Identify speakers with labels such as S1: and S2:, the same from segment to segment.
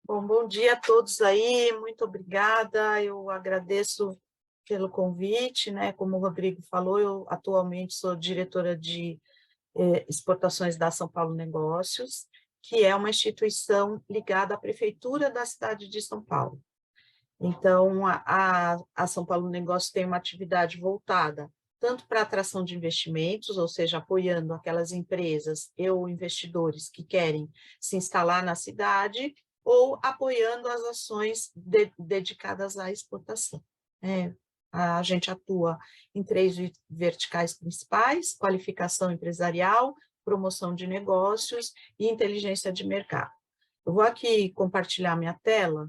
S1: Bom dia a todos aí, muito obrigada, eu agradeço pelo convite, né? Como o Rodrigo falou, eu atualmente sou diretora de exportações da São Paulo Negócios, que é uma instituição ligada à Prefeitura da cidade de São Paulo. Então, a São Paulo Negócios tem uma atividade voltada tanto para a atração de investimentos, ou seja, apoiando aquelas empresas ou investidores que querem se instalar na cidade, ou apoiando as ações dedicadas à exportação. A gente atua em 3 verticais principais: qualificação empresarial, promoção de negócios e inteligência de mercado. Eu vou aqui compartilhar minha tela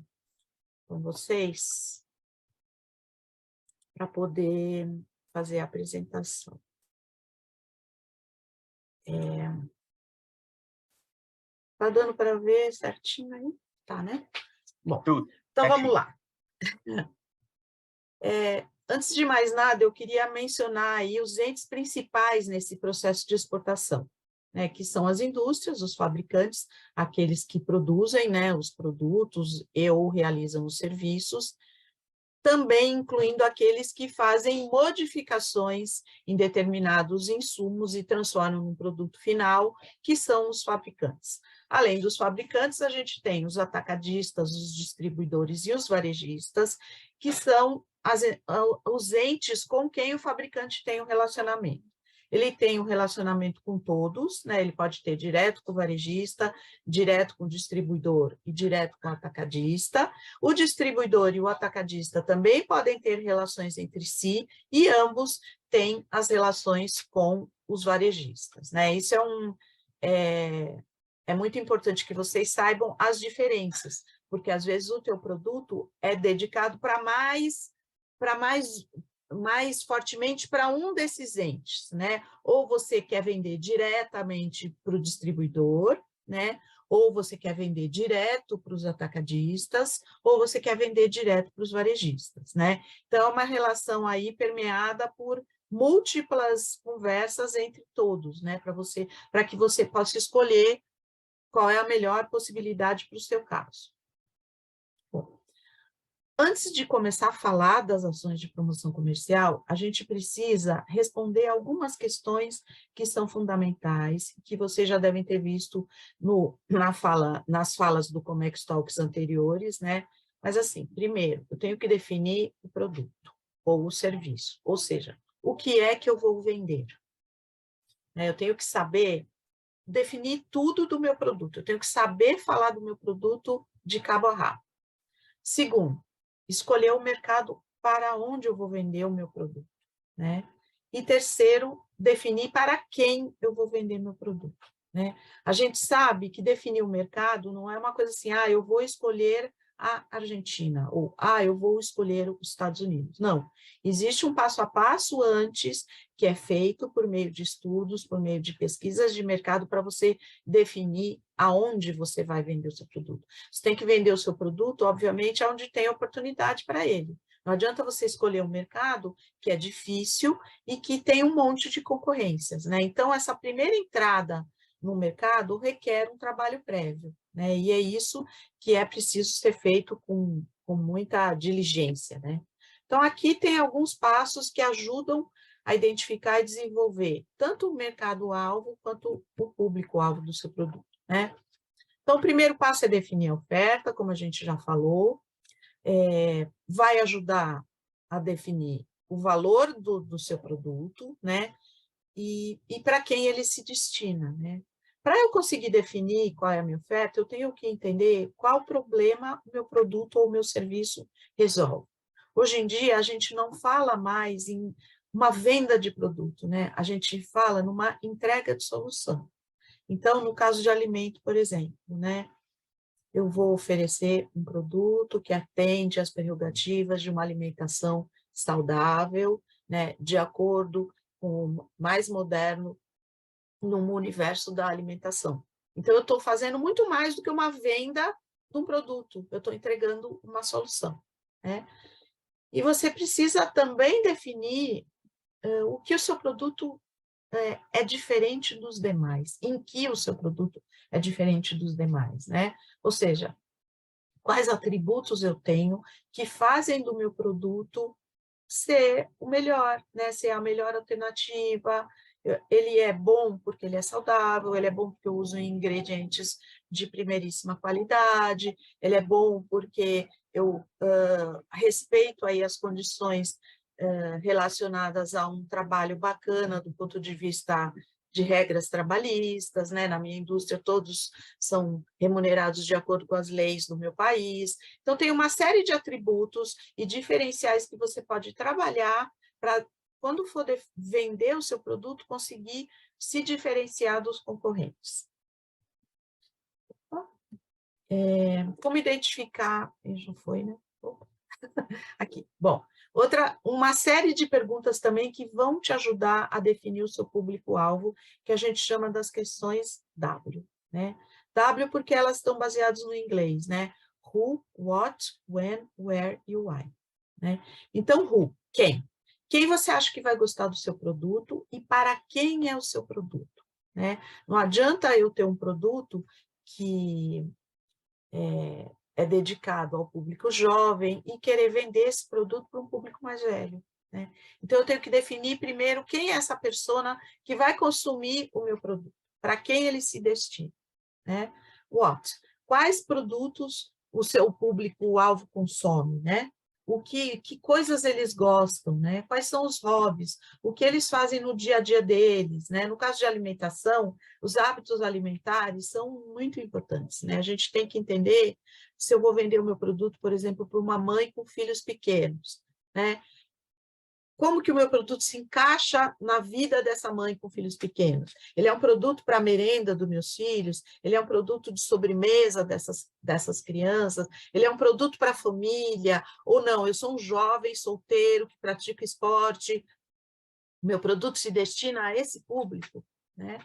S1: com vocês para poder fazer a apresentação. Tá dando para ver certinho aí? Tá, né? Bom,
S2: Tudo,
S1: então vamos
S2: certinho.
S1: lá. Antes de mais nada, eu queria mencionar aí os entes principais nesse processo de exportação, né, que são as indústrias, os fabricantes, aqueles que produzem, né, os produtos e ou realizam os serviços, também incluindo aqueles que fazem modificações em determinados insumos e transformam num produto final, que são os fabricantes. Além dos fabricantes, a gente tem os atacadistas, os distribuidores e os varejistas, que são os entes com quem o fabricante tem um relacionamento. Ele tem um relacionamento com todos, né? Ele pode ter direto com o varejista, direto com o distribuidor e direto com o atacadista. O distribuidor e o atacadista também podem ter relações entre si e ambos têm as relações com os varejistas, né? Isso é muito importante que vocês saibam as diferenças, porque às vezes o teu produto é dedicado mais fortemente para um desses entes, né? Ou você quer vender diretamente para o distribuidor, né? Ou você quer vender direto para os atacadistas, ou você quer vender direto para os varejistas, né? Então, é uma relação aí permeada por múltiplas conversas entre todos, né? Para que você possa escolher qual é a melhor possibilidade para o seu caso. Bom, antes de começar a falar das ações de promoção comercial, a gente precisa responder algumas questões que são fundamentais, que vocês já devem ter visto nas falas do Comex Talks anteriores, né? Mas, assim, primeiro, eu tenho que definir o produto ou o serviço, ou seja, o que é que eu vou vender. Eu tenho que saber definir tudo do meu produto, eu tenho que saber falar do meu produto de cabo a rabo. Segundo, escolher o mercado para onde eu vou vender o meu produto, né? E terceiro, definir para quem eu vou vender meu produto, né? A gente sabe que definir o mercado não é uma coisa assim, eu vou escolher a Argentina, ou, eu vou escolher os Estados Unidos. Não, existe um passo a passo antes, que é feito por meio de estudos, por meio de pesquisas de mercado, para você definir aonde você vai vender o seu produto. Você tem que vender o seu produto, obviamente, onde tem oportunidade para ele. Não adianta você escolher um mercado que é difícil e que tem um monte de concorrências, né? Então, essa primeira entrada no mercado requer um trabalho prévio, né? E é isso que é preciso ser feito com muita diligência, né? Então, aqui tem alguns passos que ajudam a identificar e desenvolver tanto o mercado-alvo quanto o público-alvo do seu produto, né? Então, o primeiro passo é definir a oferta, como a gente já falou, vai ajudar a definir o valor do seu produto, né? E para quem ele se destina, né? Para eu conseguir definir qual é a minha oferta, eu tenho que entender qual problema o meu produto ou o meu serviço resolve. Hoje em dia, a gente não fala mais em uma venda de produto, né? A gente fala numa entrega de solução. Então, no caso de alimento, por exemplo, né? Eu vou oferecer um produto que atende às prerrogativas de uma alimentação saudável, né, de acordo com o mais moderno no universo da alimentação. Então, eu estou fazendo muito mais do que uma venda de um produto, eu estou entregando uma solução, né? E você precisa também definir o que o seu produto é diferente dos demais, em que o seu produto é diferente dos demais, né? Ou seja, quais atributos eu tenho que fazem do meu produto ser o melhor, né? Ser a melhor alternativa. Ele é bom porque ele é saudável, ele é bom porque eu uso ingredientes de primeiríssima qualidade, ele é bom porque eu respeito aí as condições relacionadas a um trabalho bacana do ponto de vista de regras trabalhistas, né? Na minha indústria todos são remunerados de acordo com as leis do meu país. Então tem uma série de atributos e diferenciais que você pode trabalhar para, quando for vender o seu produto, conseguir se diferenciar dos concorrentes. Como identificar... Já foi, né? Aqui. Bom, uma série de perguntas também que vão te ajudar a definir o seu público-alvo, que a gente chama das questões W, né? W porque elas estão baseadas no inglês, né? Who, what, when, where e why, né? Então, who, quem? Quem você acha que vai gostar do seu produto e para quem é o seu produto, né? Não adianta eu ter um produto que é dedicado ao público jovem e querer vender esse produto para um público mais velho, né? Então, eu tenho que definir primeiro quem é essa persona que vai consumir o meu produto, para quem ele se destina, né? What? Quais produtos o seu público-alvo consome, né? Que coisas eles gostam, né? Quais são os hobbies, o que eles fazem no dia a dia deles, né? No caso de alimentação, os hábitos alimentares são muito importantes, né? A gente tem que entender se eu vou vender o meu produto, por exemplo, para uma mãe com filhos pequenos, né? Como que o meu produto se encaixa na vida dessa mãe com filhos pequenos? Ele é um produto para a merenda dos meus filhos? Ele é um produto de sobremesa dessas crianças? Ele é um produto para a família? Ou não, eu sou um jovem solteiro que pratica esporte, meu produto se destina a esse público, né?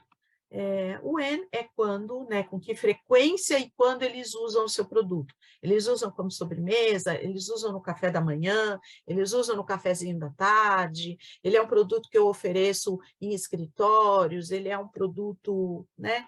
S1: When é quando, né, com que frequência e quando eles usam o seu produto. Eles usam como sobremesa, eles usam no café da manhã, eles usam no cafezinho da tarde, ele é um produto que eu ofereço em escritórios, ele é um produto, né?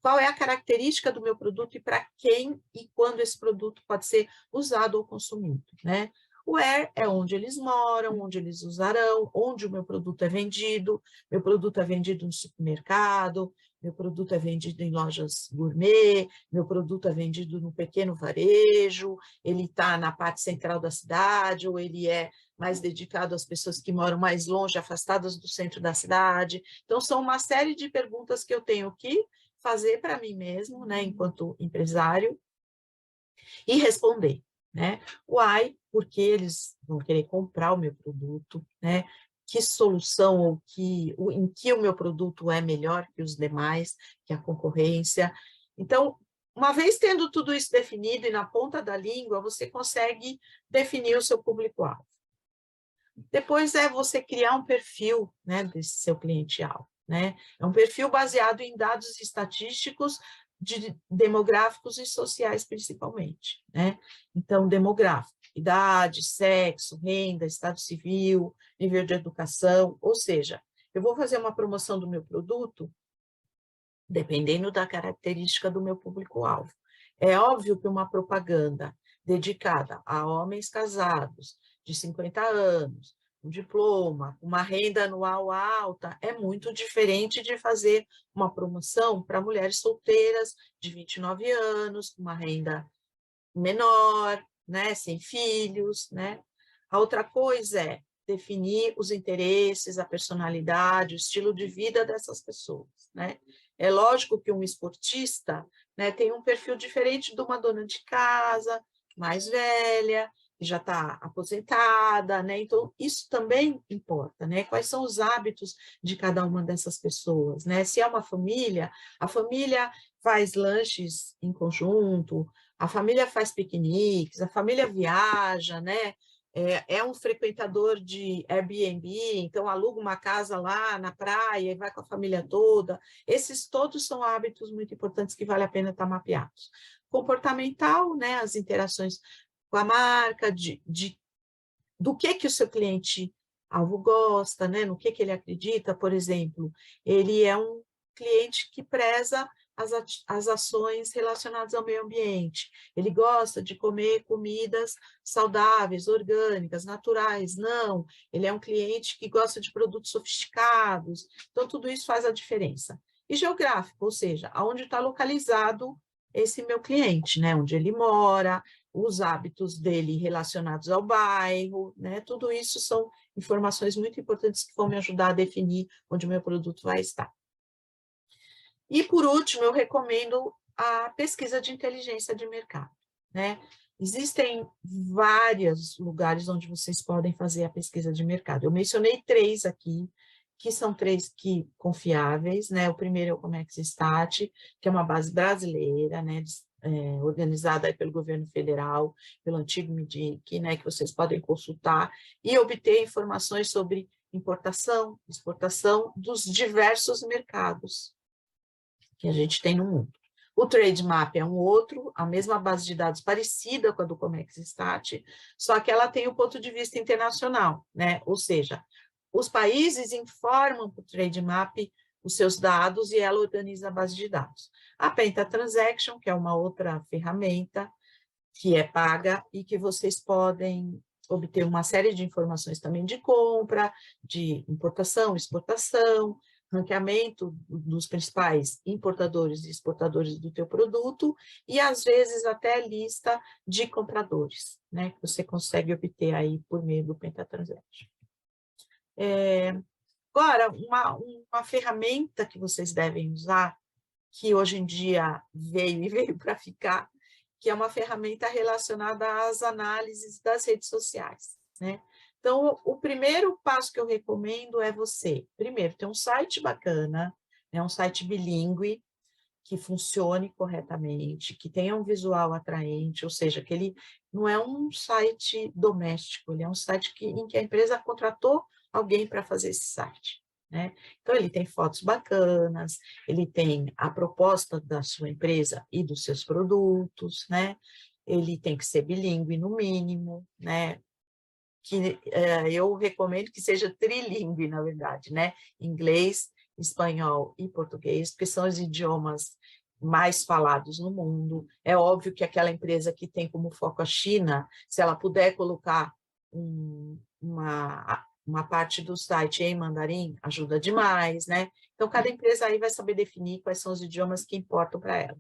S1: Qual é a característica do meu produto e para quem e quando esse produto pode ser usado ou consumido, né? Where é onde eles moram, onde eles usarão, onde o meu produto é vendido. Meu produto é vendido no supermercado, meu produto é vendido em lojas gourmet, meu produto é vendido no pequeno varejo, ele está na parte central da cidade, ou ele é mais dedicado às pessoas que moram mais longe, afastadas do centro da cidade. Então, são uma série de perguntas que eu tenho que fazer para mim mesmo, né, enquanto empresário, e responder, né? Why, porque eles vão querer comprar o meu produto, né? Que solução ou em que o meu produto é melhor que os demais, que a concorrência. Então, uma vez tendo tudo isso definido e na ponta da língua, você consegue definir o seu público-alvo. Depois é você criar um perfil, né, desse seu cliente-alvo, né? É um perfil baseado em dados estatísticos demográficos e sociais, principalmente, né? Então, demográfico, idade, sexo, renda, estado civil, nível de educação, ou seja, eu vou fazer uma promoção do meu produto dependendo da característica do meu público-alvo. É óbvio que uma propaganda dedicada a homens casados de 50 anos, um diploma, uma renda anual alta, é muito diferente de fazer uma promoção para mulheres solteiras de 29 anos, com uma renda menor, né, sem filhos, né? A outra coisa é definir os interesses, a personalidade, o estilo de vida dessas pessoas, né? É lógico que um esportista, né, tem um perfil diferente de uma dona de casa, mais velha, que já está aposentada, né? Então, isso também importa, né? Quais são os hábitos de cada uma dessas pessoas, né? Se é uma família, a família faz lanches em conjunto, a família faz piqueniques, a família viaja, né? É um frequentador de Airbnb, então aluga uma casa lá na praia e vai com a família toda. Esses todos são hábitos muito importantes que vale a pena estar mapeados. Comportamental, né? As interações com a marca, do que o seu cliente-alvo gosta, né? No que ele acredita, por exemplo. Ele é um cliente que preza as ações relacionadas ao meio ambiente. Ele gosta de comer comidas saudáveis, orgânicas, naturais. Não, ele é um cliente que gosta de produtos sofisticados. Então, tudo isso faz a diferença. E geográfico, ou seja, aonde está localizado esse meu cliente, né? Onde ele mora, os hábitos dele relacionados ao bairro, né? Tudo isso são informações muito importantes que vão me ajudar a definir onde o meu produto vai estar. E, por último, eu recomendo a pesquisa de inteligência de mercado, né? Existem vários lugares onde vocês podem fazer a pesquisa de mercado. Eu mencionei 3 aqui, que são 3 confiáveis, né? O primeiro é o Comexstat, que é uma base brasileira, né? Organizada aí pelo governo federal, pelo antigo MDIC, né? Que vocês podem consultar e obter informações sobre importação, exportação dos diversos mercados que a gente tem no mundo. O Trademap é um outro, a mesma base de dados parecida com a do Comexstat, só que ela tem o ponto de vista internacional, né? Ou seja, os países informam para o Trademap os seus dados e ela organiza a base de dados. A Pentatransaction, que é uma outra ferramenta que é paga e que vocês podem obter uma série de informações também de compra, de importação, exportação, ranqueamento dos principais importadores e exportadores do teu produto e, às vezes, até lista de compradores, né, que você consegue obter aí por meio do Pentatransaction. Agora, uma ferramenta que vocês devem usar, que hoje em dia veio para ficar, que é uma ferramenta relacionada às análises das redes sociais, né? Então, o primeiro passo que eu recomendo é você, primeiro, ter um site bacana, né, um site bilíngue, que funcione corretamente, que tenha um visual atraente, ou seja, que ele não é um site doméstico, ele é um site em que a empresa contratou alguém para fazer esse site, né? Então, ele tem fotos bacanas, ele tem a proposta da sua empresa e dos seus produtos, né? Ele tem que ser bilíngue no mínimo, né? Que eu recomendo que seja trilíngue, na verdade, né? Inglês, espanhol e português, porque são os idiomas mais falados no mundo. É óbvio que aquela empresa que tem como foco a China, se ela puder colocar uma parte do site em mandarim, ajuda demais, né? Então, cada empresa aí vai saber definir quais são os idiomas que importam para ela.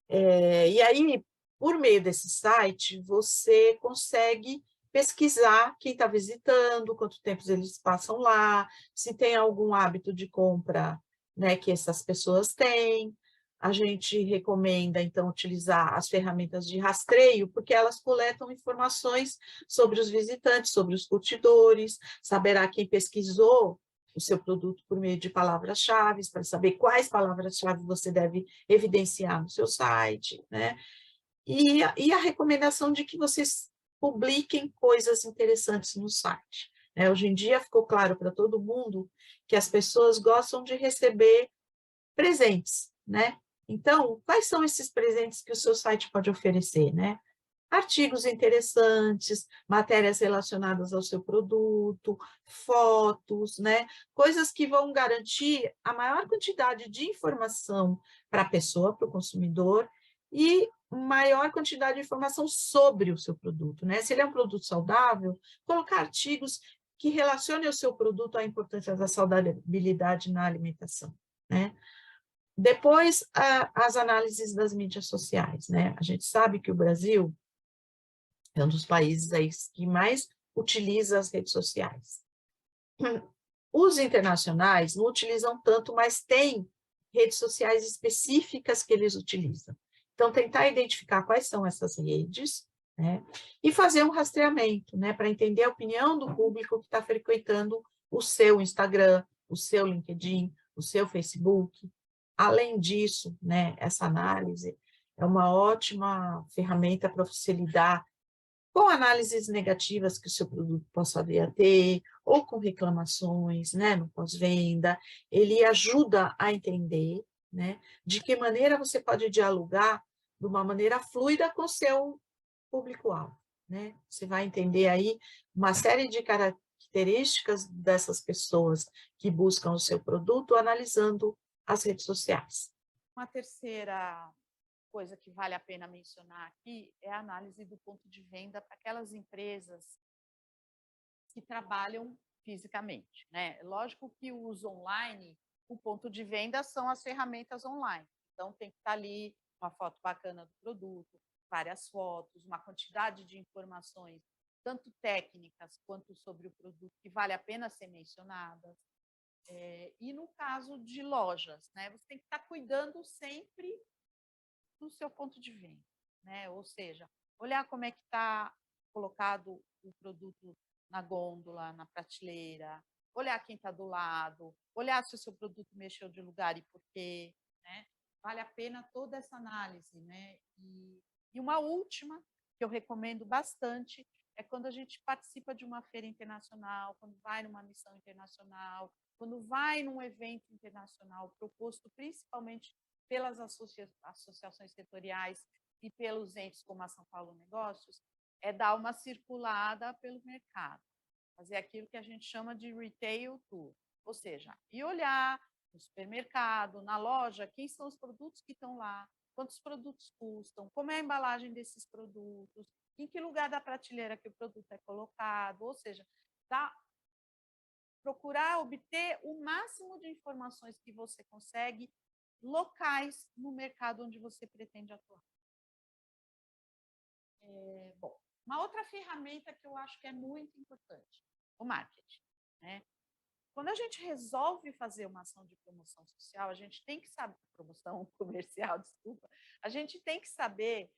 S1: E aí, por meio desse site, você consegue pesquisar quem está visitando, quanto tempo eles passam lá, se tem algum hábito de compra, né, que essas pessoas têm. A gente recomenda, então, utilizar as ferramentas de rastreio, porque elas coletam informações sobre os visitantes, sobre os curtidores, saberá quem pesquisou o seu produto por meio de palavras-chave, para saber quais palavras-chave você deve evidenciar no seu site, né? E a recomendação de que vocês publiquem coisas interessantes no site, né? Hoje em dia ficou claro para todo mundo que as pessoas gostam de receber presentes, né? Então, quais são esses presentes que o seu site pode oferecer, né? Artigos interessantes, matérias relacionadas ao seu produto, fotos, né? Coisas que vão garantir a maior quantidade de informação para a pessoa, para o consumidor, e maior quantidade de informação sobre o seu produto, né? Se ele é um produto saudável, colocar artigos que relacionem o seu produto à importância da saudabilidade na alimentação, né? Depois, as análises das mídias sociais, né? A gente sabe que o Brasil é um dos países aí que mais utiliza as redes sociais. Os internacionais não utilizam tanto, mas tem redes sociais específicas que eles utilizam. Então, tentar identificar quais são essas redes, né, e fazer um rastreamento, né, para entender a opinião do público que está frequentando o seu Instagram, o seu LinkedIn, o seu Facebook. Além disso, né, essa análise é uma ótima ferramenta para você lidar com análises negativas que o seu produto possa vir a ter, ou com reclamações, né, no pós-venda. Ele ajuda a entender, né, de que maneira você pode dialogar de uma maneira fluida com o seu público-alvo, né? Você vai entender aí uma série de características dessas pessoas que buscam o seu produto, analisando as redes sociais,
S2: Uma terceira coisa que vale a pena mencionar aqui é a análise do ponto de venda para aquelas empresas que trabalham fisicamente, né? Lógico que o uso online, o ponto de venda são as ferramentas online. Então, tem que estar ali uma foto bacana do produto, várias fotos, uma quantidade de informações, tanto técnicas quanto sobre o produto, que vale a pena ser mencionadas. E no caso de lojas, né, você tem que estar cuidando sempre do seu ponto de venda, né? Ou seja, olhar como é que está colocado o produto na gôndola, na prateleira, olhar quem está do lado, olhar se o seu produto mexeu de lugar e por quê, né? Vale a pena toda essa análise, né? E uma última que eu recomendo bastante é quando a gente participa de uma feira internacional, quando vai numa missão internacional, quando vai num evento internacional proposto principalmente pelas associações setoriais e pelos entes como a São Paulo Negócios, é dar uma circulada pelo mercado, fazer aquilo que a gente chama de retail tour, ou seja, ir olhar no supermercado, na loja, quem são os produtos que estão lá, quantos produtos custam, como é a embalagem desses produtos, em que lugar da prateleira que o produto é colocado, ou seja, procurar obter o máximo de informações que você consegue locais no mercado onde você pretende atuar. Bom, uma outra ferramenta que eu acho que é muito importante, o marketing, né? Quando a gente resolve fazer uma ação de promoção social, a gente tem que saber, promoção comercial, desculpa, a gente tem que saber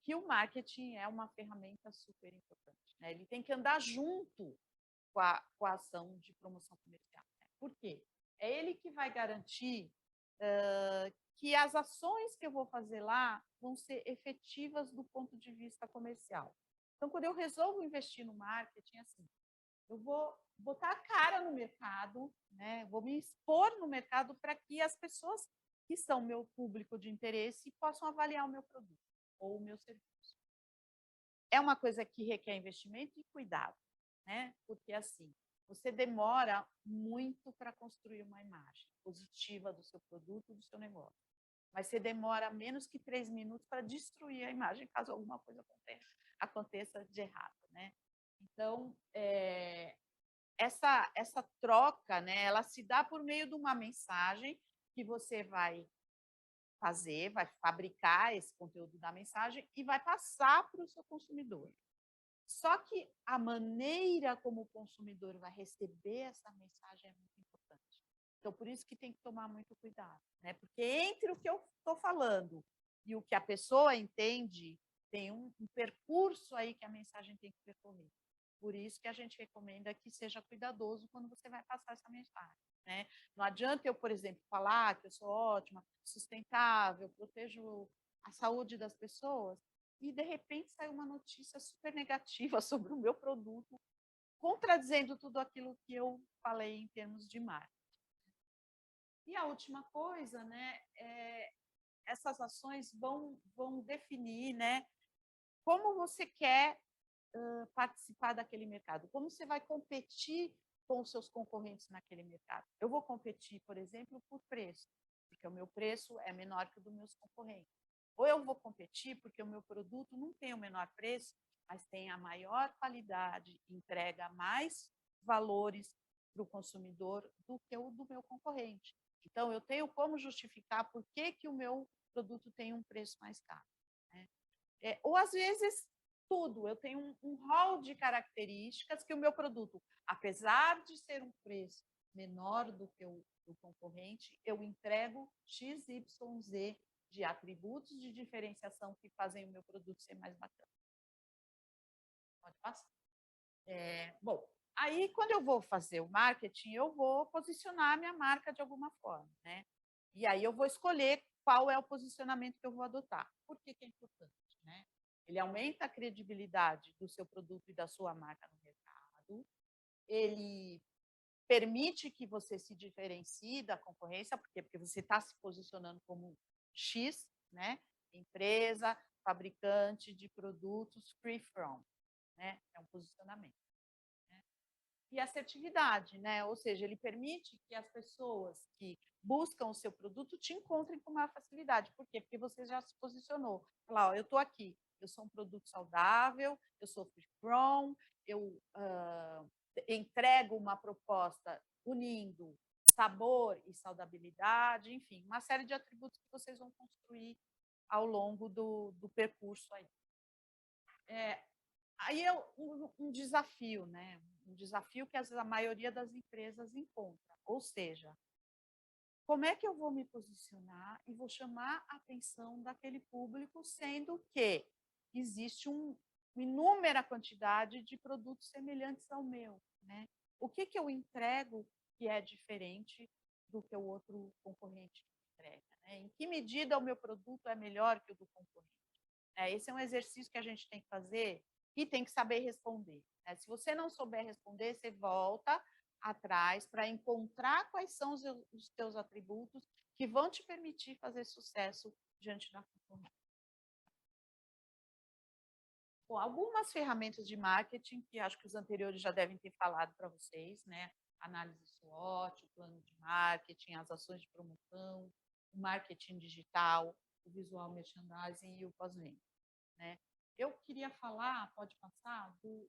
S2: que o marketing é uma ferramenta super importante, né? Ele tem que andar junto com a ação de promoção comercial. Né? Por quê? É ele que vai garantir que as ações que eu vou fazer lá vão ser efetivas do ponto de vista comercial. Então, quando eu resolvo investir no marketing, assim, eu vou botar a cara no mercado, né? Vou me expor no mercado para que as pessoas que são meu público de interesse possam avaliar o meu produto ou o meu serviço. É uma coisa que requer investimento e cuidado, né? Porque assim, você demora muito para construir uma imagem positiva do seu produto, do seu negócio. Mas você demora menos que 3 minutos para destruir a imagem, caso alguma coisa aconteça de errado, né? Então, essa troca, né, ela se dá por meio de uma mensagem que você vai fazer, vai fabricar esse conteúdo da mensagem e vai passar para o seu consumidor. Só que a maneira como o consumidor vai receber essa mensagem é muito importante. Então, por isso que tem que tomar muito cuidado, né? Porque entre o que eu estou falando e o que a pessoa entende, tem um percurso aí que a mensagem tem que percorrer. Por isso que a gente recomenda que seja cuidadoso quando você vai passar essa mensagem, né? Não adianta eu, por exemplo, falar que eu sou ótima, sustentável, protejo a saúde das pessoas, e de repente saiu uma notícia super negativa sobre o meu produto, contradizendo tudo aquilo que eu falei em termos de marketing. E a última coisa, né, essas ações vão definir, né, como você quer participar daquele mercado, como você vai competir com os seus concorrentes naquele mercado. Eu vou competir, por exemplo, por preço, porque o meu preço é menor que o dos meus concorrentes. Ou eu vou competir porque o meu produto não tem o menor preço, mas tem a maior qualidade, entrega mais valores para o consumidor do que o do meu concorrente. Então, eu tenho como justificar por que o meu produto tem um preço mais caro. Né? Ou, às vezes, tudo. Eu tenho um rol de características que o meu produto, apesar de ser um preço menor do que o do concorrente, eu entrego XYZ de atributos de diferenciação que fazem o meu produto ser mais bacana. Pode passar. Bom, aí quando eu vou fazer o marketing, eu vou posicionar a minha marca de alguma forma, né? E aí eu vou escolher qual é o posicionamento que eu vou adotar. Por que é importante, né? Ele aumenta a credibilidade do seu produto e da sua marca no mercado, ele permite que você se diferencie da concorrência, porque você está se posicionando como X, né? Empresa, fabricante de produtos free from, né? É um posicionamento. Né? e assertividade, né? Ou seja, ele permite que as pessoas que buscam o seu produto te encontrem com maior facilidade. Por quê? Porque você já se posicionou. Falar, ó, eu estou aqui, eu sou um produto saudável, eu sou free from, eu entrego uma proposta unindo sabor e saudabilidade, enfim, uma série de atributos que vocês vão construir ao longo do percurso aí. Aí é um desafio, né? Um desafio que a maioria das empresas encontra. Ou seja, como é que eu vou me posicionar e vou chamar a atenção daquele público, sendo que existe uma inúmera quantidade de produtos semelhantes ao meu, né? O que eu entrego que é diferente do que o outro concorrente entrega, né? Em que medida o meu produto é melhor que o do concorrente? Esse é um exercício que a gente tem que fazer e tem que saber responder, né? Se você não souber responder, você volta atrás para encontrar quais são os teus atributos que vão te permitir fazer sucesso diante da concorrência. Bom, algumas ferramentas de marketing, que acho que os anteriores já devem ter falado para vocês, né? Análise SWOT, o plano de marketing, as ações de promoção, o marketing digital, o visual merchandising e o pós-venda, né? Eu queria falar, pode passar, do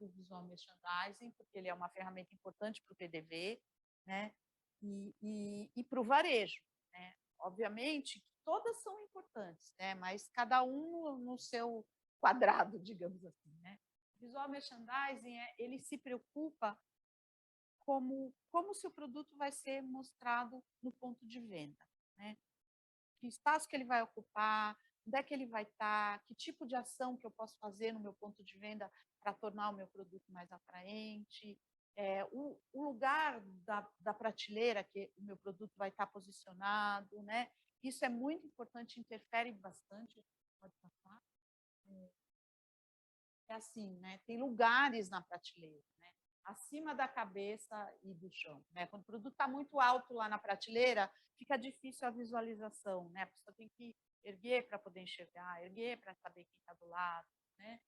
S2: visual merchandising, porque ele é uma ferramenta importante para o PDV, né? E para o varejo, né? Obviamente, todas são importantes, né? Mas cada um no seu quadrado, digamos assim, né? O visual merchandising, ele se preocupa como o seu produto vai ser mostrado no ponto de venda, né? Que espaço que ele vai ocupar, onde é que ele vai estar, que tipo de ação que eu posso fazer no meu ponto de venda para tornar o meu produto mais atraente, o lugar da prateleira que o meu produto vai estar posicionado, né? Isso é muito importante, interfere bastante. Pode passar? É assim, né? Tem lugares na prateleira, né? Acima da cabeça e do chão, né? Quando o produto está muito alto lá na prateleira, fica difícil a visualização, né? A pessoa tem que erguer para poder enxergar, erguer para saber quem está do lado, né?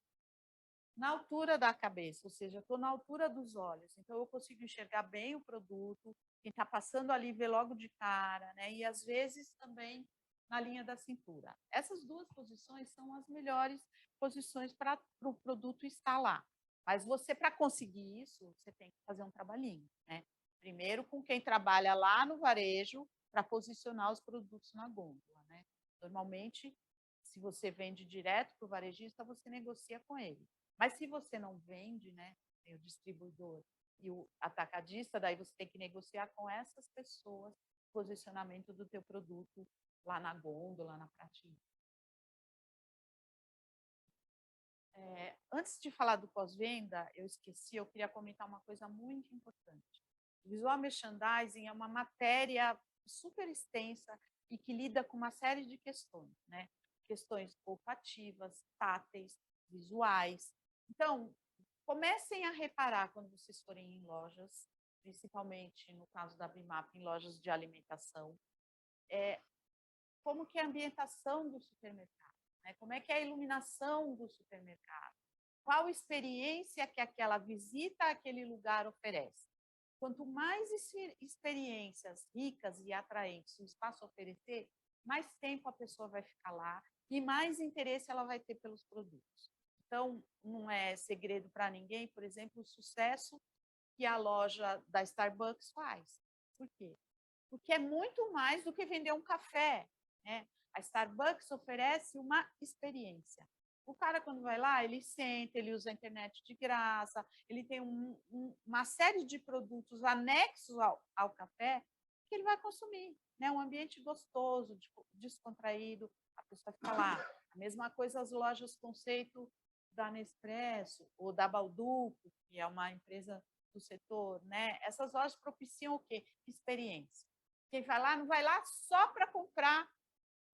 S2: Na altura da cabeça, ou seja, estou na altura dos olhos, então eu consigo enxergar bem o produto, quem está passando ali vê logo de cara, né? E às vezes também na linha da cintura. Essas duas posições são as melhores posições para o produto estar lá. Mas você, para conseguir isso, você tem que fazer um trabalhinho, né? Primeiro com quem trabalha lá no varejo para posicionar os produtos na gôndola, né? Normalmente, se você vende direto para o varejista, você negocia com ele. Mas se você não vende, né, tem o distribuidor e o atacadista, daí você tem que negociar com essas pessoas o posicionamento do teu produto lá na gôndola, na prateleira. Antes de falar do pós-venda, eu esqueci, eu queria comentar uma coisa muito importante. O visual merchandising é uma matéria super extensa e que lida com uma série de questões, né? Questões olfativas, táteis, visuais. Então, comecem a reparar quando vocês forem em lojas, principalmente no caso da Bimap, em lojas de alimentação, como que é a ambientação do supermercado, né? Como é que é a iluminação do supermercado, qual experiência que aquela visita àquele lugar oferece. Quanto mais experiências ricas e atraentes o espaço oferecer, mais tempo a pessoa vai ficar lá e mais interesse ela vai ter pelos produtos. Então, não é segredo para ninguém, por exemplo, o sucesso que a loja da Starbucks faz. Por quê? Porque é muito mais do que vender um café, né? A Starbucks oferece uma experiência. O cara, quando vai lá, ele senta, ele usa a internet de graça, ele tem uma série de produtos anexos ao café que ele vai consumir, né? Um ambiente gostoso, descontraído, a pessoa fica lá. A mesma coisa as lojas conceito da Nespresso ou da Balduco, que é uma empresa do setor, né? Essas lojas propiciam o quê? Experiência. Quem vai lá, não vai lá só para comprar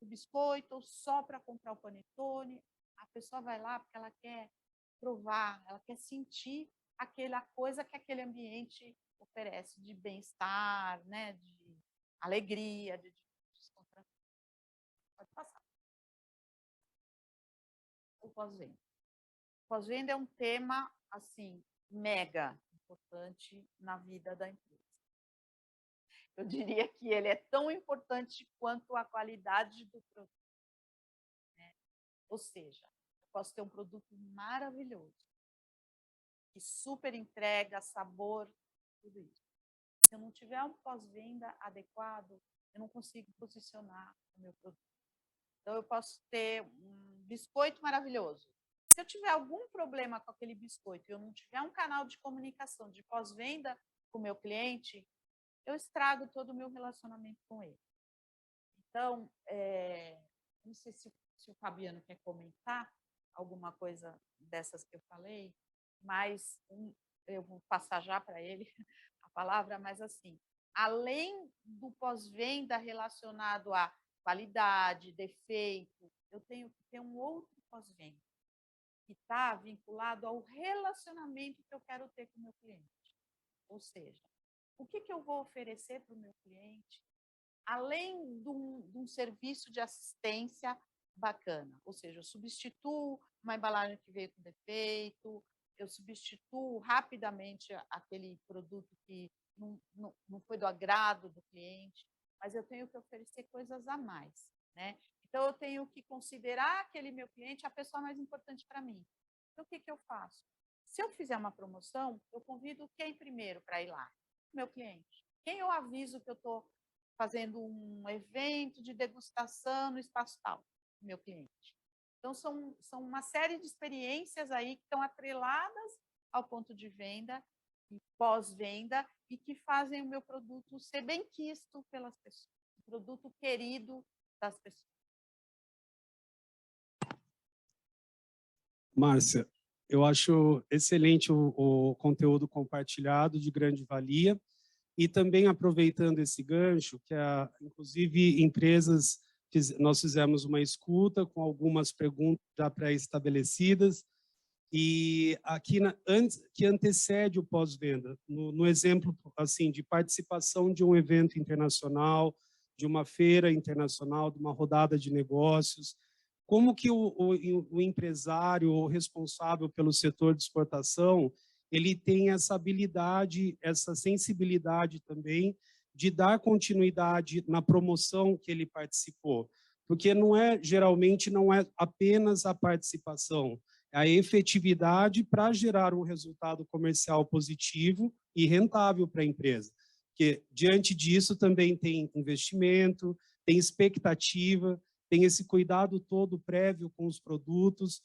S2: o biscoito ou só para comprar o panetone. A pessoa vai lá porque ela quer provar, ela quer sentir aquela coisa que aquele ambiente oferece de bem-estar, né? De alegria, de descontração. Pode passar. O pós-venda. O pós-venda é um tema, assim, mega importante na vida da empresa. Eu diria que ele é tão importante quanto a qualidade do produto, né? Ou seja, eu posso ter um produto maravilhoso, que super entrega, sabor, tudo isso. Se eu não tiver um pós-venda adequado, eu não consigo posicionar o meu produto. Então, eu posso ter um biscoito maravilhoso. Se eu tiver algum problema com aquele biscoito e eu não tiver um canal de comunicação de pós-venda com o meu cliente, eu estrago todo o meu relacionamento com ele. Então, não sei se o Fabiano quer comentar alguma coisa dessas que eu falei, mas eu vou passar já para ele a palavra, mas assim, além do pós-venda relacionado à qualidade, defeito, eu tenho que ter um outro pós-venda, que está vinculado ao relacionamento que eu quero ter com o meu cliente. Ou seja, o que eu vou oferecer para o meu cliente, além de um serviço de assistência bacana. Ou seja, eu substituo uma embalagem que veio com defeito, eu substituo rapidamente aquele produto que não foi do agrado do cliente, mas eu tenho que oferecer coisas a mais, né? Então, eu tenho que considerar aquele meu cliente a pessoa mais importante para mim. Então, o que eu faço? Se eu fizer uma promoção, eu convido quem primeiro para ir lá? Meu cliente. Quem eu aviso que eu estou fazendo um evento de degustação no espaço tal? Meu cliente. Então, são uma série de experiências aí que estão atreladas ao ponto de venda e pós-venda e que fazem o meu produto ser bem quisto pelas pessoas, o produto querido das pessoas.
S3: Márcia, eu acho excelente o conteúdo compartilhado, de grande valia, e também aproveitando esse gancho, que inclusive empresas, nós fizemos uma escuta com algumas perguntas já pré-estabelecidas, e aqui que antecede o pós-venda, no exemplo assim de participação de um evento internacional, de uma feira internacional, de uma rodada de negócios, como que o empresário ou responsável pelo setor de exportação, ele tem essa habilidade, essa sensibilidade também de dar continuidade na promoção que ele participou, porque geralmente não é apenas a participação, é a efetividade para gerar um resultado comercial positivo e rentável para a empresa. Porque diante disso também tem investimento, tem expectativa, tem esse cuidado todo prévio com os produtos.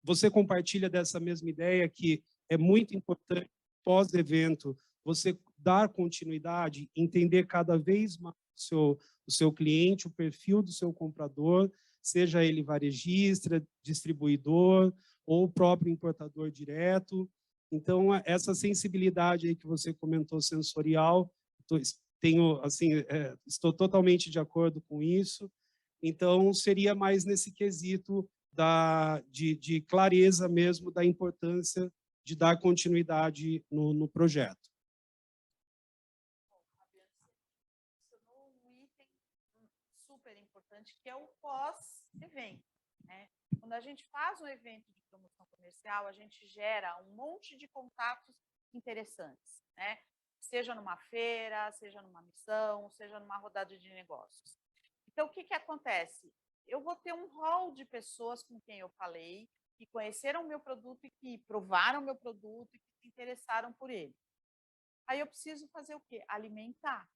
S3: Você compartilha dessa mesma ideia que é muito importante, pós-evento, você dar continuidade, entender cada vez mais o seu cliente, o perfil do seu comprador, seja ele varejista, distribuidor ou o próprio importador direto. Então, essa sensibilidade aí que você comentou, sensorial, estou totalmente de acordo com isso. Então, seria mais nesse quesito de clareza mesmo da importância de dar continuidade no projeto.
S2: Bom, Fabiano, você mencionou um item super importante, que é o pós-evento, né? Quando a gente faz um evento de promoção comercial, a gente gera um monte de contatos interessantes, né? Seja numa feira, seja numa missão, seja numa rodada de negócios. Então, o que acontece? Eu vou ter um hall de pessoas com quem eu falei, que conheceram o meu produto e que provaram o meu produto e que se interessaram por ele. Aí eu preciso fazer o quê? Alimentar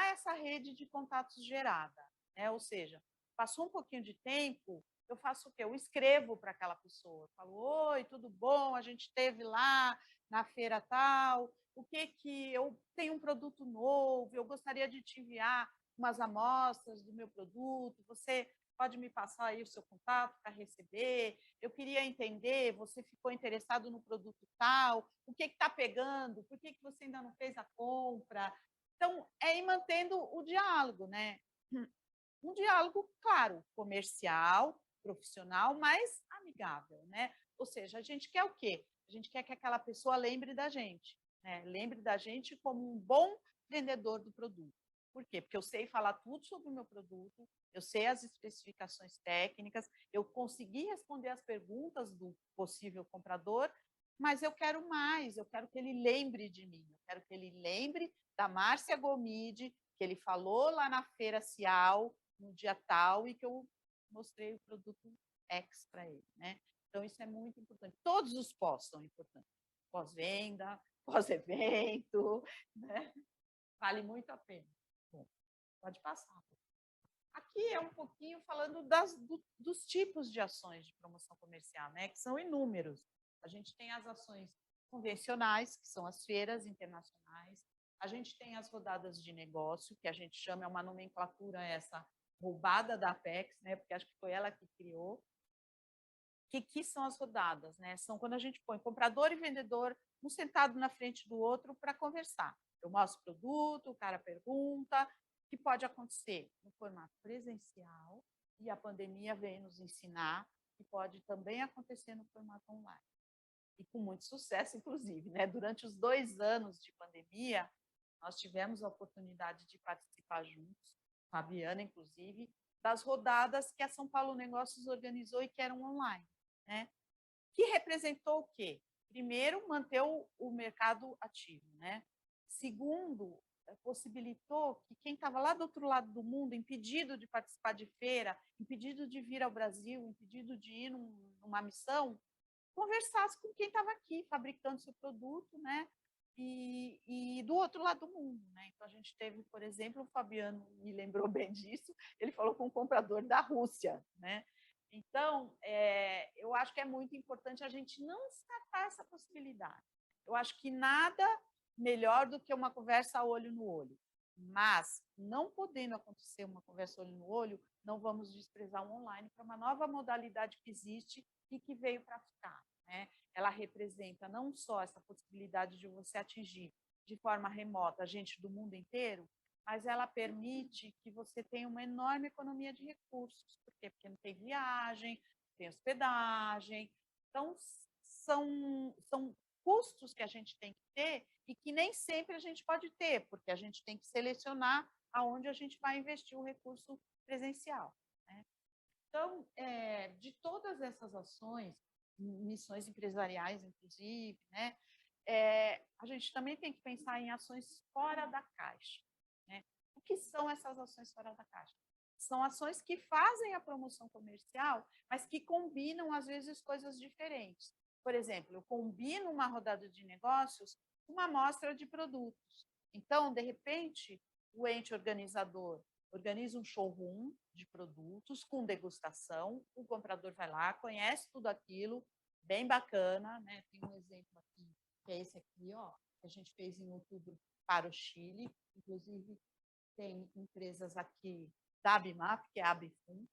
S2: essa rede de contatos gerada, né? Ou seja, passou um pouquinho de tempo, eu faço o quê? Eu escrevo para aquela pessoa, eu falo: oi, tudo bom? A gente esteve lá na feira tal, o que eu tenho um produto novo, eu gostaria de te enviar umas amostras do meu produto, você pode me passar aí o seu contato para receber, eu queria entender, você ficou interessado no produto tal, o que está pegando, por que você ainda não fez a compra? Então, é ir mantendo o diálogo, né? Um diálogo, claro, comercial, profissional, mas amigável, né? Ou seja, a gente quer o quê? A gente quer que aquela pessoa lembre da gente, né? Lembre da gente como um bom vendedor do produto. Por quê? Porque eu sei falar tudo sobre o meu produto, eu sei as especificações técnicas, eu consegui responder as perguntas do possível comprador mas eu quero mais, eu quero que ele lembre de mim, eu quero que ele lembre da Márcia Gomide, que ele falou lá na Feira Cial, no dia tal, e que eu mostrei o produto X para ele, né? Então, isso é muito importante. Todos os pós são importantes. Pós-venda, pós-evento, né? Vale muito a pena. Bom, pode passar. Aqui é um pouquinho falando dos tipos de ações de promoção comercial, né? Que são inúmeros. A gente tem as ações convencionais, que são as feiras internacionais. A gente tem as rodadas de negócio, que a gente chama, é uma nomenclatura essa, roubada da Apex, né? Porque acho que foi ela que criou. Que são as rodadas, né? São quando a gente põe comprador e vendedor um sentado na frente do outro para conversar. Eu mostro o produto, o cara pergunta, que pode acontecer no formato presencial, e a pandemia veio nos ensinar que pode também acontecer no formato online. E com muito sucesso, inclusive, né? Durante os 2 anos de pandemia, nós tivemos a oportunidade de participar juntos, Fabiana, inclusive, das rodadas que a São Paulo Negócios organizou e que eram online, né? Que representou o quê? Primeiro, manter o mercado ativo, né? Segundo, possibilitou que quem estava lá do outro lado do mundo, impedido de participar de feira, impedido de vir ao Brasil, impedido de ir numa missão, conversasse com quem estava aqui, fabricando seu produto, né? E do outro lado do mundo, né? Então, a gente teve, por exemplo, o Fabiano me lembrou bem disso, ele falou com um comprador da Rússia, né? Então, eu acho que é muito importante a gente não descartar essa possibilidade. Eu acho que nada melhor do que uma conversa olho no olho. Mas, não podendo acontecer uma conversa olho no olho, não vamos desprezar o online para uma nova modalidade que existe e que veio para ficar, né? Ela representa não só essa possibilidade de você atingir de forma remota gente do mundo inteiro, mas ela permite que você tenha uma enorme economia de recursos. Por quê? Porque não tem viagem, tem hospedagem. Então, são custos que a gente tem que ter e que nem sempre a gente pode ter, porque a gente tem que selecionar aonde a gente vai investir o recurso presencial, né? Então, de todas essas ações, missões empresariais, inclusive, né, a gente também tem que pensar em ações fora da caixa, né? O que são essas ações fora da caixa? São ações que fazem a promoção comercial, mas que combinam, às vezes, coisas diferentes. Por exemplo, eu combino uma rodada de negócios com uma amostra de produtos. Então, de repente, o ente organizador organiza um showroom de produtos com degustação, o comprador vai lá, conhece tudo aquilo, bem bacana, né? Tem um exemplo aqui, que é esse aqui, ó, que a gente fez em outubro para o Chile, inclusive tem empresas aqui da Abimap, que é a Abifum,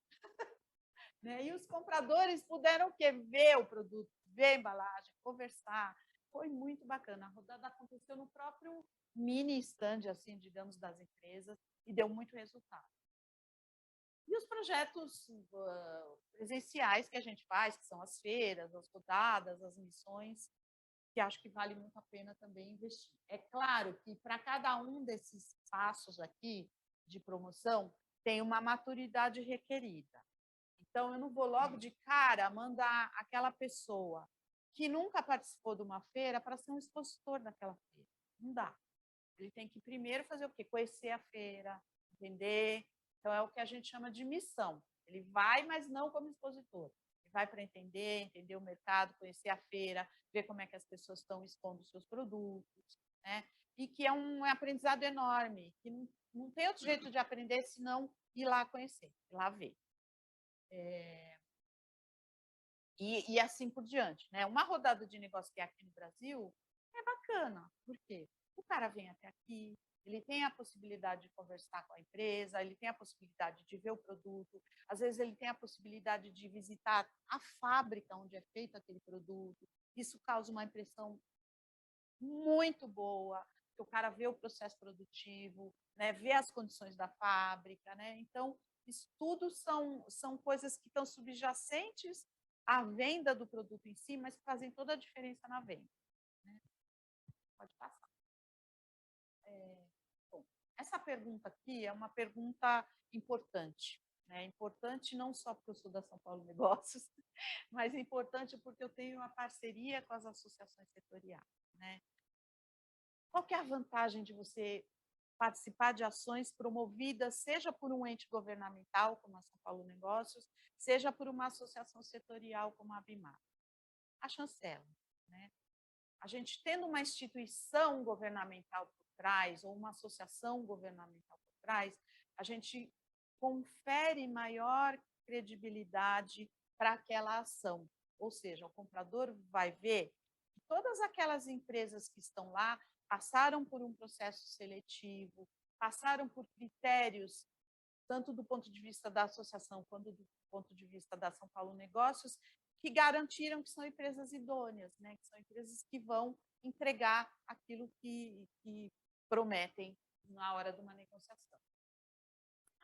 S2: né? E os compradores puderam o quê? Ver o produto, ver a embalagem, conversar, foi muito bacana. A rodada aconteceu no próprio mini stand, assim, digamos, das empresas, e deu muito resultado. E os projetos presenciais que a gente faz, que são as feiras, as rodadas, as missões, que acho que vale muito a pena também investir. É claro que para cada um desses passos aqui de promoção, tem uma maturidade requerida. Então, eu não vou logo de cara mandar aquela pessoa que nunca participou de uma feira para ser um expositor daquela feira. Não dá. Ele tem que primeiro fazer o quê? Conhecer a feira, entender. Então, é o que a gente chama de missão. Ele vai, mas não como expositor. Ele vai para entender o mercado, conhecer a feira, ver como é que as pessoas estão expondo os seus produtos, né? E que é um aprendizado enorme, que não tem outro jeito de aprender senão ir lá conhecer, ir lá ver. E assim por diante, né? Uma rodada de negócio que é aqui no Brasil é bacana, por quê? O cara vem até aqui, ele tem a possibilidade de conversar com a empresa, ele tem a possibilidade de ver o produto, às vezes ele tem a possibilidade de visitar a fábrica onde é feito aquele produto. Isso causa uma impressão muito boa, que o cara vê o processo produtivo, né? Vê as condições da fábrica, né? Então, isso tudo são coisas que estão subjacentes à venda do produto em si, mas que fazem toda a diferença na venda, né? Pode passar. Bom, essa pergunta aqui é uma pergunta importante, É importante não só porque eu sou da São Paulo Negócios, mas é importante porque eu tenho uma parceria com as associações setoriais, né? Qual que é a vantagem de você participar de ações promovidas, seja por um ente governamental, como a São Paulo Negócios, seja por uma associação setorial, como a ABIMAR? A chancela, né? A gente tendo uma instituição governamental por trás, ou uma associação governamental por trás, a gente confere maior credibilidade para aquela ação. Ou seja, o comprador vai ver que todas aquelas empresas que estão lá passaram por um processo seletivo, passaram por critérios, tanto do ponto de vista da associação quanto do ponto de vista da São Paulo Negócios, que garantiram que são empresas idôneas, né? Que são empresas que vão entregar aquilo que prometem na hora de uma negociação.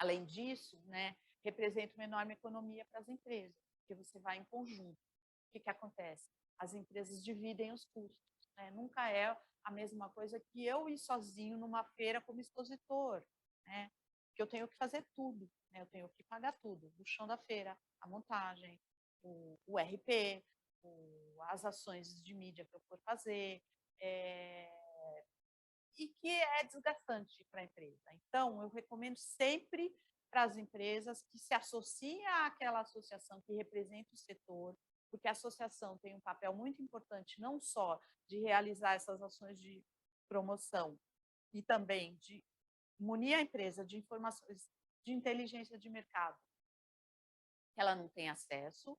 S2: Além disso, né, representa uma enorme economia para as empresas, porque você vai em conjunto. O que acontece? As empresas dividem os custos, né? Nunca é a mesma coisa que eu ir sozinho numa feira como expositor, né? Que eu tenho que fazer tudo, né? Eu tenho que pagar tudo, do chão da feira, a montagem, o RP, as ações de mídia que eu for fazer, e que é desgastante para a empresa. Então, eu recomendo sempre para as empresas que se associem àquela associação que representa o setor, porque a associação tem um papel muito importante, não só de realizar essas ações de promoção, e também de munir a empresa de informações de inteligência de mercado que ela não tem acesso,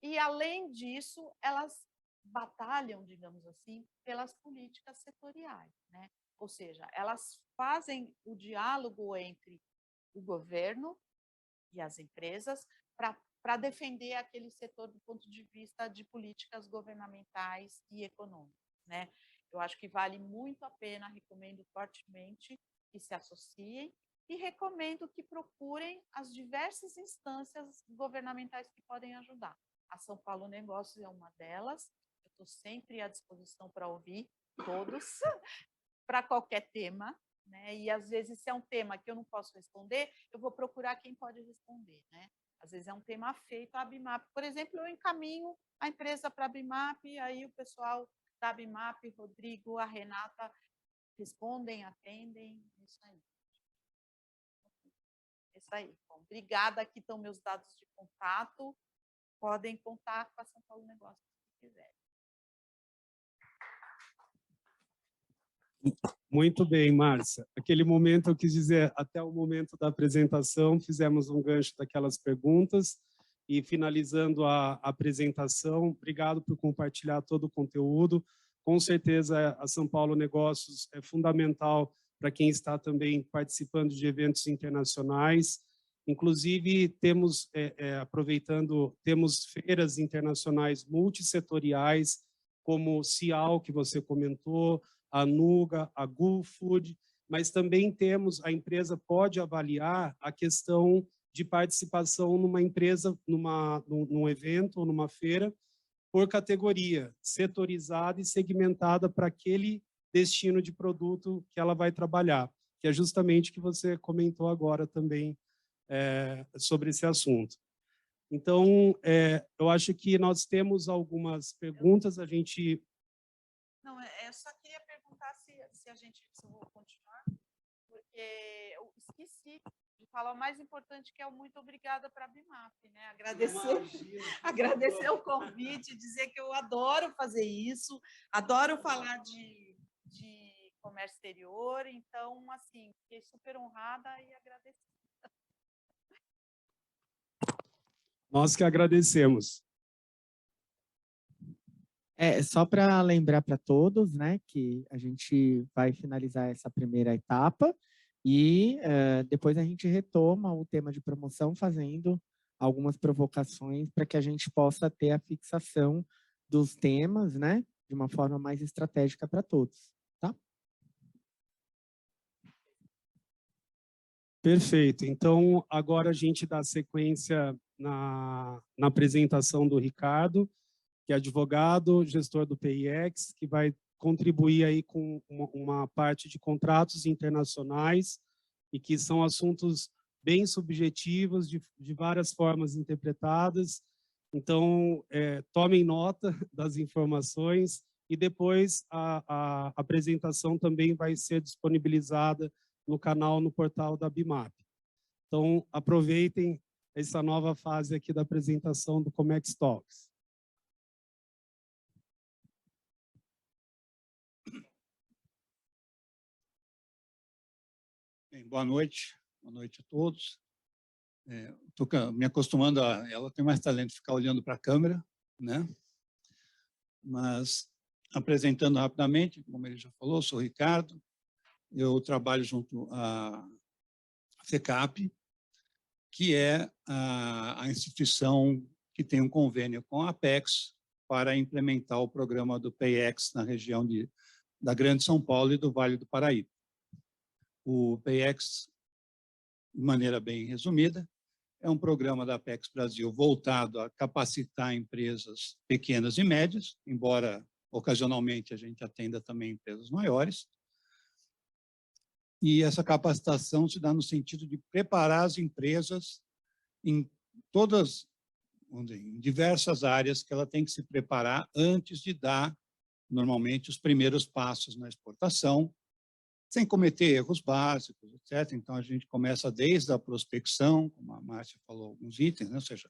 S2: e, além disso, elas batalham, digamos assim, pelas políticas setoriais, né? Ou seja, elas fazem o diálogo entre o governo e as empresas para defender aquele setor do ponto de vista de políticas governamentais e econômicas, né? Eu acho que vale muito a pena, recomendo fortemente que se associem e recomendo que procurem as diversas instâncias governamentais que podem ajudar. A São Paulo Negócios é uma delas, eu estou sempre à disposição para ouvir todos, para qualquer tema, né? E às vezes, se é um tema que eu não posso responder, eu vou procurar quem pode responder, né? Às vezes é um tema feito a ABIMAP. Por exemplo, eu encaminho a empresa para a ABIMAP, aí o pessoal da ABIMAP, Rodrigo, a Renata, respondem, atendem, isso aí. Isso aí. Bom, obrigada, aqui estão meus dados de contato. Podem contar com a São Paulo Negócios se quiserem.
S3: Muito bem, Márcia. Aquele momento eu quis dizer, até o momento da apresentação, fizemos um gancho daquelas perguntas e finalizando a apresentação, obrigado por compartilhar todo o conteúdo. Com certeza, a São Paulo Negócios é fundamental para quem está também participando de eventos internacionais. Inclusive, temos, aproveitando, temos feiras internacionais multissetoriais, como o CIAL, que você comentou, a Nuga, a GoFood, mas também temos, a empresa pode avaliar a questão de participação numa empresa, num evento ou numa feira, por categoria, setorizada e segmentada para aquele destino de produto que ela vai trabalhar, que é justamente o que você comentou agora também sobre esse assunto. Então, eu acho que nós temos algumas perguntas, a gente...
S2: Não, eu só queria perguntar se eu vou continuar, porque eu esqueci de falar o mais importante, que é o muito obrigada para a ABIMAP, né? Agradecer o convite, dizer que eu adoro fazer isso, adoro falar de comércio exterior, então, assim, fiquei super honrada e agradecida.
S3: Nós que agradecemos.
S4: Só para lembrar para todos, né, que a gente vai finalizar essa primeira etapa e depois a gente retoma o tema de promoção fazendo algumas provocações para que a gente possa ter a fixação dos temas, né, de uma forma mais estratégica para todos, tá?
S3: Perfeito. Então, agora a gente dá sequência na apresentação do Ricardo, que é advogado, gestor do PIEX, que vai contribuir aí com uma parte de contratos internacionais e que são assuntos bem subjetivos, de várias formas interpretadas. Então, tomem nota das informações e depois a apresentação também vai ser disponibilizada no canal, no portal da BIMAP. Então, aproveitem essa nova fase aqui da apresentação do Comex Talks.
S5: Bem, boa noite a todos. Estou me acostumando ela tem mais talento de ficar olhando para a câmera, né? Mas, apresentando rapidamente, como ele já falou, sou Ricardo, eu trabalho junto à FECAP, que é a instituição que tem um convênio com a Apex para implementar o programa do PAYEX na região da Grande São Paulo e do Vale do Paraíba. O PAYEX, de maneira bem resumida, é um programa da Apex Brasil voltado a capacitar empresas pequenas e médias, embora ocasionalmente a gente atenda também empresas maiores. E essa capacitação se dá no sentido de preparar as empresas em todas, em diversas áreas que ela tem que se preparar antes de dar, normalmente, os primeiros passos na exportação, sem cometer erros básicos, etc. Então, a gente começa desde a prospecção, como a Márcia falou, alguns itens, né? Ou seja,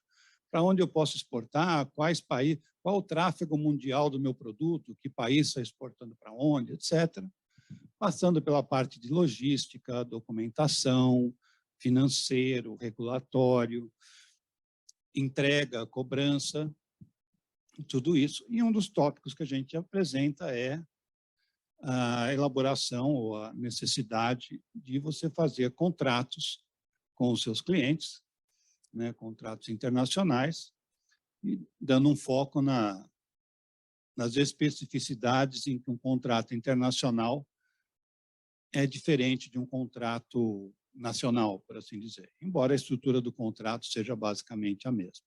S5: para onde eu posso exportar, quais países, qual o tráfego mundial do meu produto, que país está exportando para onde, etc. Passando pela parte de logística, documentação, financeiro, regulatório, entrega, cobrança, tudo isso. E um dos tópicos que a gente apresenta é a elaboração ou a necessidade de você fazer contratos com os seus clientes, né, contratos internacionais, e dando um foco nas especificidades em que um contrato internacional é diferente de um contrato nacional, por assim dizer, embora a estrutura do contrato seja basicamente a mesma,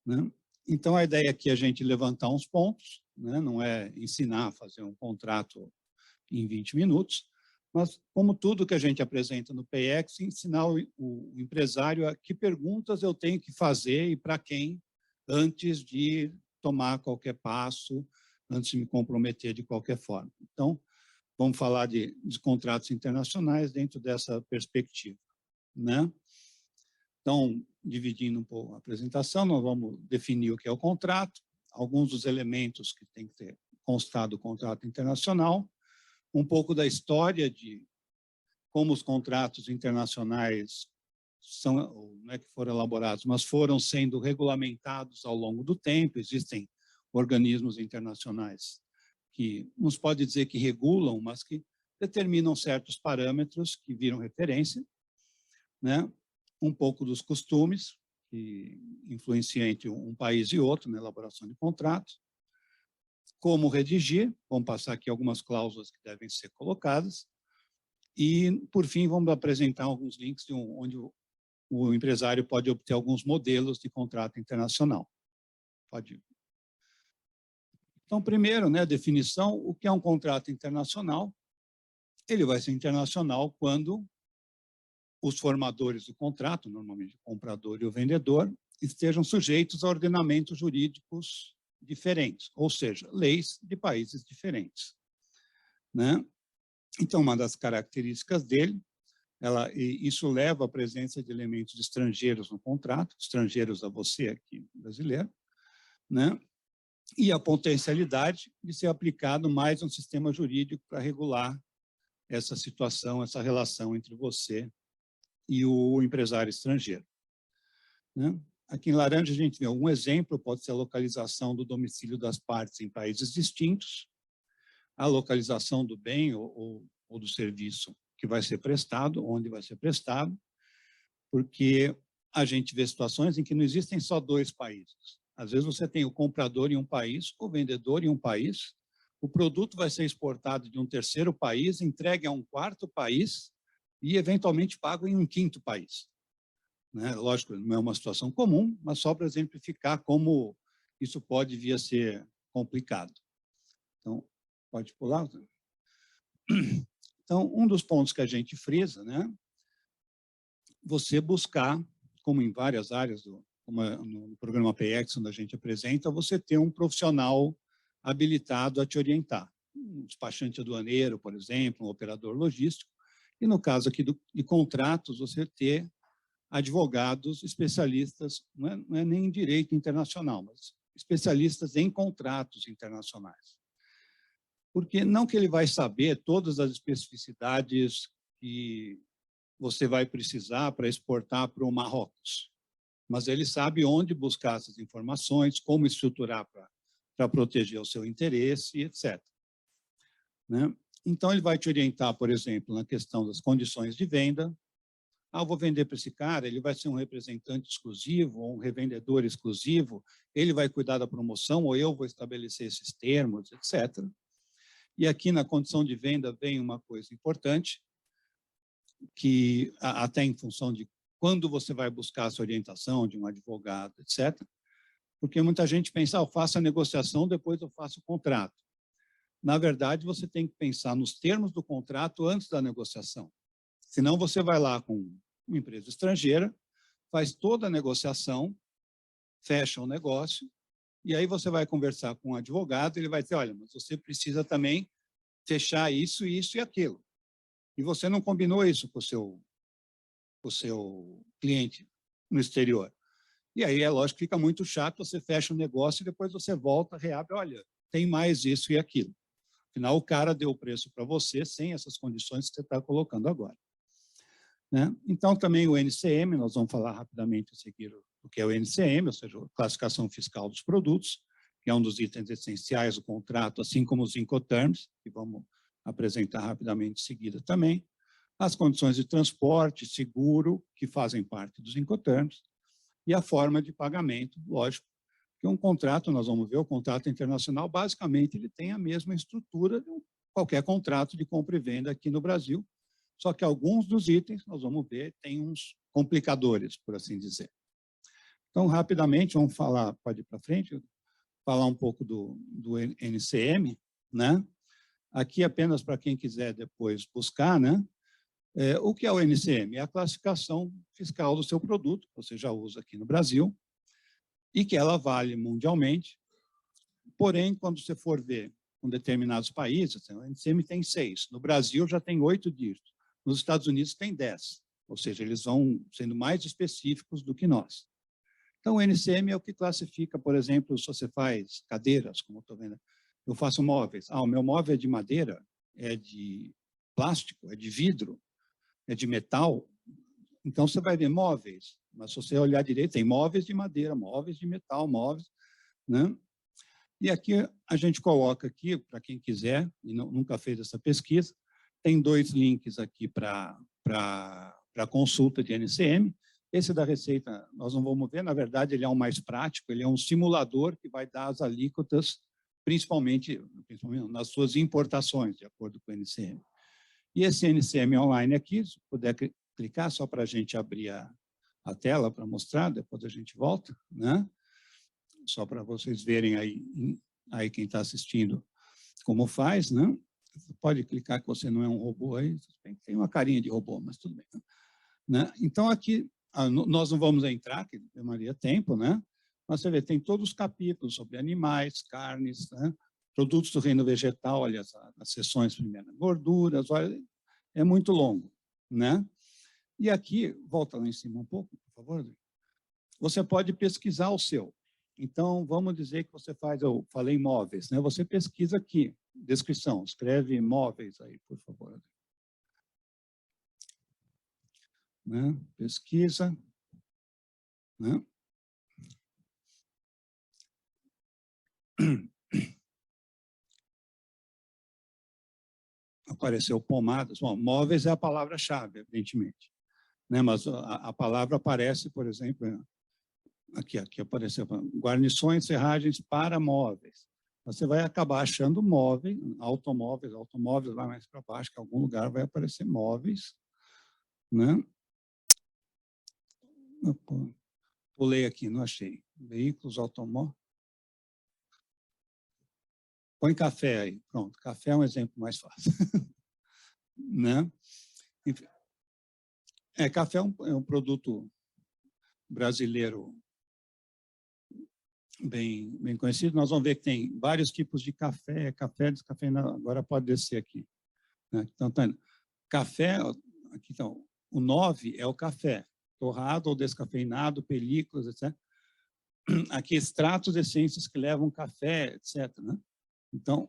S5: né? Então, a ideia aqui é a gente levantar uns pontos, né? Não é ensinar a fazer um contrato em 20 minutos, mas, como tudo que a gente apresenta no PAYEX, ensinar o empresário a que perguntas eu tenho que fazer e para quem antes de tomar qualquer passo, antes de me comprometer de qualquer forma. Então, vamos falar de contratos internacionais dentro dessa perspectiva, né? Então, dividindo um pouco a apresentação, nós vamos definir o que é o contrato, alguns dos elementos que tem que ter constado o contrato internacional, um pouco da história de como os contratos internacionais são, não é que foram elaborados, mas foram sendo regulamentados ao longo do tempo. Existem organismos internacionais que nos pode dizer que regulam, mas que determinam certos parâmetros que viram referência, né? Um pouco dos costumes que influenciam entre um país e outro na elaboração de contratos, como redigir, vamos passar aqui algumas cláusulas que devem ser colocadas, e, por fim, vamos apresentar alguns links de onde o empresário pode obter alguns modelos de contrato internacional. Pode ir. Então, primeiro, né, a definição, o que é um contrato internacional? Ele vai ser internacional quando os formadores do contrato, normalmente o comprador e o vendedor, estejam sujeitos a ordenamentos jurídicos diferentes, ou seja, leis de países diferentes, né? Então, uma das características dele, isso leva à presença de elementos estrangeiros no contrato, estrangeiros a você aqui, brasileiro, né? E a potencialidade de ser aplicado mais um sistema jurídico para regular essa situação, essa relação entre você e o empresário estrangeiro, né? Aqui em laranja a gente vê um exemplo, pode ser a localização do domicílio das partes em países distintos, a localização do bem ou do serviço que vai ser prestado, onde vai ser prestado, porque a gente vê situações em que não existem só dois países. Às vezes você tem o comprador em um país, o vendedor em um país, o produto vai ser exportado de um terceiro país, entregue a um quarto país e, eventualmente, pago em um quinto país, né? Lógico, não é uma situação comum, mas só para exemplificar como isso pode vir a ser complicado. Então, pode pular. Então, um dos pontos que a gente frisa, né, você buscar, como em várias áreas, como no programa PX, onde a gente apresenta, você ter um profissional habilitado a te orientar. Um despachante aduaneiro, por exemplo, um operador logístico. E no caso aqui de contratos, você ter advogados especialistas, não é nem em direito internacional, mas especialistas em contratos internacionais. Porque não que ele vai saber todas as especificidades que você vai precisar para exportar para o Marrocos, mas ele sabe onde buscar essas informações, como estruturar para proteger o seu interesse, etc. Né? Então, ele vai te orientar, por exemplo, na questão das condições de venda. Ah, eu vou vender para esse cara, ele vai ser um representante exclusivo, ou um revendedor exclusivo, ele vai cuidar da promoção, ou eu vou estabelecer esses termos, etc. E aqui na condição de venda vem uma coisa importante, que até em função de quando você vai buscar essa orientação de um advogado, etc. Porque muita gente pensa, eu faço a negociação, depois eu faço o contrato. Na verdade, você tem que pensar nos termos do contrato antes da negociação. Senão você vai lá com uma empresa estrangeira, faz toda a negociação, fecha o negócio, e aí você vai conversar com um advogado, ele vai dizer, olha, mas você precisa também fechar isso, isso e aquilo. E você não combinou isso com o seu cliente no exterior. E aí, é lógico, fica muito chato, você fecha o negócio e depois você volta, reabre, olha, tem mais isso e aquilo. Afinal, o cara deu o preço para você sem essas condições que você está colocando agora. Né? Então, também o NCM, nós vamos falar rapidamente a seguir o que é o NCM, ou seja, a classificação fiscal dos produtos, que é um dos itens essenciais do contrato, assim como os Incoterms, que vamos apresentar rapidamente em seguida também, as condições de transporte, seguro, que fazem parte dos Incoterms, e a forma de pagamento, lógico, que um contrato, nós vamos ver, o contrato internacional, basicamente, ele tem a mesma estrutura de qualquer contrato de compra e venda aqui no Brasil, só que alguns dos itens, nós vamos ver, tem uns complicadores, por assim dizer. Então, rapidamente, vamos falar, pode ir para frente, falar um pouco do NCM, né? Aqui, apenas para quem quiser depois buscar, né? O que é o NCM? É a classificação fiscal do seu produto, que você já usa aqui no Brasil, e que ela vale mundialmente. Porém, quando você for ver com determinados países, o NCM tem 6, no Brasil já tem 8 dígitos, nos Estados Unidos tem 10, ou seja, eles vão sendo mais específicos do que nós. Então, o NCM é o que classifica, por exemplo, se você faz cadeiras, como eu estou vendo, eu faço móveis. Ah, o meu móvel é de madeira, é de plástico, é de vidro, é de metal. Então, você vai ver móveis, mas se você olhar direito, tem móveis de madeira, móveis de metal, móveis, né? E aqui a gente coloca aqui, para quem quiser, e nunca fez essa pesquisa, tem 2 links aqui para consulta de NCM. Esse da Receita nós não vamos ver, na verdade ele é um mais prático, ele é um simulador que vai dar as alíquotas, principalmente nas suas importações, de acordo com o NCM. E esse NCM online aqui, se puder clicar só para a gente abrir a tela para mostrar, depois a gente volta, né? Só para vocês verem aí quem está assistindo como faz, né? Você pode clicar que você não é um robô aí, tem uma carinha de robô, mas tudo bem. Né? Então, aqui, nós não vamos entrar, que demoraria tempo, né? Mas você vê, tem todos os capítulos sobre animais, carnes, né? Produtos do reino vegetal, olha, as seções primeiras, gorduras, olha, é muito longo, né? E aqui, volta lá em cima um pouco, por favor. Você pode pesquisar o seu. Então, vamos dizer que você faz, eu falei móveis, né? Você pesquisa aqui, descrição, escreve móveis aí, por favor. Né? Pesquisa, né? Apareceu pomadas. Bom, móveis é a palavra-chave, evidentemente. Né? Mas a palavra aparece, por exemplo, aqui apareceu, guarnições, serragens para móveis. Você vai acabar achando móveis, automóveis, vai mais para baixo, que em algum lugar vai aparecer móveis. Né? Eu pulei aqui, não achei. Veículos, automóveis. Põe café aí, pronto. Café é um exemplo mais fácil. Né? Café é um produto brasileiro bem conhecido. Nós vamos ver que tem vários tipos de café, café descafeinado. Agora pode descer aqui, né? Então, tá indo. Café, aqui então, o 9 é o café, torrado ou descafeinado, películas, etc. Aqui, extratos de essências que levam café, etc., né? Então,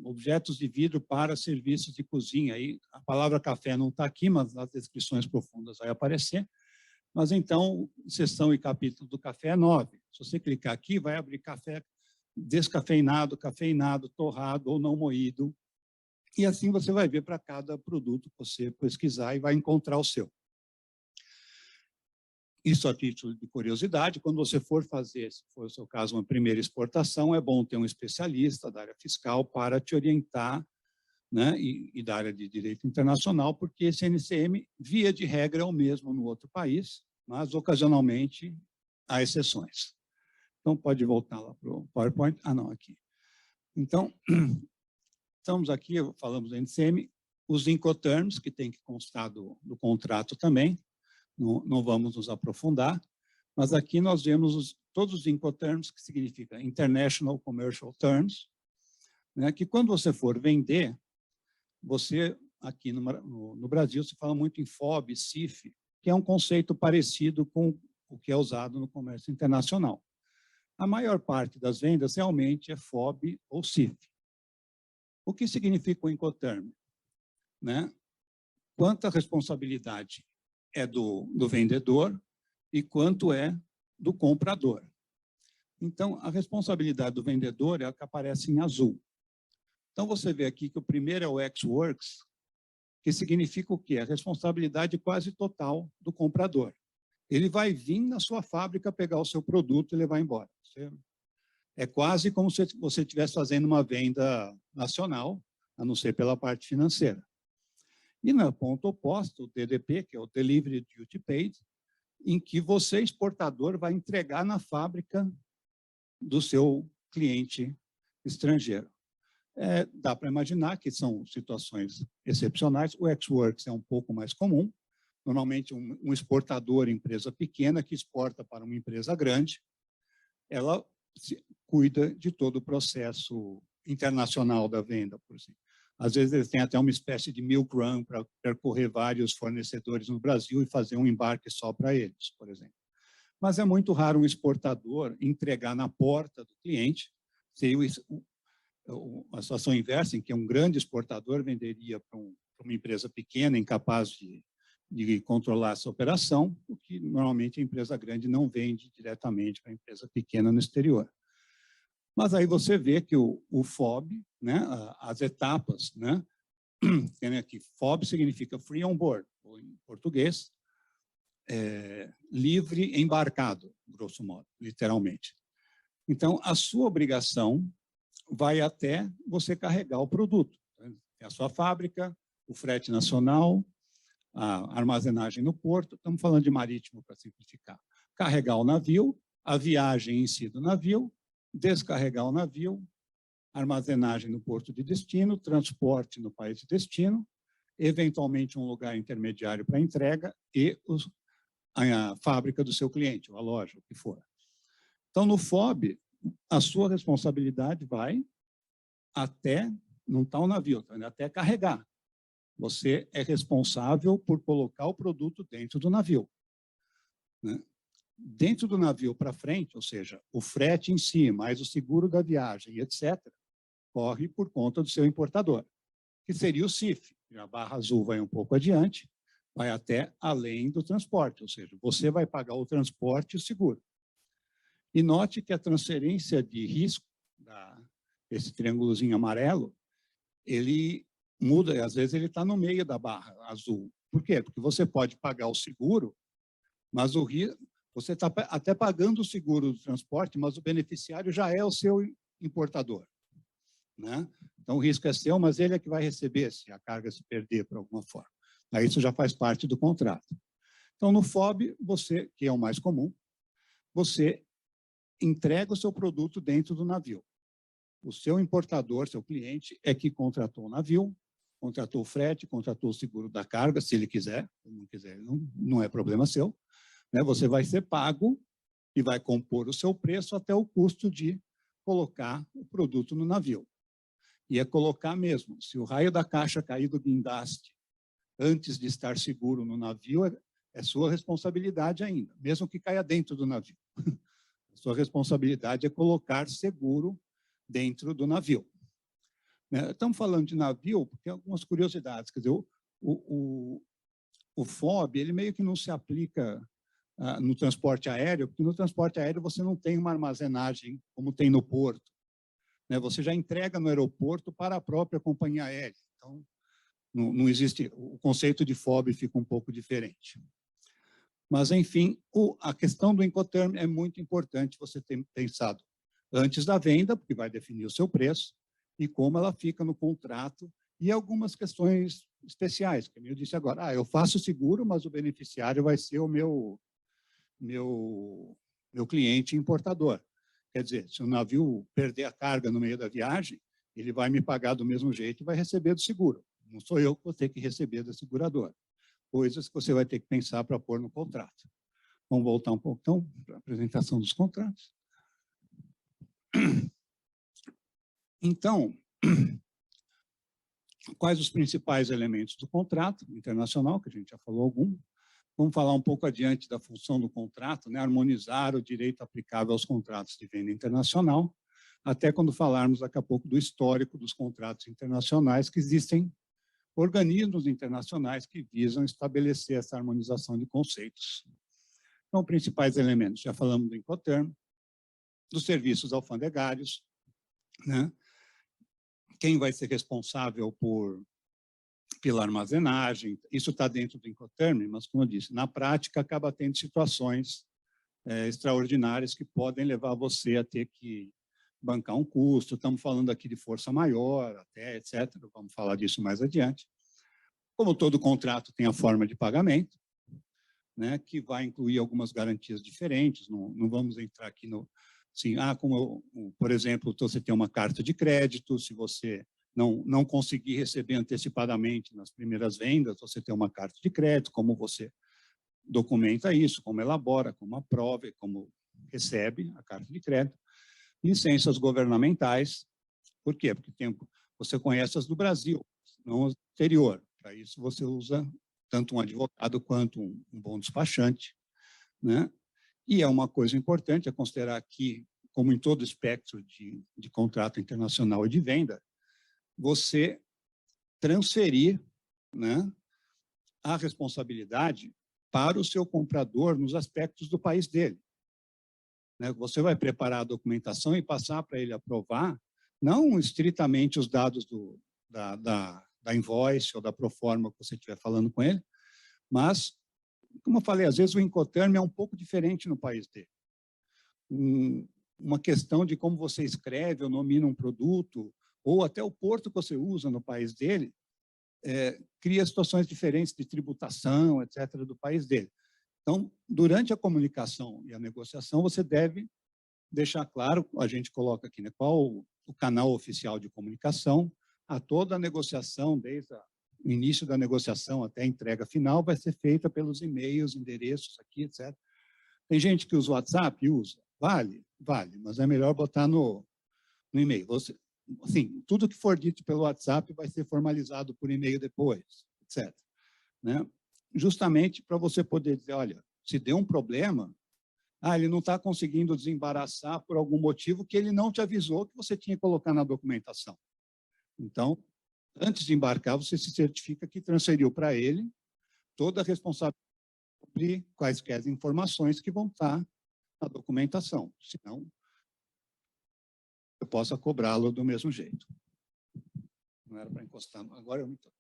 S5: objetos de vidro para serviços de cozinha. Aí, a palavra café não está aqui, mas nas descrições profundas vai aparecer. Mas, então, seção e capítulo do café é 9. Se você clicar aqui, vai abrir café descafeinado, cafeinado, torrado ou não moído. E assim você vai ver para cada produto que você pesquisar e vai encontrar o seu. Isso a título de curiosidade, quando você for fazer, se for o seu caso, uma primeira exportação, é bom ter um especialista da área fiscal para te orientar, né, e da área de direito internacional, porque esse NCM, via de regra, é o mesmo no outro país, mas ocasionalmente há exceções. Então, pode voltar lá para o PowerPoint. Ah, não, aqui. Então, estamos aqui, falamos do NCM, os Incoterms, que tem que constar do contrato também, não vamos nos aprofundar, mas aqui nós vemos todos os Incoterms, que significa International Commercial Terms, né, que quando você for vender, você, aqui no Brasil, se fala muito em FOB, CIF, que é um conceito parecido com o que é usado no comércio internacional. A maior parte das vendas realmente é FOB ou CIF. O que significa o Incoterm? Né? Quanta responsabilidade é do vendedor e quanto é do comprador. Então, a responsabilidade do vendedor é a que aparece em azul. Então, você vê aqui que o primeiro é o ex-works, que significa o quê? A responsabilidade quase total do comprador. Ele vai vir na sua fábrica pegar o seu produto e levar embora. É quase como se você estivesse fazendo uma venda nacional, a não ser pela parte financeira. E no ponto oposto, o DDP, que é o Delivery Duty Paid, em que você, exportador, vai entregar na fábrica do seu cliente estrangeiro. Dá para imaginar que são situações excepcionais. O ex-works é um pouco mais comum. Normalmente, um exportador, empresa pequena, que exporta para uma empresa grande, ela cuida de todo o processo internacional da venda, por exemplo. Às vezes, eles têm até uma espécie de milk run para percorrer vários fornecedores no Brasil e fazer um embarque só para eles, por exemplo. Mas é muito raro um exportador entregar na porta do cliente. Seria a situação inversa, em que um grande exportador venderia para uma empresa pequena, incapaz de controlar essa operação, o que normalmente a empresa grande não vende diretamente para a empresa pequena no exterior. Mas aí você vê que o FOB, né, as etapas, né, tem aqui, FOB significa free on board, ou em português, livre embarcado, grosso modo, literalmente. Então, a sua obrigação vai até você carregar o produto. É a sua fábrica, o frete nacional, a armazenagem no porto, estamos falando de marítimo para simplificar. Carregar o navio, a viagem em si do navio, descarregar o navio, armazenagem no porto de destino, transporte no país de destino, eventualmente um lugar intermediário para entrega e a fábrica do seu cliente, ou a loja, o que for. Então, no FOB, a sua responsabilidade vai até, não está o navio, tá, até carregar. Você é responsável por colocar o produto dentro do navio, né? Dentro do navio para frente, ou seja, o frete em si, mais o seguro da viagem, etc., corre por conta do seu importador, que seria o CIF. A barra azul vai um pouco adiante, vai até além do transporte, ou seja, você vai pagar o transporte e o seguro. E note que a transferência de risco, esse triângulozinho amarelo, ele muda, às vezes ele está no meio da barra azul. Por quê? Porque você pode pagar o seguro, mas o risco, você está até pagando o seguro do transporte, mas o beneficiário já é o seu importador, né? Então, o risco é seu, mas ele é que vai receber se a carga se perder por alguma forma. Aí isso já faz parte do contrato. Então, no FOB, você, que é o mais comum, você entrega o seu produto dentro do navio. O seu importador, seu cliente, é que contratou o navio, contratou o frete, contratou o seguro da carga, se ele quiser, se não quiser, não é problema seu, né? Você vai ser pago e vai compor o seu preço até o custo de colocar o produto no navio. E é colocar mesmo. Se o raio da caixa cair do guindaste antes de estar seguro no navio, é sua responsabilidade ainda, mesmo que caia dentro do navio. A sua responsabilidade é colocar seguro dentro do navio. Estamos falando de navio porque tem algumas curiosidades. Quer dizer, o FOB ele meio que não se aplica no transporte aéreo, porque no transporte aéreo você não tem uma armazenagem como tem no porto. Você já entrega no aeroporto para a própria companhia aérea. Então, não existe... O conceito de FOB fica um pouco diferente. Mas, enfim, a questão do Incoterm é muito importante você ter pensado antes da venda, porque vai definir o seu preço, e como ela fica no contrato, e algumas questões especiais, que eu disse agora. Eu faço seguro, mas o beneficiário vai ser o meu cliente importador. Quer dizer, se o navio perder a carga no meio da viagem, ele vai me pagar do mesmo jeito e vai receber do seguro. Não sou eu que vou ter que receber da seguradora. Coisas que você vai ter que pensar para pôr no contrato. Vamos voltar um pouco, então, para a apresentação dos contratos. Então, quais os principais elementos do contrato internacional, que a gente já falou algum. Vamos falar um pouco adiante da função do contrato, harmonizar o direito aplicável aos contratos de venda internacional, até quando falarmos daqui a pouco do histórico dos contratos internacionais, que existem organismos internacionais que visam estabelecer essa harmonização de conceitos. Então, principais elementos, já falamos do Incoterm, dos serviços alfandegários, quem vai ser responsável pela armazenagem, isso está dentro do Incoterm, mas, como eu disse, na prática acaba tendo situações extraordinárias que podem levar você a ter que bancar um custo, estamos falando aqui de força maior, até, etc., vamos falar disso mais adiante. Como todo contrato tem a forma de pagamento, que vai incluir algumas garantias diferentes, não vamos entrar aqui no... Assim, por exemplo, você tem uma carta de crédito, se você não conseguir receber antecipadamente nas primeiras vendas, você tem uma carta de crédito, como você documenta isso, como elabora, como aprova, como recebe a carta de crédito. Licenças governamentais, por quê? Porque você conhece as do Brasil, não as do exterior. Para isso, você usa tanto um advogado quanto um bom despachante. E é uma coisa importante considerar que, como em todo espectro de contrato internacional e de venda, você transferir a responsabilidade para o seu comprador nos aspectos do país dele. Você vai preparar a documentação e passar para ele aprovar, não estritamente os dados da invoice ou da proforma que você estiver falando com ele, mas, como eu falei, às vezes o Incoterm é um pouco diferente no país dele. Uma questão de como você escreve ou nomina um produto, ou até o porto que você usa no país dele, cria situações diferentes de tributação, etc., do país dele. Então, durante a comunicação e a negociação, você deve deixar claro, a gente coloca aqui, qual o canal oficial de comunicação, a toda a negociação, desde o início da negociação até a entrega final, vai ser feita pelos e-mails, endereços aqui, etc. Tem gente que usa o WhatsApp, usa. Vale, mas é melhor botar no e-mail. Assim, tudo que for dito pelo WhatsApp vai ser formalizado por e-mail depois, etc. Justamente para você poder dizer, olha, se deu um problema, ele não está conseguindo desembaraçar por algum motivo que ele não te avisou que você tinha que colocar na documentação. Então, antes de embarcar, você se certifica que transferiu para ele toda a responsabilidade sobre quaisquer informações que vão estar na documentação. Senão, eu possa cobrá-lo do mesmo jeito. Não era para encostar, agora eu me toco.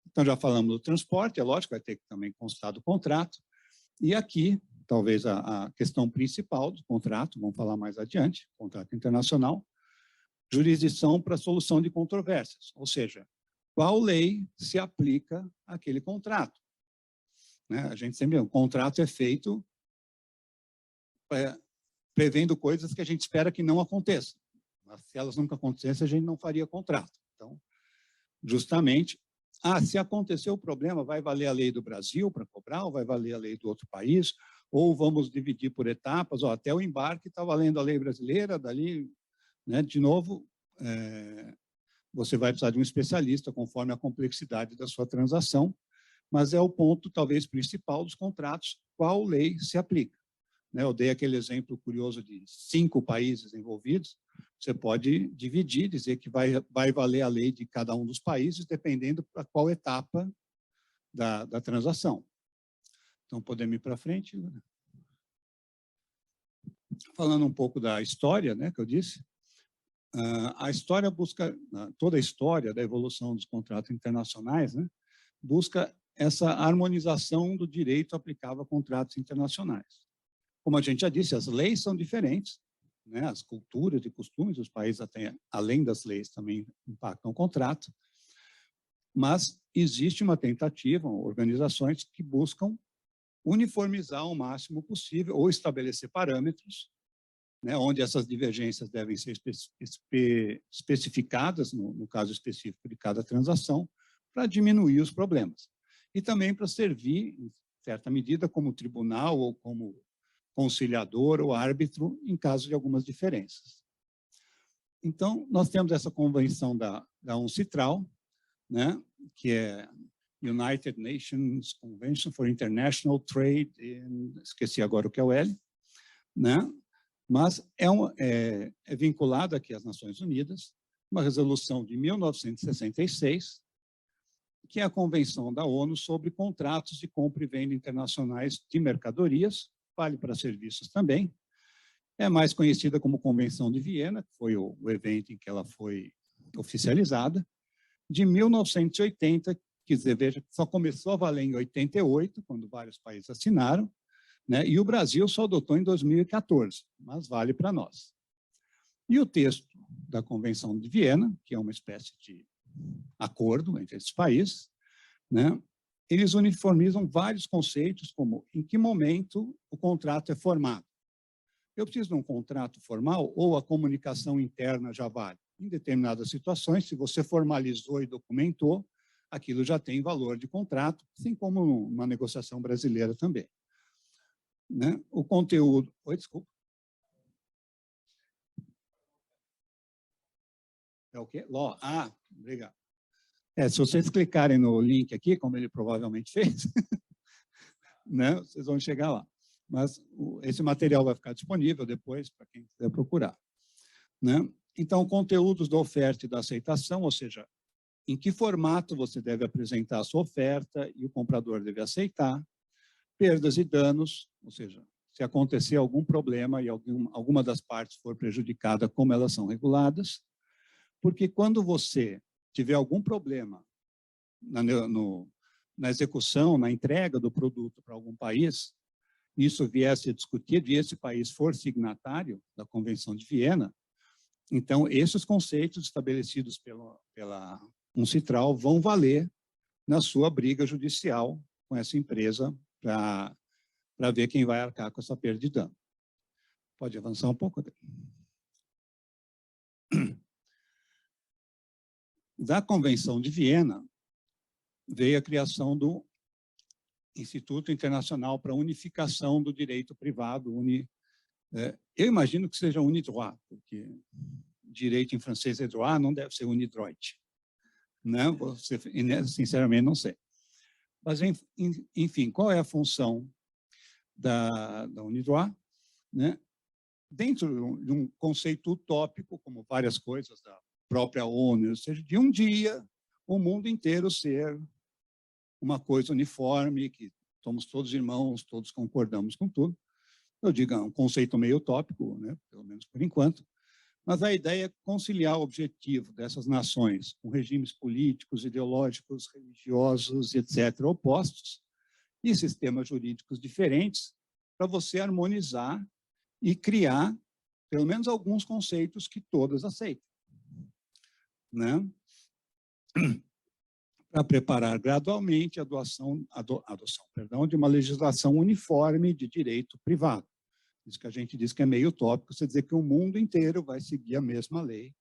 S5: Então, já falamos do transporte, é lógico, vai ter que também constar do contrato. E aqui, talvez a questão principal do contrato, vamos falar mais adiante, contrato internacional, jurisdição para solução de controvérsias, ou seja, qual lei se aplica àquele contrato. A gente sempre, o contrato é feito prevendo coisas que a gente espera que não aconteçam. Mas se elas nunca acontecessem, a gente não faria contrato. Então, justamente, se acontecer o problema, vai valer a lei do Brasil para cobrar, ou vai valer a lei do outro país, ou vamos dividir por etapas, até o embarque está valendo a lei brasileira, dali, né, de novo, você vai precisar de um especialista conforme a complexidade da sua transação, mas é o ponto, talvez, principal dos contratos, qual lei se aplica. Eu dei aquele exemplo curioso de 5 países envolvidos, você pode dividir, dizer que vai valer a lei de cada um dos países, dependendo para qual etapa da transação. Então, podemos ir para frente. Falando um pouco da história, né, que eu disse, a história busca, toda a história da evolução dos contratos internacionais, né, busca essa harmonização do direito aplicável a contratos internacionais. Como a gente já disse, as leis são diferentes, né, as culturas e costumes dos países, até, além das leis, também impactam o contrato, mas existe uma tentativa, organizações que buscam uniformizar o máximo possível ou estabelecer parâmetros, né, onde essas divergências devem ser especificadas, no caso específico de cada transação, para diminuir os problemas. E também para servir, em certa medida, como tribunal ou como conciliador ou árbitro em caso de algumas diferenças. Então, nós temos essa convenção da UNCITRAL, né, que é United Nations Convention for International Trade, esqueci agora o que é o L, né, mas é vinculado aqui às Nações Unidas, uma resolução de 1966, que é a Convenção da ONU sobre contratos de compra e venda internacionais de mercadorias, vale para serviços também. É mais conhecida como Convenção de Viena, que foi o evento em que ela foi oficializada, de 1980, quer dizer, veja, só começou a valer em 88, quando vários países assinaram, né, e o Brasil só adotou em 2014, mas vale para nós. E o texto da Convenção de Viena, que é uma espécie de acordo entre esses países, né, eles uniformizam vários conceitos, como em que momento o contrato é formado. Eu preciso de um contrato formal ou a comunicação interna já vale? Em determinadas situações, se você formalizou e documentou, aquilo já tem valor de contrato, assim como uma negociação brasileira também. Né? O conteúdo... Oi, desculpa. É o quê? Law. Obrigado. Se vocês clicarem no link aqui, como ele provavelmente fez, né, vocês vão chegar lá. Mas esse material vai ficar disponível depois para quem quiser procurar. Né? Então, conteúdos da oferta e da aceitação, ou seja, em que formato você deve apresentar a sua oferta e o comprador deve aceitar, perdas e danos, ou seja, se acontecer algum problema e alguma das partes for prejudicada, como elas são reguladas, porque quando você tiver algum problema na execução, na entrega do produto para algum país, isso viesse a discutir e esse país for signatário da Convenção de Viena, então esses conceitos estabelecidos pela UNCITRAL vão valer na sua briga judicial com essa empresa para ver quem vai arcar com essa perda de dano. Pode avançar um pouco? Da Convenção de Viena, veio a criação do Instituto Internacional para a Unificação do Direito Privado. Eu imagino que seja Unidroit, porque direito em francês é droit, não deve ser Unidroit. Né? Sinceramente, não sei. Mas, enfim, qual é a função da Unidroit? Né? Dentro de um conceito utópico, como várias coisas da própria ONU, ou seja, de um dia o mundo inteiro ser uma coisa uniforme, que somos todos irmãos, todos concordamos com tudo. Eu digo, é um conceito meio utópico, né, pelo menos por enquanto, mas a ideia é conciliar o objetivo dessas nações com regimes políticos, ideológicos, religiosos, etc., opostos, e sistemas jurídicos diferentes, para você harmonizar e criar, pelo menos, alguns conceitos que todas aceitem. Né? Para preparar gradualmente a adoção de uma legislação uniforme de direito privado. Isso que a gente diz que é meio utópico, você dizer que o mundo inteiro vai seguir a mesma lei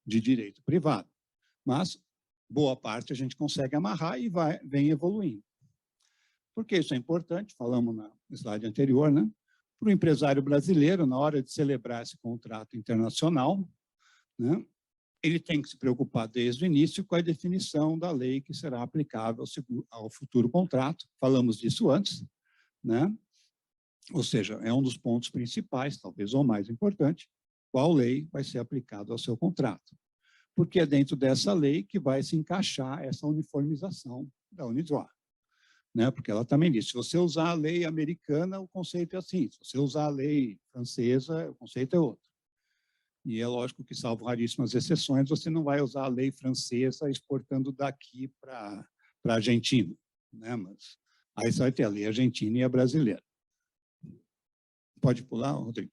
S5: de direito privado. Mas boa parte a gente consegue amarrar e vem evoluindo. Por que isso é importante? Falamos no slide anterior, né? Para o empresário brasileiro, na hora de celebrar esse contrato internacional, né, ele tem que se preocupar desde o início com a definição da lei que será aplicável ao futuro contrato. Falamos disso antes, né? Ou seja, é um dos pontos principais, talvez o mais importante, qual lei vai ser aplicada ao seu contrato. Porque é dentro dessa lei que vai se encaixar essa uniformização da Uniswap. Né? Porque ela também diz, se você usar a lei americana, o conceito é assim, se você usar a lei francesa, o conceito é outro. E é lógico que, salvo raríssimas exceções, você não vai usar a lei francesa exportando daqui para a Argentina. Né? Mas aí você vai ter a lei argentina e a brasileira. Pode pular, Rodrigo?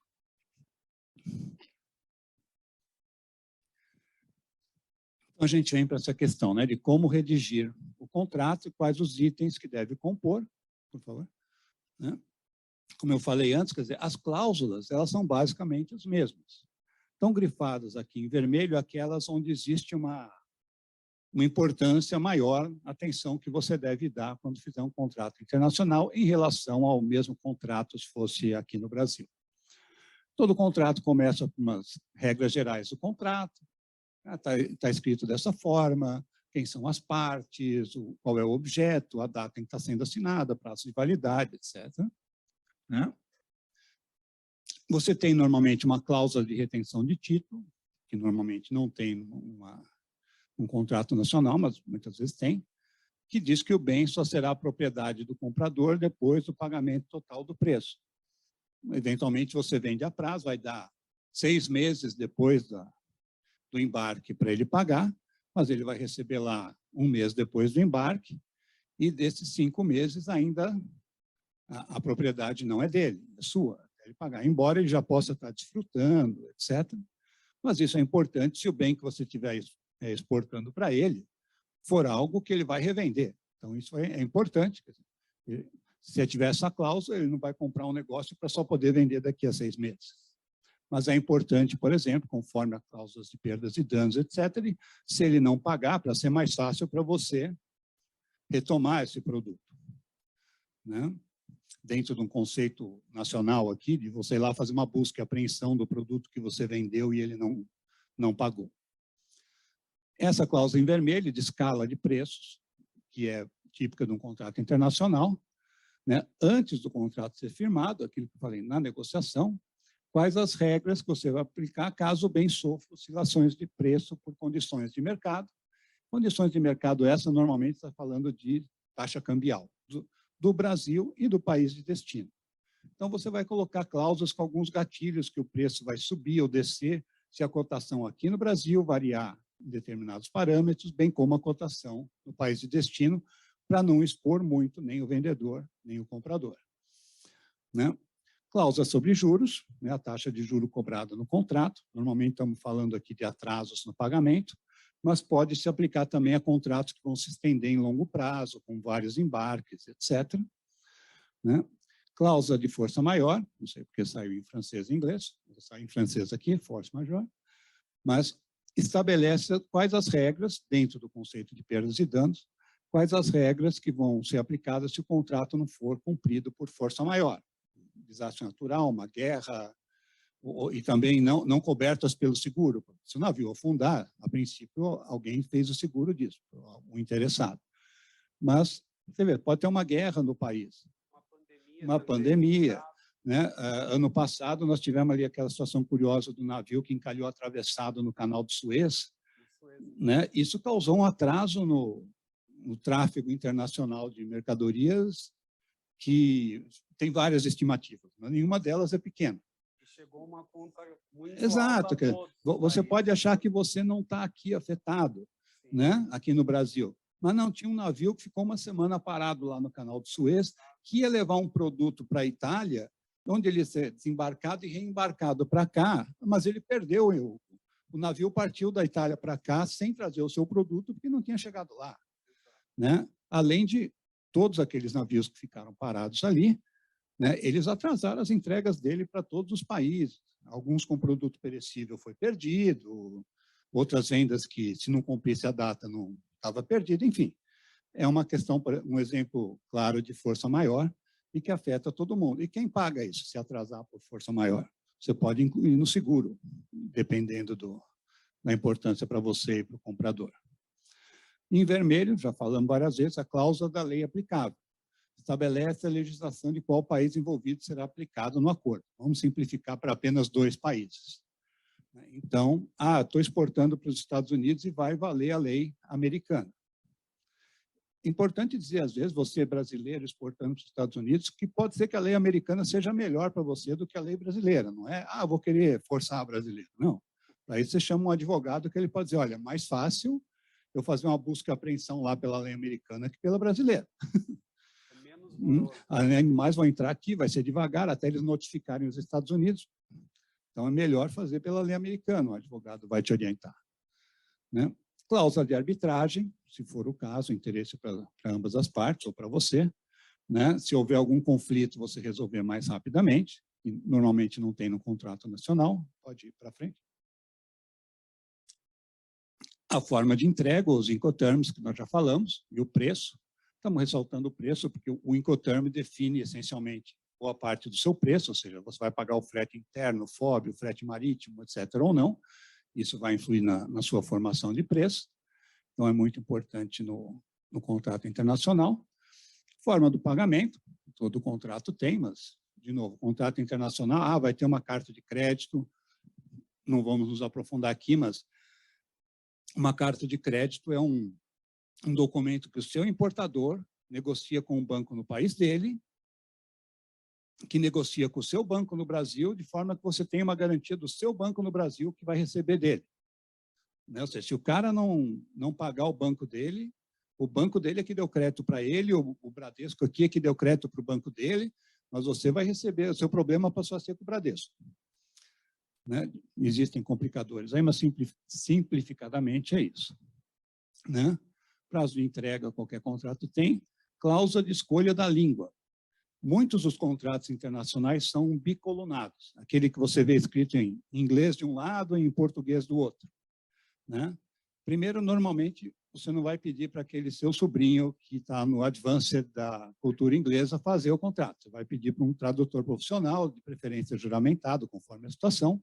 S5: Então, a gente vem para essa questão, né, de como redigir o contrato e quais os itens que deve compor, por favor. Né? Como eu falei antes, quer dizer, as cláusulas, elas são basicamente as mesmas. Estão grifadas aqui em vermelho aquelas onde existe uma importância maior, atenção que você deve dar quando fizer um contrato internacional em relação ao mesmo contrato se fosse aqui no Brasil. Todo contrato começa com umas regras gerais do contrato, está escrito dessa forma, quem são as partes, qual é o objeto, a data em que está sendo assinada, prazo de validade, etc. Né? Você tem normalmente uma cláusula de retenção de título, que normalmente não tem um contrato nacional, mas muitas vezes tem, que diz que o bem só será propriedade do comprador depois do pagamento total do preço. Eventualmente, você vende a prazo, vai dar 6 meses depois do embarque para ele pagar, mas ele vai receber lá 1 mês depois do embarque, e desses 5 meses ainda a propriedade não é dele, é sua, até ele pagar, embora ele já possa estar desfrutando, etc. Mas isso é importante se o bem que você estiver exportando para ele for algo que ele vai revender. Então, isso é importante. Se tiver essa cláusula, ele não vai comprar um negócio para só poder vender daqui a 6 meses. Mas é importante, por exemplo, conforme as cláusulas de perdas e danos, etc., se ele não pagar, para ser mais fácil para você retomar esse produto. Né? Dentro de um conceito nacional aqui, de você ir lá fazer uma busca e apreensão do produto que você vendeu e ele não pagou. Essa cláusula em vermelho de escala de preços, que é típica de um contrato internacional, né? Antes do contrato ser firmado, aquilo que eu falei na negociação, quais as regras que você vai aplicar caso o bem sofra oscilações de preço por condições de mercado. Condições de mercado essa, normalmente, está falando de taxa cambial do Brasil e do país de destino. Então, você vai colocar cláusulas com alguns gatilhos que o preço vai subir ou descer, se a cotação aqui no Brasil variar em determinados parâmetros, bem como a cotação no país de destino, para não expor muito nem o vendedor, nem o comprador. Né? Cláusula sobre juros, né, a taxa de juro cobrada no contrato, normalmente estamos falando aqui de atrasos no pagamento, mas pode se aplicar também a contratos que vão se estender em longo prazo, com vários embarques, etc. Né? Cláusula de força maior, não sei porque saiu em francês e inglês, saiu em francês aqui, força maior, mas estabelece quais as regras, dentro do conceito de perdas e danos, quais as regras que vão ser aplicadas se o contrato não for cumprido por força maior. Desastre natural, uma guerra, e também não cobertas pelo seguro. Se o navio afundar, a princípio, alguém fez o seguro disso, o interessado. Mas, você vê, pode ter uma guerra no país, uma pandemia. Né? Ano passado, nós tivemos ali aquela situação curiosa do navio que encalhou atravessado no canal do Suez. Né? Isso causou um atraso no tráfego internacional de mercadorias, que tem várias estimativas, mas nenhuma delas é pequena.
S3: Chegou uma conta muito
S5: Exato.
S3: alta a todos,
S5: você pode achar que você não está aqui afetado, né? Aqui no Brasil. Mas não, tinha um navio que ficou uma semana parado lá no canal do Suez, que ia levar um produto para a Itália, onde ele ia ser desembarcado e reembarcado para cá, mas ele perdeu. O navio partiu da Itália para cá sem trazer o seu produto, porque não tinha chegado lá. Né? Além de todos aqueles navios que ficaram parados ali, né, eles atrasaram as entregas dele para todos os países. Alguns com produto perecível foi perdido, outras vendas que, se não cumprisse a data, não estava perdido, enfim. É uma questão, um exemplo claro de força maior e que afeta todo mundo. E quem paga isso, se atrasar por força maior? Você pode incluir no seguro, dependendo da importância para você e para o comprador. Em vermelho, já falamos várias vezes, a cláusula da lei aplicável. Estabelece a legislação de qual país envolvido será aplicado no acordo. Vamos simplificar para apenas 2 países. Então, estou exportando para os Estados Unidos e vai valer a lei americana. Importante dizer, às vezes, você brasileiro exportando para os Estados Unidos, que pode ser que a lei americana seja melhor para você do que a lei brasileira. Não é, vou querer forçar a brasileira. Não. Para isso, você chama um advogado que ele pode dizer, olha, mais fácil eu fazer uma busca e apreensão lá pela lei americana que pela brasileira. Animais vão entrar aqui, vai ser devagar, até eles notificarem os Estados Unidos. Então, é melhor fazer pela lei americana, o advogado vai te orientar. Né? Cláusula de arbitragem, se for o caso, interesse para ambas as partes, ou para você. Né? Se houver algum conflito, você resolver mais rapidamente, e normalmente não tem no contrato nacional, pode ir para frente. A forma de entrega, os Incoterms, que nós já falamos, e o preço. Estamos ressaltando o preço, porque o Incoterm define, essencialmente, boa parte do seu preço, ou seja, você vai pagar o frete interno, o FOB, o frete marítimo, etc., ou não. Isso vai influir na sua formação de preço. Então, é muito importante no contrato internacional. Forma do pagamento, todo contrato tem, mas, de novo, contrato internacional, vai ter uma carta de crédito, não vamos nos aprofundar aqui, mas uma carta de crédito é um documento que o seu importador negocia com o banco no país dele, que negocia com o seu banco no Brasil, de forma que você tenha uma garantia do seu banco no Brasil que vai receber dele. Né? Ou seja, se o cara não pagar o banco dele é que deu crédito para ele, o Bradesco aqui é que deu crédito para o banco dele, mas você vai receber, o seu problema passou a ser com o Bradesco. Né? Existem complicadores aí, mas simplificadamente é isso. Né? Prazo de entrega, qualquer contrato tem. Cláusula de escolha da língua. Muitos dos contratos internacionais são bicolunados, aquele que você vê escrito em inglês de um lado e em português do outro. Né? Primeiro, normalmente, você não vai pedir para aquele seu sobrinho que está no advanced da cultura inglesa fazer o contrato. Você vai pedir para um tradutor profissional, de preferência juramentado, conforme a situação.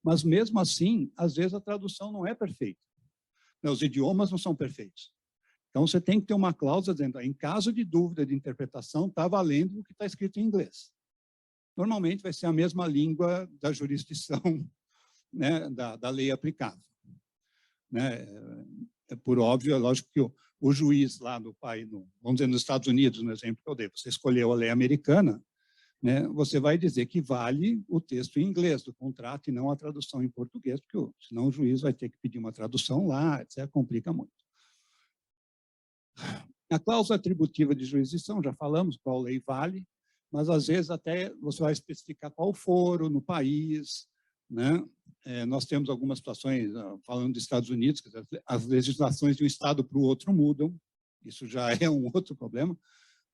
S5: Mas, mesmo assim, às vezes a tradução não é perfeita. Os idiomas não são perfeitos. Então, você tem que ter uma cláusula dizendo, em caso de dúvida de interpretação, está valendo o que está escrito em inglês. Normalmente, vai ser a mesma língua da jurisdição, né, da lei aplicável. Né? Por óbvio, é lógico que o juiz lá do país, vamos dizer, nos Estados Unidos, no exemplo que eu dei, você escolheu a lei americana, né, você vai dizer que vale o texto em inglês do contrato e não a tradução em português, porque senão o juiz vai ter que pedir uma tradução lá, etc., complica muito. A cláusula atributiva de jurisdição, já falamos qual lei vale, mas às vezes até você vai especificar qual foro no país. Né? Nós temos algumas situações, falando dos Estados Unidos, que as legislações de um estado para o outro mudam, isso já é um outro problema,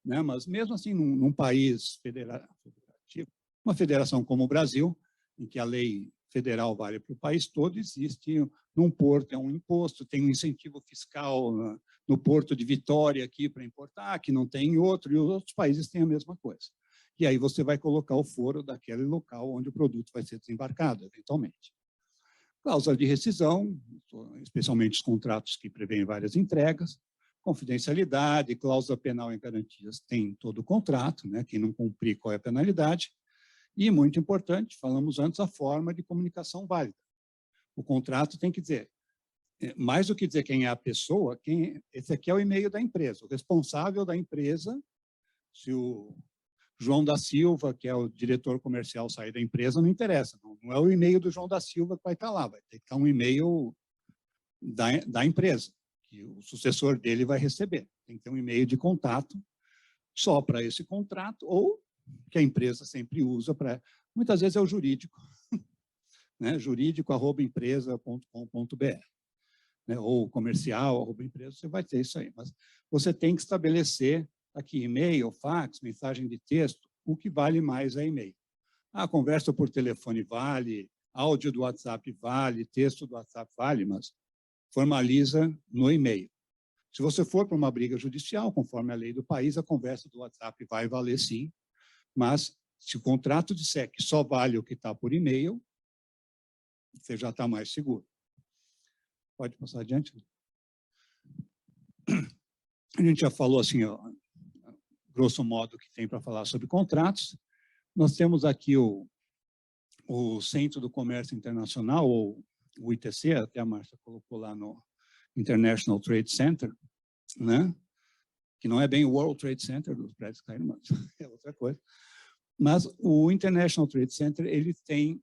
S5: né? Mas mesmo assim, num país federativo, uma federação como o Brasil, em que a lei federal vale para o país todo, existe num porto, é um imposto, tem um incentivo fiscal no porto de Vitória aqui para importar, que não tem em outro, e os outros países têm a mesma coisa. E aí você vai colocar o foro daquele local onde o produto vai ser desembarcado, eventualmente. Cláusula de rescisão, especialmente os contratos que prevêem várias entregas, confidencialidade, cláusula penal em garantias tem todo o contrato, né? Quem não cumprir, qual é a penalidade. E, muito importante, falamos antes, a forma de comunicação válida. O contrato tem que dizer, mais do que dizer quem é a pessoa, esse aqui é o e-mail da empresa. O responsável da empresa, se o João da Silva, que é o diretor comercial, sair da empresa, não interessa. Não é o e-mail do João da Silva que vai estar lá, vai ter que estar um e-mail da empresa, que o sucessor dele vai receber. Tem que ter um e-mail de contato só para esse contrato, ou que a empresa sempre usa para... Muitas vezes é o jurídico, né? jurídico@empresa.com.br, né? Ou comercial@empresa, você vai ter isso aí. Mas você tem que estabelecer aqui e-mail, fax, mensagem de texto, o que vale mais é e-mail. A conversa por telefone vale, áudio do WhatsApp vale, texto do WhatsApp vale, mas formaliza no e-mail. Se você for para uma briga judicial, conforme a lei do país, a conversa do WhatsApp vai valer sim, mas se o contrato disser que só vale o que está por e-mail, você já está mais seguro. Pode passar adiante? A gente já falou assim, ó, grosso modo, o que tem para falar sobre contratos. Nós temos aqui o Centro do Comércio Internacional, ou o ITC, até a Márcia colocou lá no International Trade Center, né? Que não é bem o World Trade Center dos prédios caíram, mas é outra coisa. Mas o International Trade Center, ele tem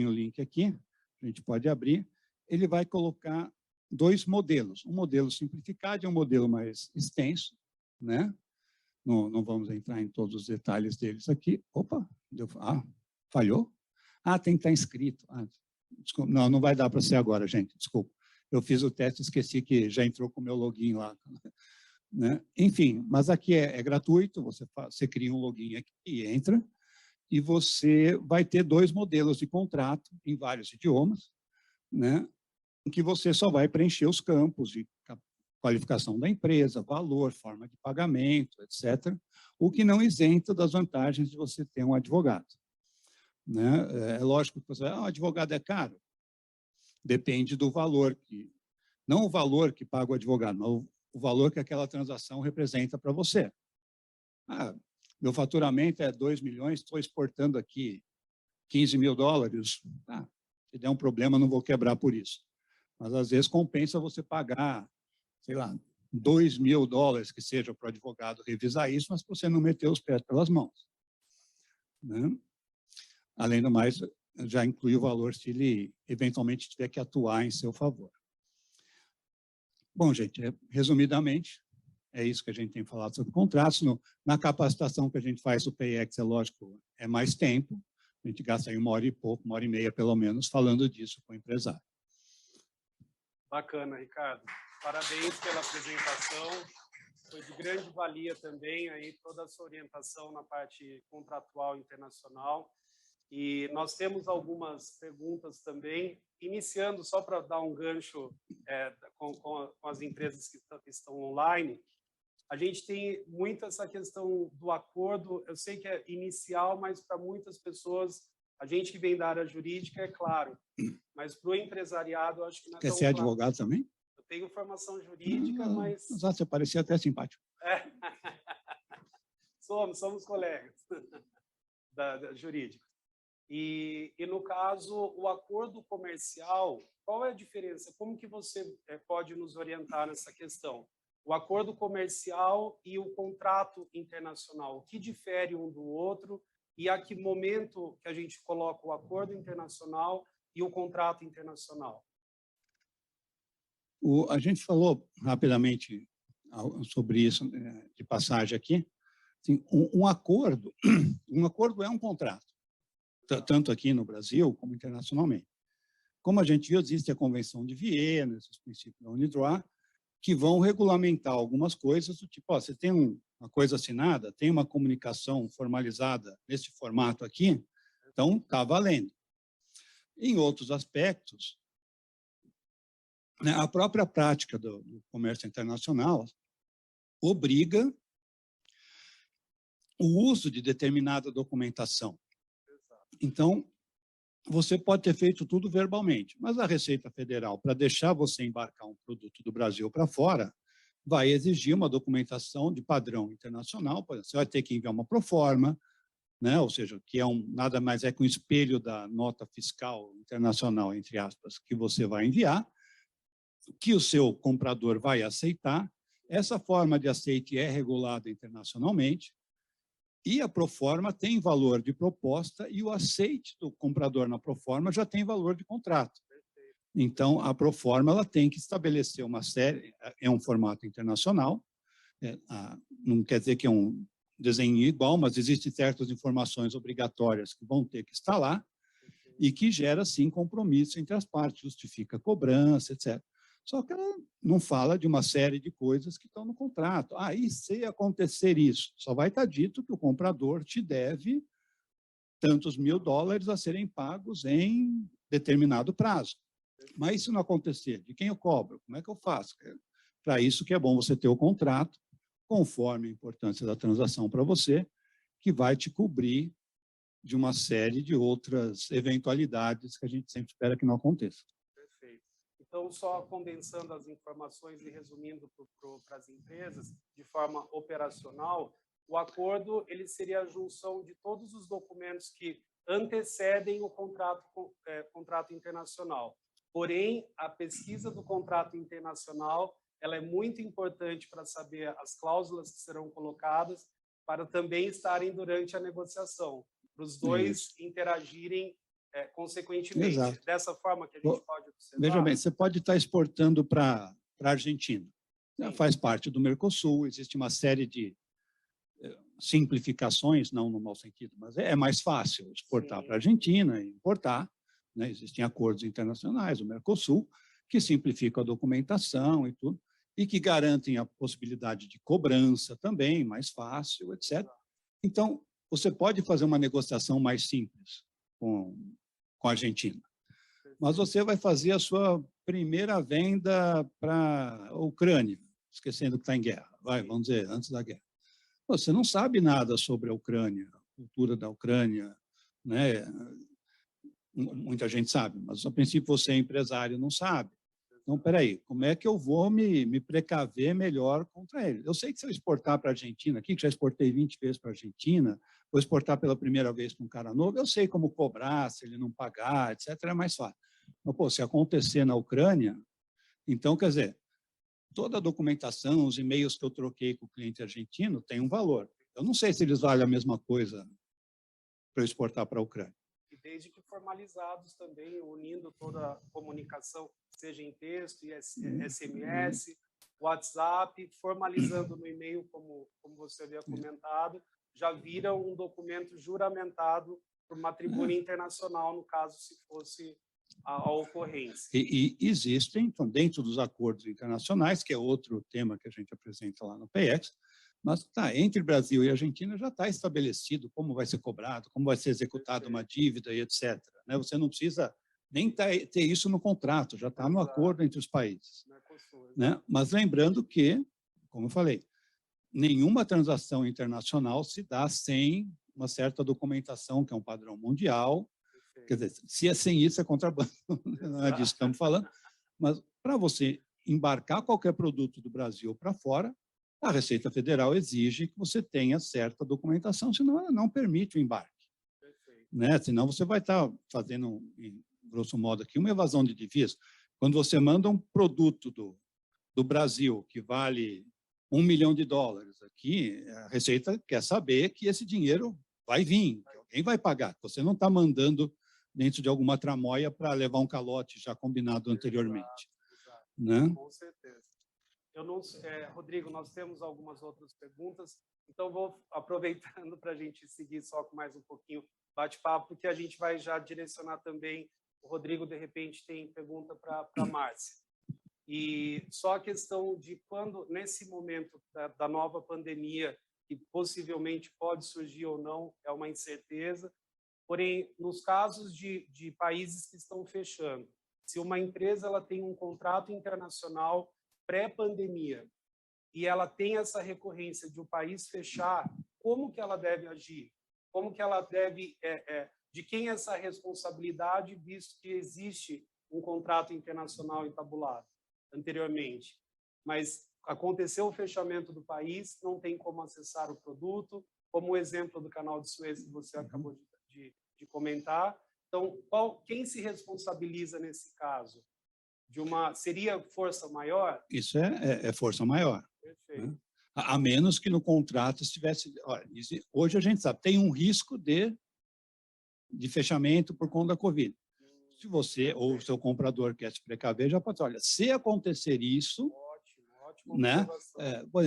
S5: o link aqui, a gente pode abrir, ele vai colocar 2 modelos, um modelo simplificado e um modelo mais extenso, né? Não vamos entrar em todos os detalhes deles aqui. Opa, falhou? Tem que estar inscrito. Desculpa, não vai dar para ser agora, gente, desculpa. Eu fiz o teste e esqueci que já entrou com o meu login lá. Né? Enfim, mas aqui é gratuito, você cria um login aqui e entra, e você vai ter 2 modelos de contrato em vários idiomas, né? Em que você só vai preencher os campos de qualificação da empresa, valor, forma de pagamento, etc., o que não isenta das vantagens de você ter um advogado. Né? É lógico que você o advogado é caro. Depende do valor, não o valor que paga o advogado, mas o valor que aquela transação representa para você. Meu faturamento é 2 milhões, estou exportando aqui 15 mil dólares. Se der um problema, não vou quebrar por isso. Mas, às vezes, compensa você pagar, sei lá, 2 mil dólares, que seja para o advogado revisar isso, mas para você não meter os pés pelas mãos. Né? Além do mais, já inclui o valor se ele eventualmente tiver que atuar em seu favor. Bom, gente, resumidamente, é isso que a gente tem falado sobre contratos. Na capacitação que a gente faz do PX, é lógico, é mais tempo. A gente gasta aí 1 hora e pouco, 1 hora e meia, pelo menos, falando disso com o empresário.
S3: Bacana, Ricardo. Parabéns pela apresentação. Foi de grande valia também aí toda a sua orientação na parte contratual internacional. E nós temos algumas perguntas também, iniciando só para dar um gancho com as empresas que estão online. A gente tem muito essa questão do acordo, eu sei que é inicial, mas para muitas pessoas, a gente que vem da área jurídica, é claro, mas para o empresariado, eu acho que não é tão
S5: claro. Quer ser advogado também?
S3: Eu tenho formação jurídica, mas...
S5: Você parecia até simpático.
S3: Somos colegas da jurídica. E, no caso, o acordo comercial, qual é a diferença? Como que você pode nos orientar nessa questão? O acordo comercial e o contrato internacional, o que difere um do outro e a que momento que a gente coloca o acordo internacional e o contrato internacional?
S5: A gente falou rapidamente sobre isso, de passagem aqui. Assim, um acordo é um contrato, tanto aqui no Brasil como internacionalmente. Como a gente viu, existe a Convenção de Viena, esses princípios da UNIDROIT, que vão regulamentar algumas coisas, do tipo, você tem uma coisa assinada, tem uma comunicação formalizada nesse formato aqui, então está valendo. Em outros aspectos, né, a própria prática do comércio internacional obriga o uso de determinada documentação. Então, você pode ter feito tudo verbalmente, mas a Receita Federal, para deixar você embarcar um produto do Brasil para fora, vai exigir uma documentação de padrão internacional. Você vai ter que enviar uma proforma, né? Ou seja, que nada mais é que um espelho da nota fiscal internacional, entre aspas, que você vai enviar, que o seu comprador vai aceitar. Essa forma de aceite é regulada internacionalmente. E a proforma tem valor de proposta e o aceite do comprador na proforma já tem valor de contrato. Então, a proforma ela tem que estabelecer uma série, é um formato internacional, não quer dizer que é um desenho igual, mas existem certas informações obrigatórias que vão ter que estar lá e que gera, sim, compromisso entre as partes, justifica cobrança, etc. Só que ela não fala de uma série de coisas que estão no contrato. E se acontecer isso? Só vai estar dito que o comprador te deve tantos $1.000 a serem pagos em determinado prazo. Mas se não acontecer, de quem eu cobro? Como é que eu faço? Para isso que é bom você ter o contrato, conforme a importância da transação para você, que vai te cobrir de uma série de outras eventualidades que a gente sempre espera que não aconteça.
S3: Perfeito. Então, só condensando as informações e resumindo para as empresas, de forma operacional, o acordo ele seria a junção de todos os documentos que antecedem o contrato internacional. Porém, a pesquisa do contrato internacional ela é muito importante para saber as cláusulas que serão colocadas, para também estarem durante a negociação, para os dois interagirem consequentemente.
S5: Exato.
S3: Dessa forma que a gente pode observar.
S5: Veja bem, você pode estar exportando para a Argentina. Faz parte do Mercosul, existe uma série de simplificações, não no mau sentido, mas é mais fácil exportar para a Argentina e importar. Né? Existem acordos internacionais, o Mercosul, que simplificam a documentação e tudo, e que garantem a possibilidade de cobrança também, mais fácil, etc. Então, você pode fazer uma negociação mais simples com a Argentina, mas você vai fazer a sua primeira venda para a Ucrânia, esquecendo que está em guerra, vamos dizer, antes da guerra. Você não sabe nada sobre a Ucrânia, a cultura da Ucrânia, né? Muita gente sabe, mas, a princípio, você é empresário, não sabe. Então, espera aí, como é que eu vou me precaver melhor contra ele? Eu sei que se eu exportar para a Argentina, aqui, que já exportei 20 vezes para a Argentina, vou exportar pela primeira vez para um cara novo, eu sei como cobrar, se ele não pagar, etc., é mais fácil. Mas, pô, se acontecer na Ucrânia, então, quer dizer, toda a documentação, os e-mails que eu troquei com o cliente argentino tem um valor. Eu não sei se eles valem a mesma coisa para eu exportar para a Ucrânia.
S3: E desde que formalizados também, unindo toda a comunicação, seja em texto, SMS, WhatsApp, formalizando no e-mail, como você havia comentado, já vira um documento juramentado por uma tribuna internacional, no caso, se fosse a ocorrência.
S5: E existem, então, dentro dos acordos internacionais, que é outro tema que a gente apresenta lá no PX, mas entre Brasil e Argentina já está estabelecido como vai ser cobrado, como vai ser executada uma dívida e etc. Né? Você não precisa nem ter isso no contrato, já está no acordo entre os países. Né? Mas lembrando que, como eu falei, nenhuma transação internacional se dá sem uma certa documentação, que é um padrão mundial. Quer dizer, se é sem isso, é contrabando, não é disso que estamos falando. Mas, para você embarcar qualquer produto do Brasil para fora, a Receita Federal exige que você tenha certa documentação, senão ela não permite o embarque. Né? Senão você vai estar fazendo, grosso modo, aqui, uma evasão de divisas. Quando você manda um produto do Brasil que vale $1 milhão aqui, a Receita quer saber que esse dinheiro vai vir, que alguém vai pagar. Você não está mandando dentro de alguma tramóia para levar um calote já combinado anteriormente.
S3: Exato.
S5: Né?
S3: Com certeza. Rodrigo, nós temos algumas outras perguntas, então vou aproveitando para a gente seguir só com mais um pouquinho bate-papo, porque a gente vai já direcionar também, o Rodrigo, de repente, tem pergunta para a Márcia. E só a questão de quando, nesse momento da nova pandemia, que possivelmente pode surgir ou não, é uma incerteza, porém, nos casos de países que estão fechando, se uma empresa ela tem um contrato internacional pré-pandemia e ela tem essa recorrência de o país fechar, como que ela deve agir? Como que ela deve... de quem é essa responsabilidade, visto que existe um contrato internacional entabulado anteriormente? Mas aconteceu o fechamento do país, não tem como acessar o produto, como o exemplo do canal de Suez que você acabou de comentar. Então, quem se responsabiliza nesse caso? Seria força maior?
S5: Isso é força maior.
S3: Perfeito.
S5: Né? A menos que no contrato estivesse... Olha, hoje a gente sabe, tem um risco de fechamento por conta da Covid. Se você ou o seu comprador quer se precaver, já pode dizer, olha, se acontecer isso...
S3: Ótimo,
S5: né?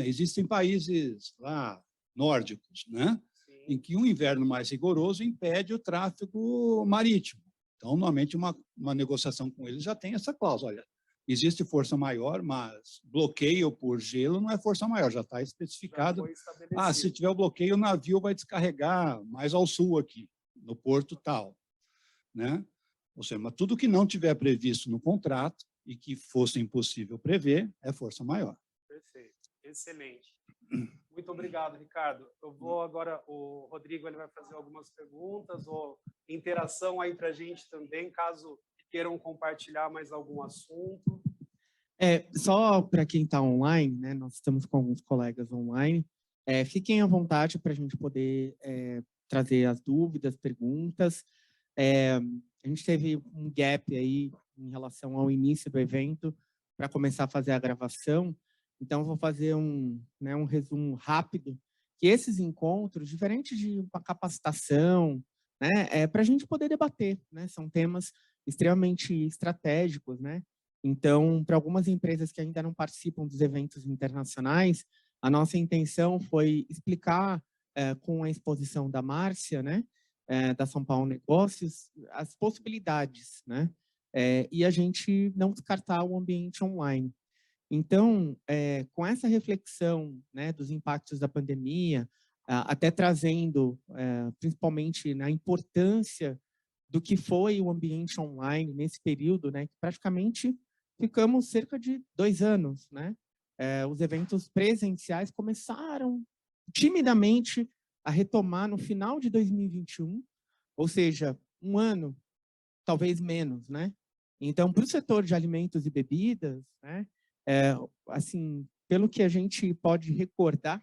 S5: Existem países lá, nórdicos, né? Em que um inverno mais rigoroso impede o tráfego marítimo. Então, normalmente, uma negociação com eles já tem essa cláusula. Olha, existe força maior, mas bloqueio por gelo não é força maior, já está especificado. Se tiver o bloqueio, o navio vai descarregar mais ao sul aqui, no porto tal. Né? Ou seja, mas tudo que não tiver previsto no contrato e que fosse impossível prever é força maior.
S3: Perfeito, excelente. Muito obrigado, Ricardo. Eu vou agora, o Rodrigo ele vai fazer algumas perguntas ou interação aí para a gente também, caso queiram compartilhar mais algum assunto.
S4: Só para quem está online, né, nós estamos com alguns colegas online, fiquem à vontade para a gente poder trazer as dúvidas, perguntas. A gente teve um gap aí em relação ao início do evento para começar a fazer a gravação, então eu vou fazer um resumo rápido, que esses encontros, diferente de uma capacitação, né, para a gente poder debater, né, são temas extremamente estratégicos, né? Então, para algumas empresas que ainda não participam dos eventos internacionais, a nossa intenção foi explicar, com a exposição da Márcia, né, da São Paulo Negócios, as possibilidades, né, e a gente não descartar o ambiente online. Então, com essa reflexão, né, dos impactos da pandemia, até trazendo, principalmente, na importância do que foi o ambiente online nesse período, né, que praticamente ficamos cerca de 2 anos, né? Os eventos presenciais começaram timidamente a retomar no final de 2021, ou seja, 1 ano, talvez menos, né? Então, para o setor de alimentos e bebidas, né, assim, pelo que a gente pode recordar,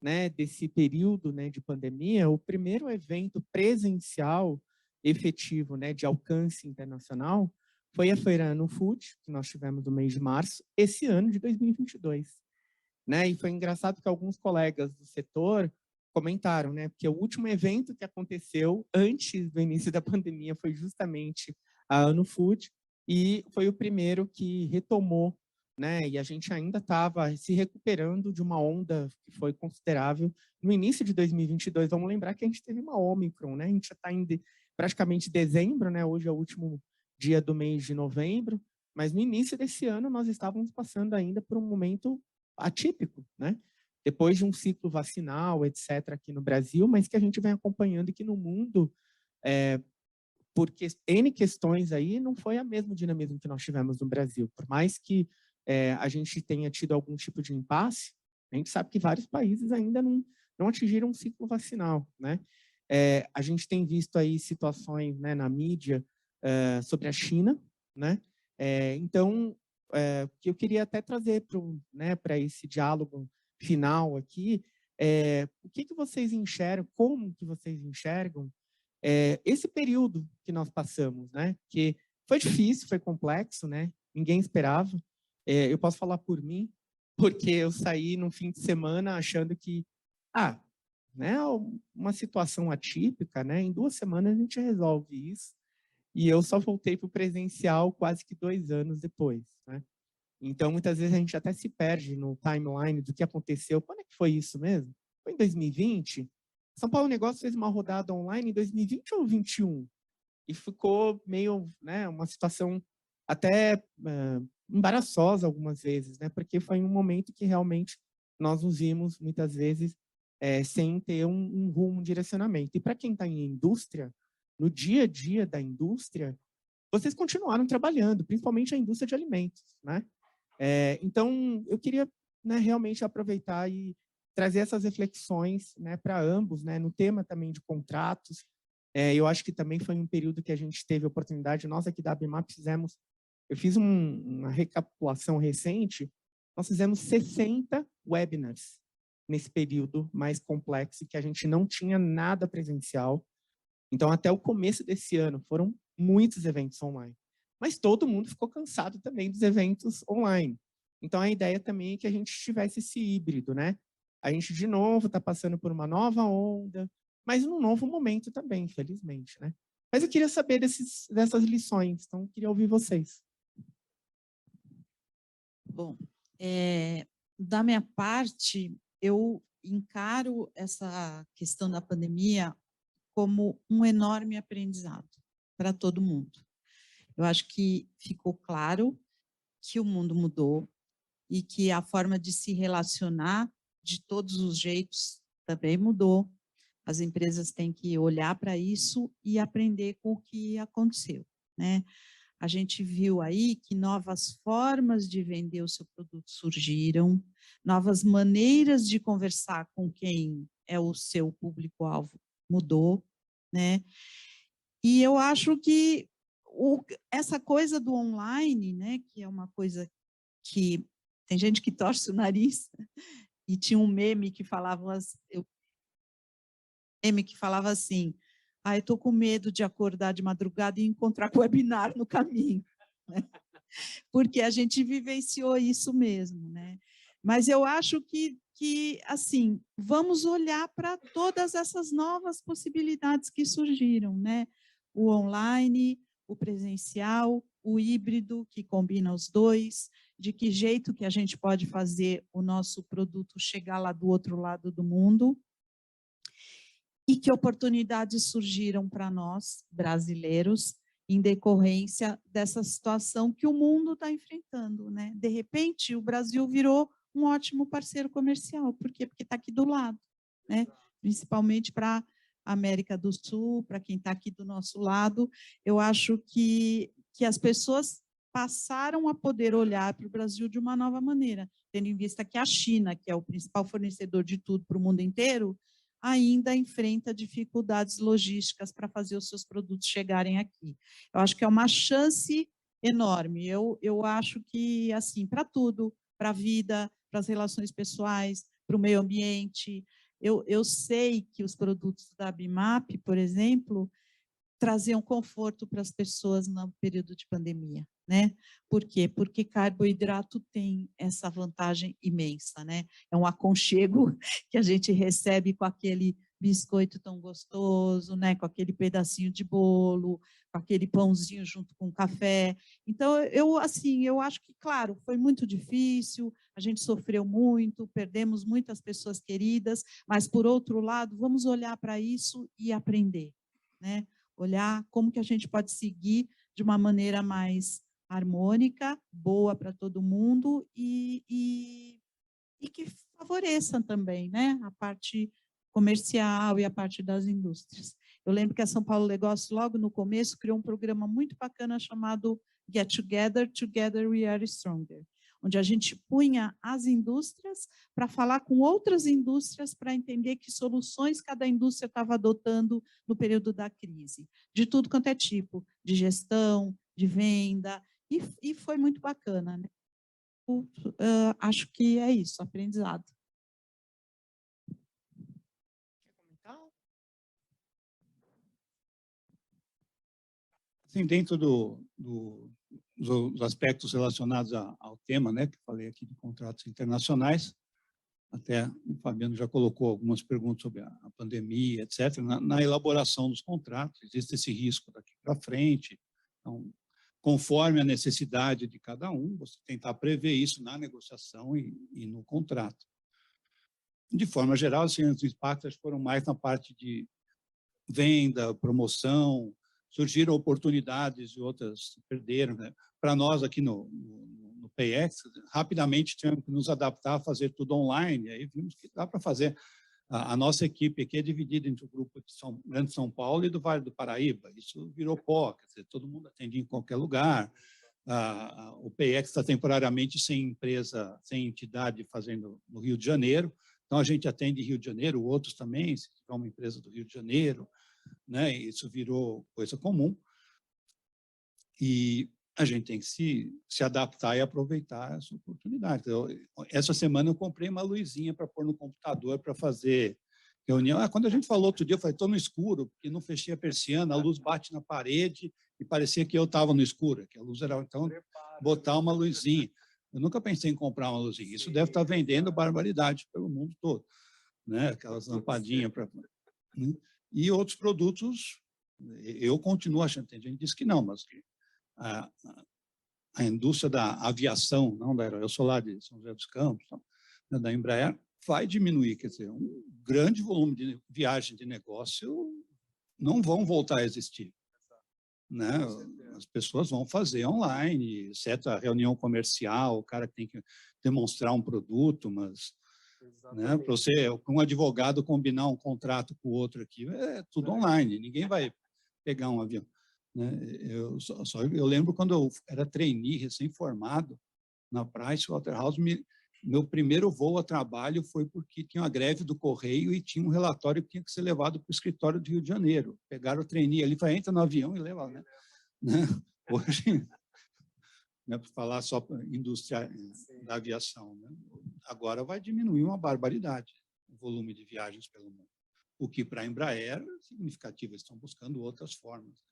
S4: né, desse período, né, de pandemia, o primeiro evento presencial efetivo, né, de alcance internacional foi a Feira Ano Food, que nós tivemos no mês de março, esse ano de 2022. Né? E foi engraçado que alguns colegas do setor comentaram, né, porque o último evento que aconteceu antes do início da pandemia foi justamente a Ano Food, e foi o primeiro que retomou, né, e a gente ainda estava se recuperando de uma onda que foi considerável no início de 2022. Vamos lembrar que a gente teve uma Ômicron, né? A gente já está em praticamente dezembro, né? Hoje é o último dia do mês de novembro, mas no início desse ano nós estávamos passando ainda por um momento atípico, né? Depois de um ciclo vacinal, etc., aqui no Brasil, mas que a gente vem acompanhando e que no mundo, porque N questões aí, não foi a mesmo dinamismo que nós tivemos no Brasil. Por mais que a gente tenha tido algum tipo de impasse, a gente sabe que vários países ainda não atingiram um ciclo vacinal, né? A gente tem visto aí situações, né, na mídia sobre a China, né? Então, que eu queria até trazer para esse diálogo final aqui, o que vocês enxergam, como que vocês enxergam esse período que nós passamos, né? Que foi difícil, foi complexo, né? Ninguém esperava. Eu posso falar por mim, porque eu saí no fim de semana achando que, né, uma situação atípica, né? Em 2 semanas a gente resolve isso. E eu só voltei para o presencial quase que 2 anos depois, né? Então, muitas vezes a gente até se perde no timeline do que aconteceu. Quando é que foi isso mesmo? Foi em 2020? São Paulo Negócios fez uma rodada online em 2020 ou 2021? E ficou meio, né, uma situação até embaraçosa algumas vezes, né? Porque foi um momento que realmente nós nos vimos, muitas vezes, sem ter um rumo, um direcionamento. E para quem está em indústria, no dia a dia da indústria, vocês continuaram trabalhando, principalmente a indústria de alimentos, né? Então, eu queria, né, realmente aproveitar e trazer essas reflexões, né, para ambos, né, no tema também de contratos. Eu acho que também foi um período que a gente teve a oportunidade, nós aqui da ABMAP eu fiz uma recapitulação recente, nós fizemos 60 webinars nesse período mais complexo, que a gente não tinha nada presencial. Então, até o começo desse ano, foram muitos eventos online. Mas todo mundo ficou cansado também dos eventos online. Então, a ideia também é que a gente tivesse esse híbrido, né? A gente, de novo, está passando por uma nova onda, mas num novo momento também, infelizmente, né? Mas eu queria saber dessas lições, então eu queria ouvir vocês.
S6: Bom, da minha parte, eu encaro essa questão da pandemia como um enorme aprendizado para todo mundo. Eu acho que ficou claro que o mundo mudou e que a forma de se relacionar de todos os jeitos também mudou. As empresas têm que olhar para isso e aprender com o que aconteceu. né? A gente viu aí que novas formas de vender o seu produto surgiram, novas maneiras de conversar com quem é o seu público-alvo mudou, né? E eu acho que essa coisa do online, né, que é uma coisa que tem gente que torce o nariz, e tinha um meme que falava assim, eu estou com medo de acordar de madrugada e encontrar com o webinar no caminho, né? Porque a gente vivenciou isso mesmo, né? Mas eu acho que assim, vamos olhar para todas essas novas possibilidades que surgiram, né? O online, o presencial, o híbrido, que combina os dois, de que jeito que a gente pode fazer o nosso produto chegar lá do outro lado do mundo, e que oportunidades surgiram para nós, brasileiros, em decorrência dessa situação que o mundo está enfrentando, né? De repente, o Brasil virou um ótimo parceiro comercial. Por quê? Porque está aqui do lado, né? Principalmente para a América do Sul, para quem está aqui do nosso lado. Eu acho que as pessoas passaram a poder olhar para o Brasil de uma nova maneira, tendo em vista que a China, que é o principal fornecedor de tudo para o mundo inteiro, ainda enfrenta dificuldades logísticas para fazer os seus produtos chegarem aqui. Eu acho que é uma chance enorme. Eu acho que, assim, para tudo, para a vida, para as relações pessoais, para o meio ambiente. Eu sei que os produtos da Bimap, por exemplo, traziam conforto para as pessoas no período de pandemia, né? Por quê? Porque carboidrato tem essa vantagem imensa, né? É um aconchego que a gente recebe com aquele biscoito tão gostoso, né? Com aquele pedacinho de bolo, com aquele pãozinho junto com café. Então, eu acho que, claro, foi muito difícil, a gente sofreu muito, perdemos muitas pessoas queridas, mas, por outro lado, vamos olhar para isso e aprender, né? Olhar como que a gente pode seguir de uma maneira mais harmônica, boa para todo mundo e que favoreça também, né, a parte comercial e a parte das indústrias. Eu lembro que a São Paulo Negócios, logo no começo, criou um programa muito bacana chamado Get Together, Together We Are Stronger, onde a gente punha as indústrias para falar com outras indústrias para entender que soluções cada indústria estava adotando no período da crise, de tudo quanto é tipo, de gestão, de venda, e foi muito bacana, né? Acho que é isso, aprendizado.
S5: Assim, dentro dos aspectos relacionados ao tema, né, que falei aqui de contratos internacionais, até o Fabiano já colocou algumas perguntas sobre a pandemia, etc. Na elaboração dos contratos, existe esse risco daqui para frente. Então, conforme a necessidade de cada um, você tentar prever isso na negociação e no contrato. De forma geral, assim, os impactos foram mais na parte de venda, promoção, surgiram oportunidades e outras se perderam, né? Para nós aqui no PX, rapidamente tivemos que nos adaptar a fazer tudo online, aí vimos que dá para fazer. A nossa equipe aqui é dividida entre o grupo de Grande São Paulo e do Vale do Paraíba, isso virou pó, quer dizer, todo mundo atende em qualquer lugar, o PX está temporariamente sem empresa, sem entidade fazendo no Rio de Janeiro, então a gente atende Rio de Janeiro, outros também, se tiver uma empresa do Rio de Janeiro, né? Isso virou coisa comum e a gente tem que se adaptar e aproveitar essa oportunidade. Essa semana eu comprei uma luzinha para pôr no computador para fazer reunião. Quando a gente falou outro dia, eu falei, estou no escuro, porque não fechei a persiana, a luz bate na parede e parecia que eu estava no escuro, que a luz era, então, botar uma luzinha. Eu nunca pensei em comprar uma luzinha. Isso deve estar vendendo barbaridade pelo mundo todo, né? Aquelas lampadinhas para... E outros produtos, eu continuo achando, tem gente que diz que não, mas que a indústria da aviação, não da eu sou lá de São José dos Campos, né, da Embraer, vai diminuir, quer dizer, um grande volume de viagem de negócio não vão voltar a existir, né? As pessoas vão fazer online, exceto a reunião comercial, o cara que tem que demonstrar um produto, mas... Né, para você, com um advogado combinar um contrato com o outro aqui, é tudo online, ninguém vai pegar um avião. né? Eu lembro quando eu era trainee, recém-formado, na Pricewaterhouse, meu primeiro voo a trabalho foi porque tinha uma greve do Correio e tinha um relatório que tinha que ser levado para o escritório do Rio de Janeiro. Pegaram o trainee ali, entra no avião e leva, né? Hoje, né, para falar só para a indústria da aviação, né? Agora vai diminuir uma barbaridade o volume de viagens pelo mundo. O que para a Embraer é significativo, eles estão buscando outras formas.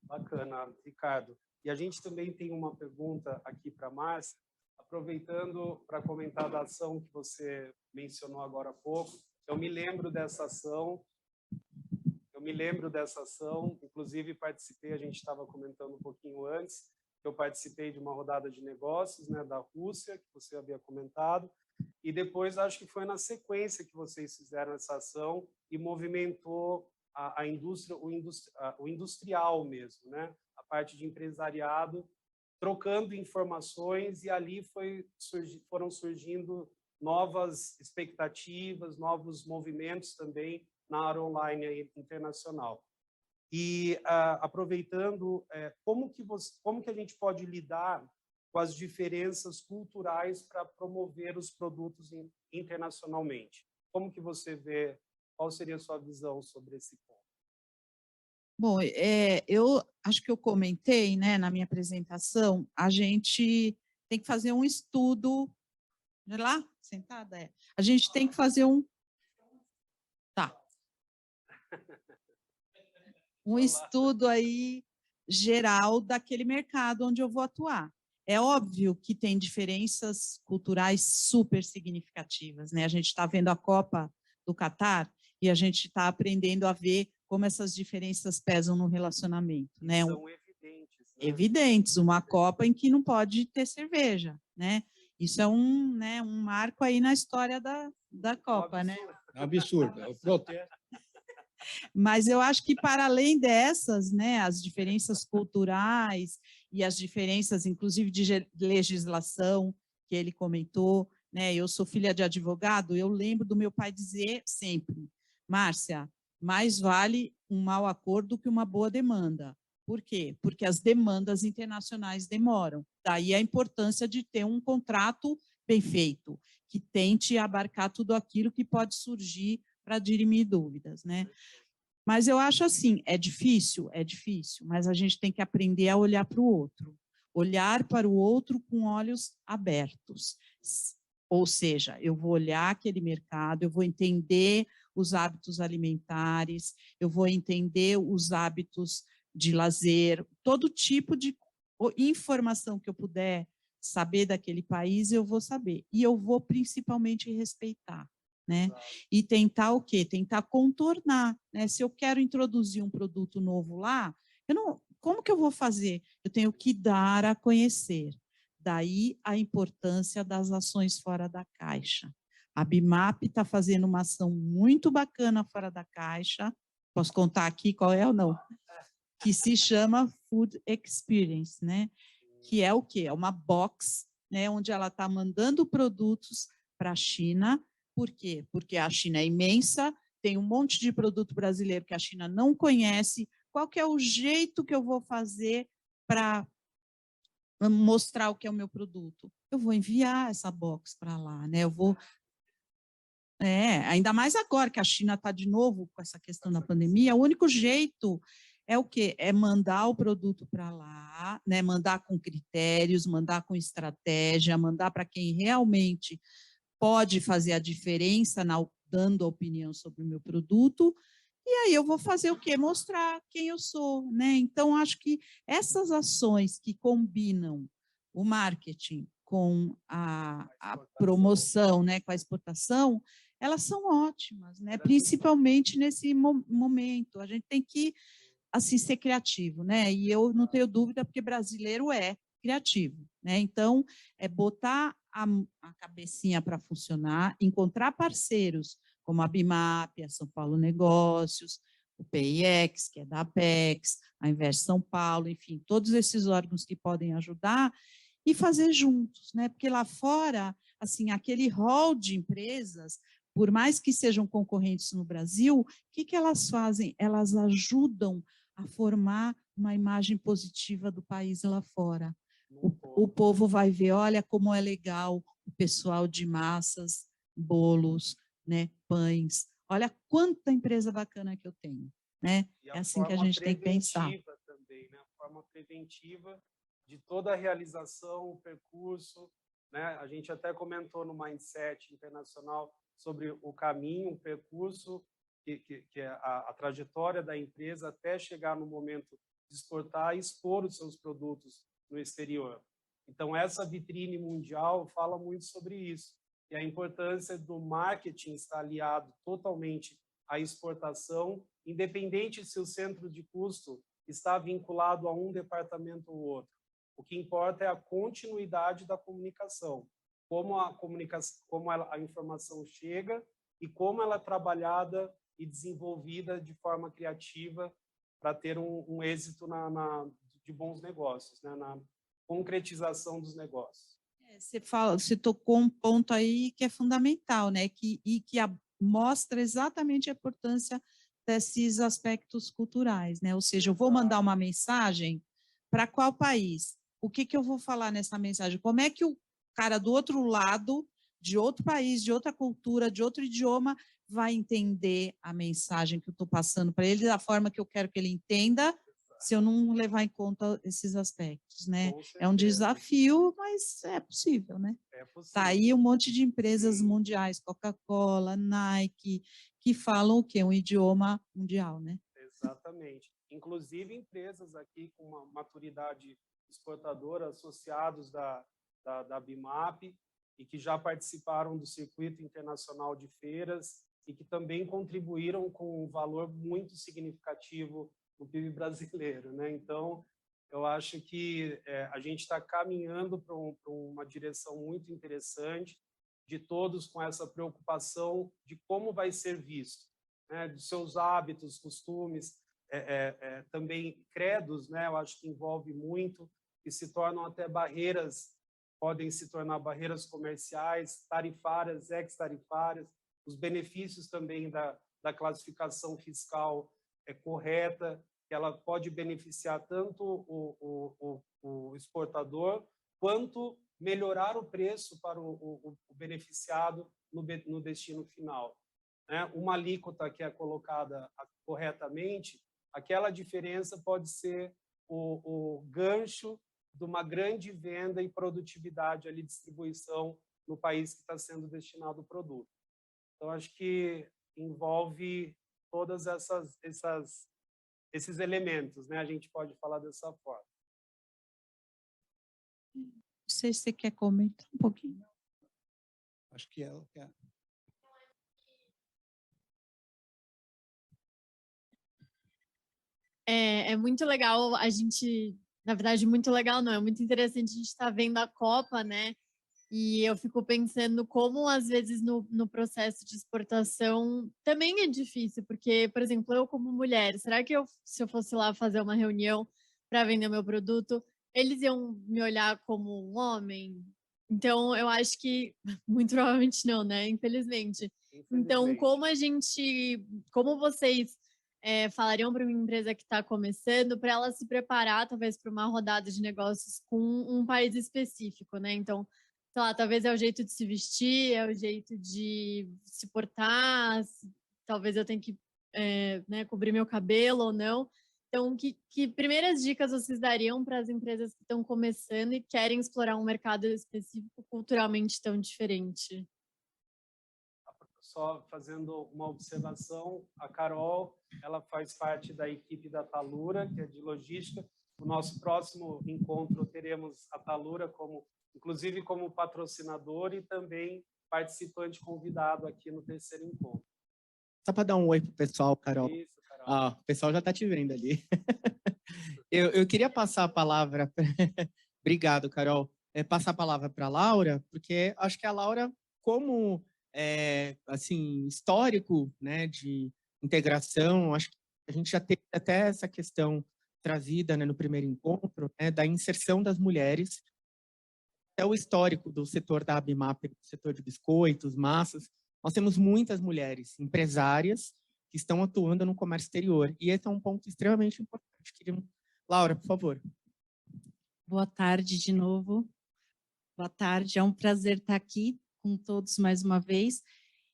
S3: Bacana, Ricardo. E a gente também tem uma pergunta aqui para a Márcia, aproveitando para comentar da ação que você mencionou agora há pouco. Eu me lembro dessa ação, inclusive participei, a gente estava comentando um pouquinho antes, eu participei de uma rodada de negócios, né, da Rússia, que você havia comentado, e depois acho que foi na sequência que vocês fizeram essa ação e movimentou a indústria, o industrial mesmo, né? A parte de empresariado, trocando informações, e ali foram surgindo novas expectativas, novos movimentos também na área online internacional. E aproveitando, como que a gente pode lidar com as diferenças culturais para promover os produtos internacionalmente? Como que você vê, qual seria a sua visão sobre esse ponto?
S6: Bom, eu acho que eu comentei, né, na minha apresentação, a gente tem que fazer um estudo, olha lá, sentada, a gente tem que fazer um estudo aí geral daquele mercado onde eu vou atuar. É óbvio que tem diferenças culturais super significativas, né? A gente está vendo a Copa do Catar e a gente está aprendendo a ver como essas diferenças pesam no relacionamento, né?
S3: São evidentes, né?
S6: Evidentes, uma Copa em que não pode ter cerveja, né? Isso é um marco aí na história da Copa, né?
S5: É um absurdo, é o protesto.
S6: Mas eu acho que, para além dessas, né, as diferenças culturais e as diferenças, inclusive, de legislação, que ele comentou, né, eu sou filha de advogado, eu lembro do meu pai dizer sempre, Márcia, mais vale um mau acordo que uma boa demanda. Por quê? Porque as demandas internacionais demoram. Daí a importância de ter um contrato bem feito, que tente abarcar tudo aquilo que pode surgir para dirimir dúvidas, né? Mas eu acho assim, é difícil, mas a gente tem que aprender a olhar para o outro. Olhar para o outro com olhos abertos. Ou seja, eu vou olhar aquele mercado, eu vou entender os hábitos alimentares, eu vou entender os hábitos de lazer, todo tipo de informação que eu puder saber daquele país, eu vou saber. E eu vou principalmente respeitar, né? E tentar o quê? Tentar contornar, né? Se eu quero introduzir um produto novo lá, como que eu vou fazer? Eu tenho que dar a conhecer. Daí a importância das ações fora da caixa. A BIMAP está fazendo uma ação muito bacana fora da caixa. Posso contar aqui qual é ou não? Que se chama Food Experience, né? Que é o quê? É uma box, né? Onde ela está mandando produtos para a China. Por quê? Porque a China é imensa, tem um monte de produto brasileiro que a China não conhece. Qual que é o jeito que eu vou fazer para mostrar o que é o meu produto? Eu vou enviar essa box para lá, né? Eu vou... ainda mais agora que a China está de novo com essa questão da pandemia, o único jeito é o quê? É mandar o produto para lá, né? Mandar com critérios, mandar com estratégia, mandar para quem realmente pode fazer a diferença dando opinião sobre o meu produto, e aí eu vou fazer o quê? Mostrar quem eu sou, né? Então, acho que essas ações que combinam o marketing com a promoção, né, com a exportação, elas são ótimas, né? Principalmente nesse momento. A gente tem que, assim, ser criativo, né? E eu não tenho dúvida, porque brasileiro é criativo, né? Então, é botar a cabecinha para funcionar, encontrar parceiros, como a BIMAP, a São Paulo Negócios, o PIX, que é da Apex, a Invest São Paulo, enfim, todos esses órgãos que podem ajudar e fazer juntos, né? Porque lá fora, assim, aquele hall de empresas, por mais que sejam concorrentes no Brasil, o que elas fazem? Elas ajudam a formar uma imagem positiva do país lá fora. O povo vai ver, olha como é legal o pessoal de massas, bolos, né, pães. Olha quanta empresa bacana que eu tenho, né? É assim que a gente tem que pensar.
S3: Também, né? A forma preventiva de toda a realização, o percurso, né? A gente até comentou no Mindset Internacional sobre o caminho, o percurso, que é a trajetória da empresa até chegar no momento de exportar e expor os seus produtos no exterior. Então, essa vitrine mundial fala muito sobre isso. E a importância do marketing estar aliado totalmente à exportação, independente se o centro de custo está vinculado a um departamento ou outro. O que importa é a continuidade da comunicação, como a informação chega e como ela é trabalhada e desenvolvida de forma criativa para ter um êxito de bons negócios, né? Na concretização dos negócios.
S6: Você tocou um ponto aí que é fundamental, né? Que mostra exatamente a importância desses aspectos culturais, né? Ou seja, eu vou mandar uma mensagem para qual país? O que eu vou falar nessa mensagem? Como é que o cara do outro lado, de outro país, de outra cultura, de outro idioma, vai entender a mensagem que eu estou passando para ele da forma que eu quero que ele entenda, se eu não levar em conta esses aspectos, né? É um desafio, mas é possível, né?
S3: É possível.
S6: Tá aí um monte de empresas mundiais, Coca-Cola, Nike, que falam o quê? Um idioma mundial, né?
S3: Exatamente. Inclusive empresas aqui com uma maturidade exportadora, associados da BIMAP, e que já participaram do circuito internacional de feiras e que também contribuíram com um valor muito significativo no PIB brasileiro, né? Então, eu acho que a gente está caminhando para uma direção muito interessante, de todos com essa preocupação de como vai ser visto, né? De seus hábitos, costumes, também credos, né? Eu acho que envolve muito e se tornam até barreiras, podem se tornar barreiras comerciais, tarifárias, ex-tarifárias, os benefícios também da classificação fiscal correta, que ela pode beneficiar tanto o exportador, quanto melhorar o preço para o beneficiado no destino final. Né? Uma alíquota que é colocada corretamente, aquela diferença pode ser o gancho de uma grande venda e produtividade ali, distribuição no país que está sendo destinado o produto. Então, acho que envolve todas esses elementos, né? A gente pode falar dessa forma.
S6: Não sei se você quer comentar um pouquinho.
S5: Acho que ela quer.
S7: É muito legal a gente, na verdade, muito legal não, é muito interessante a gente estar vendo a Copa, né? E eu fico pensando como, às vezes, no processo de exportação também é difícil, porque, por exemplo, eu como mulher, será que se eu fosse lá fazer uma reunião para vender meu produto, eles iam me olhar como um homem? Então, eu acho que, muito provavelmente não, né? Infelizmente. Então, como vocês falariam para uma empresa que está começando, para ela se preparar, talvez, para uma rodada de negócios com um país específico, né? Então, sei lá, talvez é o jeito de se vestir, é o jeito de se portar, talvez eu tenha que né, cobrir meu cabelo ou não. Então, que primeiras dicas vocês dariam para as empresas que estão começando e querem explorar um mercado específico culturalmente tão diferente?
S3: Só fazendo uma observação, a Carol, ela faz parte da equipe da Talura, que é de logística. No nosso próximo encontro teremos a Talura inclusive como patrocinador e também participante convidado aqui no terceiro encontro.
S4: Só para dar um oi para o pessoal, Carol.
S3: Isso, Carol.
S4: O pessoal já está te vendo ali. eu queria passar a palavra... Obrigado, Carol. Passar a palavra para a Laura, porque acho que a Laura, como assim, histórico, né, de integração, acho que a gente já teve até essa questão trazida, né, no primeiro encontro, né, da inserção das mulheres. É o histórico do setor da ABIMAP, do setor de biscoitos, massas. Nós temos muitas mulheres empresárias que estão atuando no comércio exterior. E esse é um ponto extremamente importante. Laura, por favor.
S6: Boa tarde de novo. Boa tarde, é um prazer estar aqui com todos mais uma vez.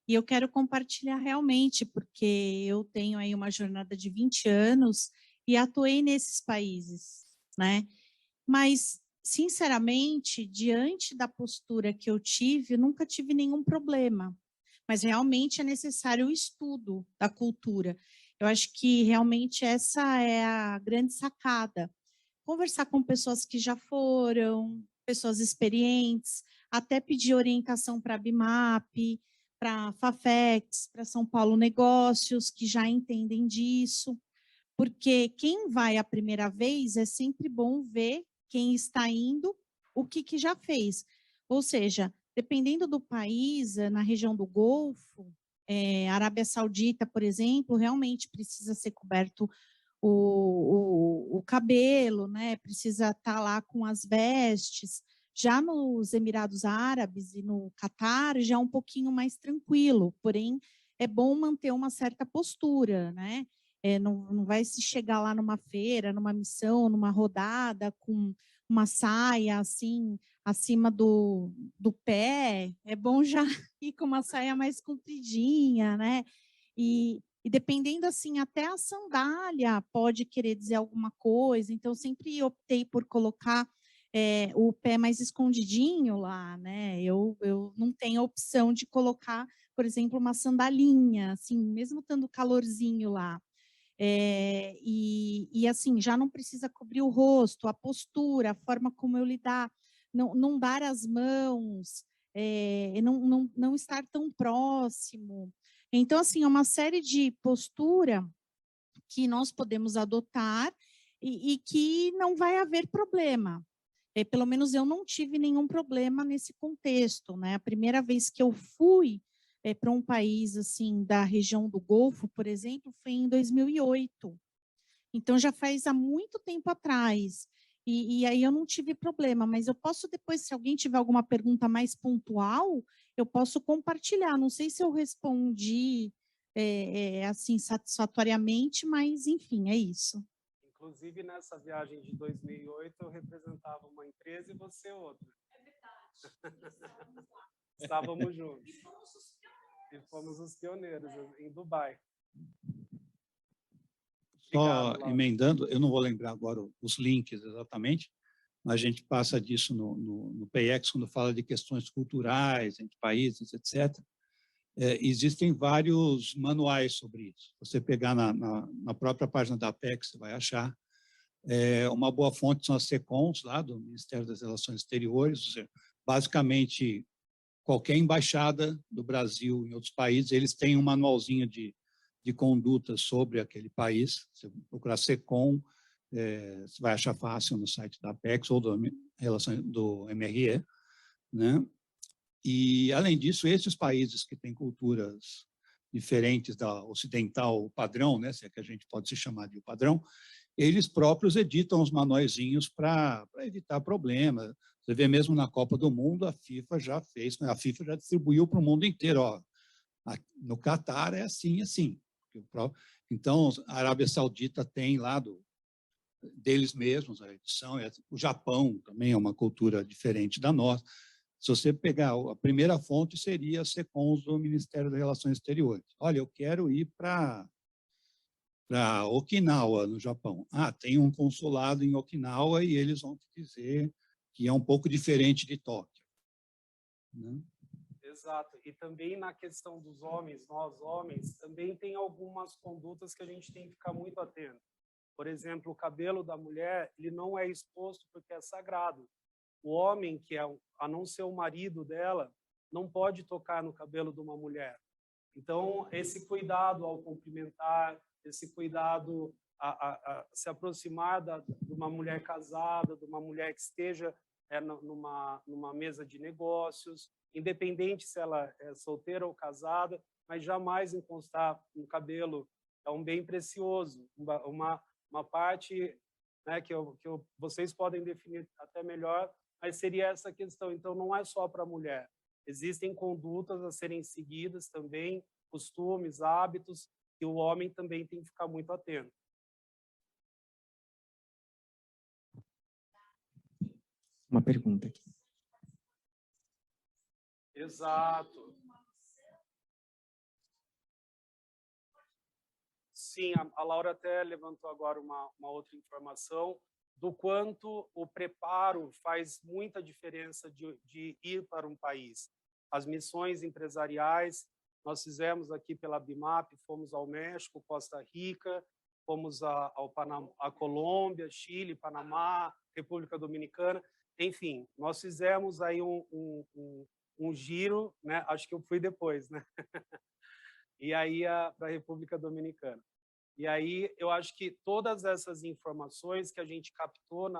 S6: E eu quero compartilhar realmente, porque eu tenho aí uma jornada de 20 anos e atuei nesses países, né? Mas, sinceramente, diante da postura que eu tive, eu nunca tive nenhum problema. Mas realmente é necessário o estudo da cultura. Eu acho que realmente essa é a grande sacada. Conversar com pessoas que já foram, pessoas experientes, até pedir orientação para a BIMAP, para a Fafex, para São Paulo Negócios, que já entendem disso, porque quem vai a primeira vez é sempre bom ver quem está indo, o que já fez. Ou seja, dependendo do país, na região do Golfo, Arábia Saudita, por exemplo, realmente precisa ser coberto o cabelo, né? Precisa estar lá com as vestes. Já nos Emirados Árabes e no Catar, já é um pouquinho mais tranquilo, porém é bom manter uma certa postura, né? Não vai se chegar lá numa feira, numa missão, numa rodada, com uma saia assim, acima do pé. É bom já ir com uma saia mais compridinha, né? E dependendo, assim, até a sandália pode querer dizer alguma coisa. Então, sempre optei por colocar o pé mais escondidinho lá, né? Eu não tenho a opção de colocar, por exemplo, uma sandalinha, assim, mesmo estando calorzinho lá. E assim, já não precisa cobrir o rosto, a postura, a forma como eu lidar, não dar as mãos, não estar tão próximo. Então, assim, é uma série de postura que nós podemos adotar e que não vai haver problema. Pelo menos eu não tive nenhum problema nesse contexto, né? A primeira vez que eu fui para um país assim da região do Golfo, por exemplo, foi em 2008. Então já faz há muito tempo atrás. E aí eu não tive problema, mas eu posso depois, se alguém tiver alguma pergunta mais pontual, eu posso compartilhar. Não sei se eu respondi assim satisfatoriamente, mas enfim, é isso.
S3: Inclusive, nessa viagem de 2008, eu representava uma empresa e você outra.
S7: É verdade.
S3: Estávamos juntos. E fomos os pioneiros em Dubai.
S5: Só
S3: Obrigado,
S5: emendando, eu não vou lembrar agora os links exatamente, mas a gente passa disso no PEX, quando fala de questões culturais entre países, etc. Existem vários manuais sobre isso. Você pegar na própria página da Apex, você vai achar. Uma boa fonte são as SECONs, lá do Ministério das Relações Exteriores. Ou seja, basicamente, qualquer embaixada do Brasil em outros países, eles têm um manualzinho de conduta sobre aquele país. Você procurar SECON, você vai achar fácil no site da Apex ou do MRE, né? E, além disso, esses países que têm culturas diferentes da ocidental padrão, né, se é que a gente pode se chamar de padrão, eles próprios editam os manuaizinhos para evitar problemas. Você vê mesmo na Copa do Mundo, a FIFA já fez, a FIFA já distribuiu para o mundo inteiro. Ó, no Catar é assim, assim. Então, a Arábia Saudita tem lá deles mesmos a edição, o Japão também é uma cultura diferente da nossa. Se você pegar, a primeira fonte seria a SECONS do Ministério das Relações Exteriores. Olha, eu quero ir para Okinawa, no Japão. Tem um consulado em Okinawa e eles vão te dizer que é um pouco diferente de Tóquio. Né?
S3: Exato. E também na questão dos homens, nós homens, também tem algumas condutas que a gente tem que ficar muito atento. Por exemplo, o cabelo da mulher, ele não é exposto porque é sagrado. O homem, que a não ser o marido dela, não pode tocar no cabelo de uma mulher. Então, esse cuidado ao cumprimentar, esse cuidado a se aproximar de uma mulher casada, de uma mulher que esteja numa mesa de negócios, independente se ela é solteira ou casada, mas jamais encostar no cabelo. É um bem precioso, uma parte, né, que vocês podem definir até melhor, mas seria essa questão. Então, não é só para a mulher. Existem condutas a serem seguidas também, costumes, hábitos, e o homem também tem que ficar muito atento.
S4: Uma pergunta aqui.
S3: Exato. Sim, a Laura até levantou agora uma outra informação do quanto o preparo faz muita diferença de ir para um país. As missões empresariais, nós fizemos aqui pela BIMAP, fomos ao México, Costa Rica, fomos ao Panamá, a Colômbia, Chile, Panamá, República Dominicana, enfim, nós fizemos aí um giro, né? Acho que eu fui depois, né? E aí para a República Dominicana. E aí eu acho que todas essas informações que a gente captou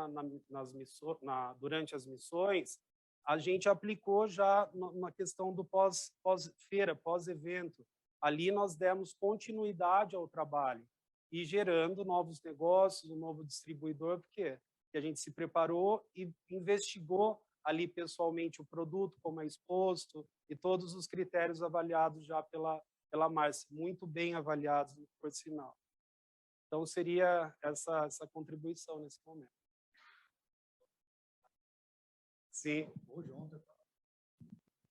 S3: durante as missões, a gente aplicou já na questão do pós-feira, pós-evento. Ali nós demos continuidade ao trabalho e gerando novos negócios, um novo distribuidor, porque a gente se preparou e investigou ali pessoalmente o produto, como é exposto, e todos os critérios avaliados já pela Márcia, muito bem avaliados, por sinal. Então, seria essa contribuição nesse momento. Sim.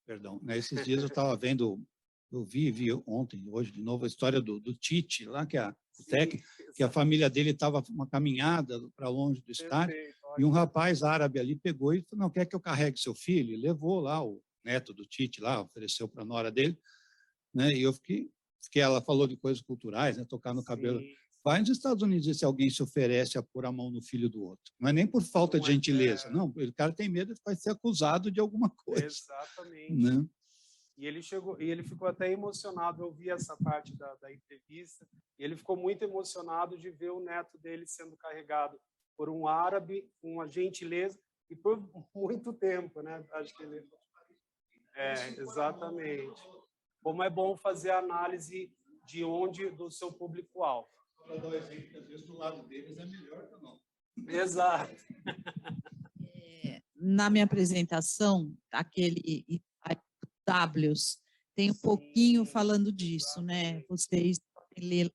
S5: Perdão, nesses dias eu estava vendo, eu vi ontem, hoje de novo, a história do Tite, lá, que é o técnico, que a família dele estava uma caminhada para longe do estádio, e um rapaz árabe ali pegou e falou, não, quer que eu carregue seu filho? E levou lá o neto do Tite, lá, ofereceu para a nora dele, né? E eu fiquei, ela falou de coisas culturais, né? Tocar no cabelo.
S3: Sim.
S5: Vai nos Estados Unidos se alguém se oferece a pôr a mão no filho do outro. Não é nem por falta de gentileza, não. O cara tem medo de ser acusado de alguma coisa.
S3: Exatamente.
S5: Né?
S3: E ele ficou até emocionado. Eu vi essa parte da entrevista. E ele ficou muito emocionado de ver o neto dele sendo carregado por um árabe, uma gentileza, e por muito tempo, né? Acho que ele... exatamente. Como é bom fazer a análise do seu público-alvo.
S5: Para dar um exemplo, às vezes do lado deles é melhor que não.
S3: Exato.
S6: Na minha apresentação, aquele Ws, tem um pouquinho falando disso, né? Vocês podem ler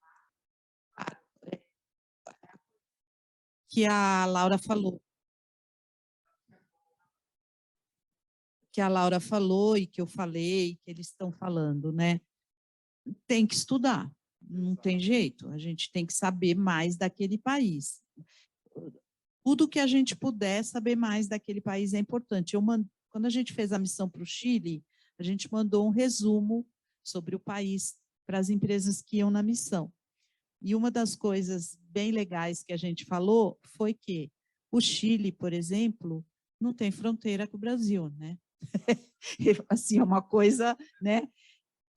S6: que a Laura falou. Que a Laura falou e que eu falei, que eles estão falando, né? Tem que estudar, não tem jeito, a gente tem que saber mais daquele país. Tudo que a gente puder saber mais daquele país é importante. Quando a gente fez a missão para o Chile, a gente mandou um resumo sobre o país para as empresas que iam na missão. E uma das coisas bem legais que a gente falou foi que o Chile, por exemplo, não tem fronteira com o Brasil, né? Assim, é uma coisa, né?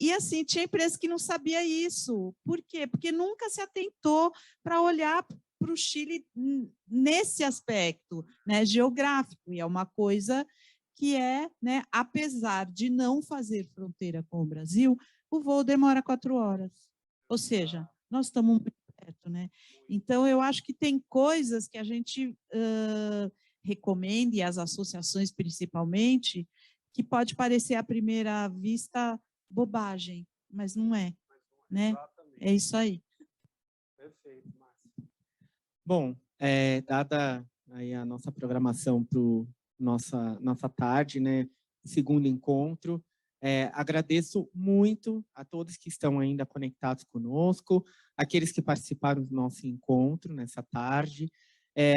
S6: E assim, tinha empresa que não sabia isso. Por quê? Porque nunca se atentou para olhar para o Chile nesse aspecto, né, geográfico. E é uma coisa que né, apesar de não fazer fronteira com o Brasil, o voo demora 4 horas. Ou seja, nós estamos muito perto, né? Então, eu acho que tem coisas que a gente recomenda, e as associações principalmente, que pode parecer à primeira vista bobagem, mas não é, né? É isso aí.
S3: Perfeito, Márcia.
S4: Bom, dada aí a nossa programação para nossa tarde, né? Segundo encontro, agradeço muito a todos que estão ainda conectados conosco, aqueles que participaram do nosso encontro nessa tarde.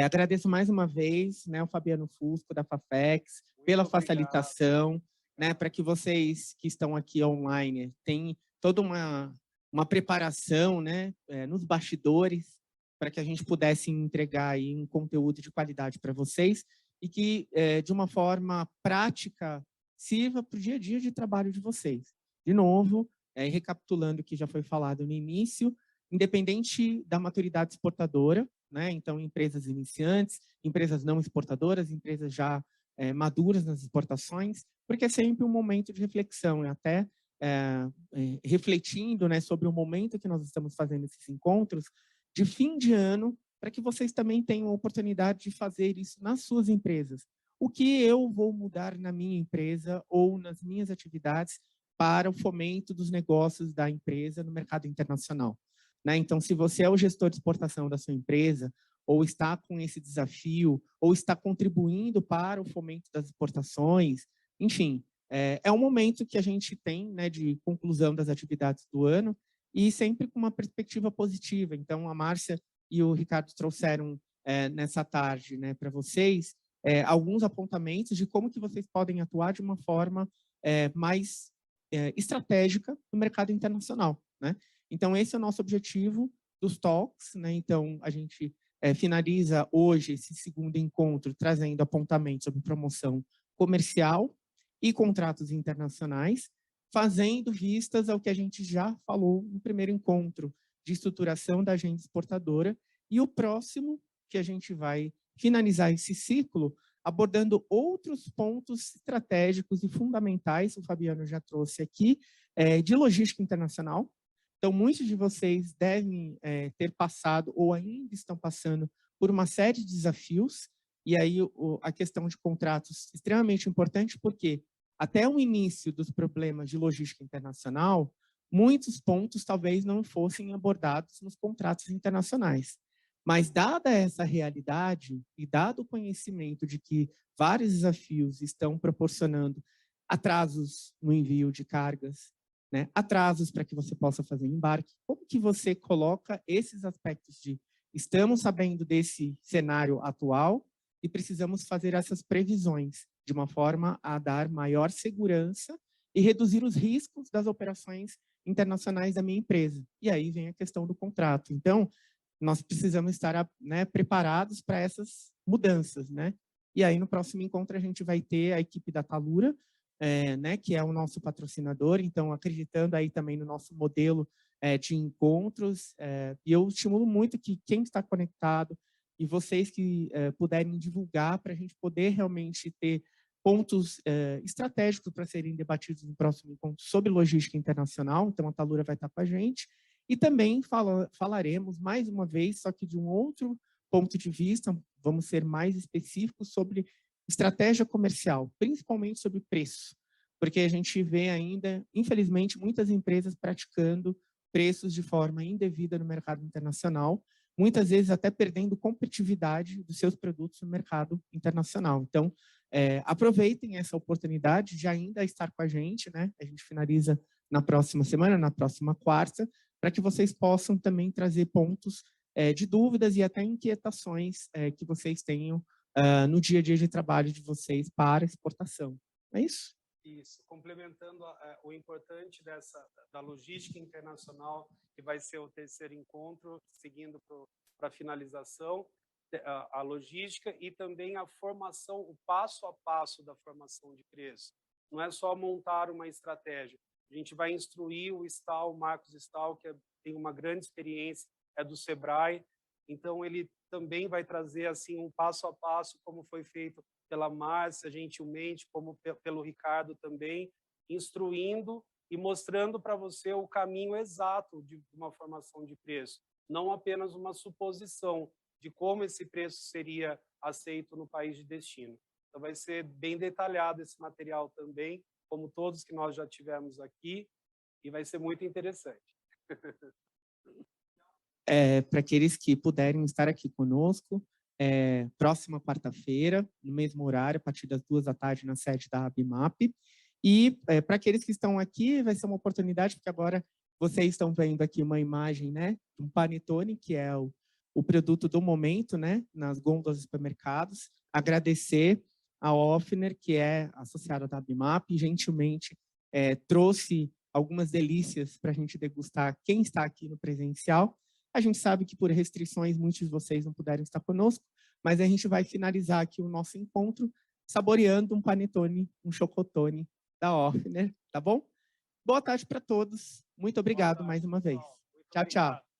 S4: Agradeço mais uma vez, né, o Fabiano Fusco, da Fafex, pela facilitação, né, para que vocês que estão aqui online tenham toda uma preparação, né, nos bastidores, para que a gente pudesse entregar aí um conteúdo de qualidade para vocês e que, de uma forma prática, sirva para o dia a dia de trabalho de vocês. De novo, recapitulando o que já foi falado no início, independente da maturidade exportadora, né, então empresas iniciantes, empresas não exportadoras, empresas já maduras nas exportações, porque é sempre um momento de reflexão, e até refletindo, né, sobre o momento que nós estamos fazendo esses encontros de fim de ano, para que vocês também tenham a oportunidade de fazer isso nas suas empresas. O que eu vou mudar na minha empresa ou nas minhas atividades para o fomento dos negócios da empresa no mercado internacional. né? Então, se você é o gestor de exportação da sua empresa, ou está com esse desafio, ou está contribuindo para o fomento das exportações, enfim, é um momento que a gente tem, né, de conclusão das atividades do ano, e sempre com uma perspectiva positiva. Então, a Márcia e o Ricardo trouxeram nessa tarde, né, para vocês, alguns apontamentos de como que vocês podem atuar de uma forma mais estratégica no mercado internacional, né? Então, esse é o nosso objetivo dos talks, né? Então, a gente finaliza hoje esse segundo encontro trazendo apontamentos sobre promoção comercial e contratos internacionais, fazendo vistas ao que a gente já falou no primeiro encontro de estruturação da agenda exportadora, e o próximo, que a gente vai finalizar esse ciclo, abordando outros pontos estratégicos e fundamentais, o Fabiano já trouxe aqui, de logística internacional. Então, muitos de vocês devem ter passado ou ainda estão passando por uma série de desafios, e aí a questão de contratos é extremamente importante, porque até o início dos problemas de logística internacional, muitos pontos talvez não fossem abordados nos contratos internacionais. Mas, dada essa realidade e dado o conhecimento de que vários desafios estão proporcionando atrasos no envio de cargas, né, atrasos para que você possa fazer embarque, como que você coloca esses aspectos de estamos sabendo desse cenário atual e precisamos fazer essas previsões de uma forma a dar maior segurança e reduzir os riscos das operações internacionais da minha empresa. E aí vem a questão do contrato. Então, nós precisamos estar, né, preparados para essas mudanças, né? E aí, no próximo encontro, a gente vai ter a equipe da Talura, né, que é o nosso patrocinador, então, acreditando aí também no nosso modelo de encontros, e eu estimulo muito que quem está conectado e vocês que puderem divulgar para a gente poder realmente ter pontos estratégicos para serem debatidos no próximo encontro sobre logística internacional, então a Talura vai estar com a gente. E também falaremos, mais uma vez, só que de um outro ponto de vista, vamos ser mais específicos sobre estratégia comercial, principalmente sobre preço, porque a gente vê ainda, infelizmente, muitas empresas praticando preços de forma indevida no mercado internacional, muitas vezes até perdendo competitividade dos seus produtos no mercado internacional. Então, aproveitem essa oportunidade de ainda estar com a gente, né? A gente finaliza na próxima semana, na próxima quarta, para que vocês possam também trazer pontos de dúvidas e até inquietações que vocês tenham no dia a dia de trabalho de vocês para exportação. É isso?
S3: Isso, complementando o importante da logística internacional, que vai ser o terceiro encontro, seguindo para a finalização, a logística e também a formação, o passo a passo da formação de preço. Não é só montar uma estratégia. A gente vai instruir o Stahl, o Marcos Stahl, que tem uma grande experiência, é do Sebrae, então ele também vai trazer assim um passo a passo, como foi feito pela Márcia, gentilmente, como pelo Ricardo também, instruindo e mostrando para você o caminho exato de uma formação de preço, não apenas uma suposição de como esse preço seria aceito no país de destino. Então vai ser bem detalhado esse material também, como todos que nós já tivemos aqui, e vai ser muito interessante.
S4: Para aqueles que puderem estar aqui conosco, próxima quarta-feira, no mesmo horário, a partir das 2h na sede da ABMAP. E para aqueles que estão aqui, vai ser uma oportunidade, porque agora vocês estão vendo aqui uma imagem, né, de um panetone, que é o produto do momento, né, nas gôndolas dos supermercados. Agradecer a Offner, que é associada da ABMAP, gentilmente trouxe algumas delícias para a gente degustar quem está aqui no presencial. A gente sabe que por restrições muitos de vocês não puderam estar conosco, mas a gente vai finalizar aqui o nosso encontro saboreando um panetone, um chocotone da Offner, tá bom? Boa tarde para todos. Muito obrigado mais uma vez. Tchau, tchau.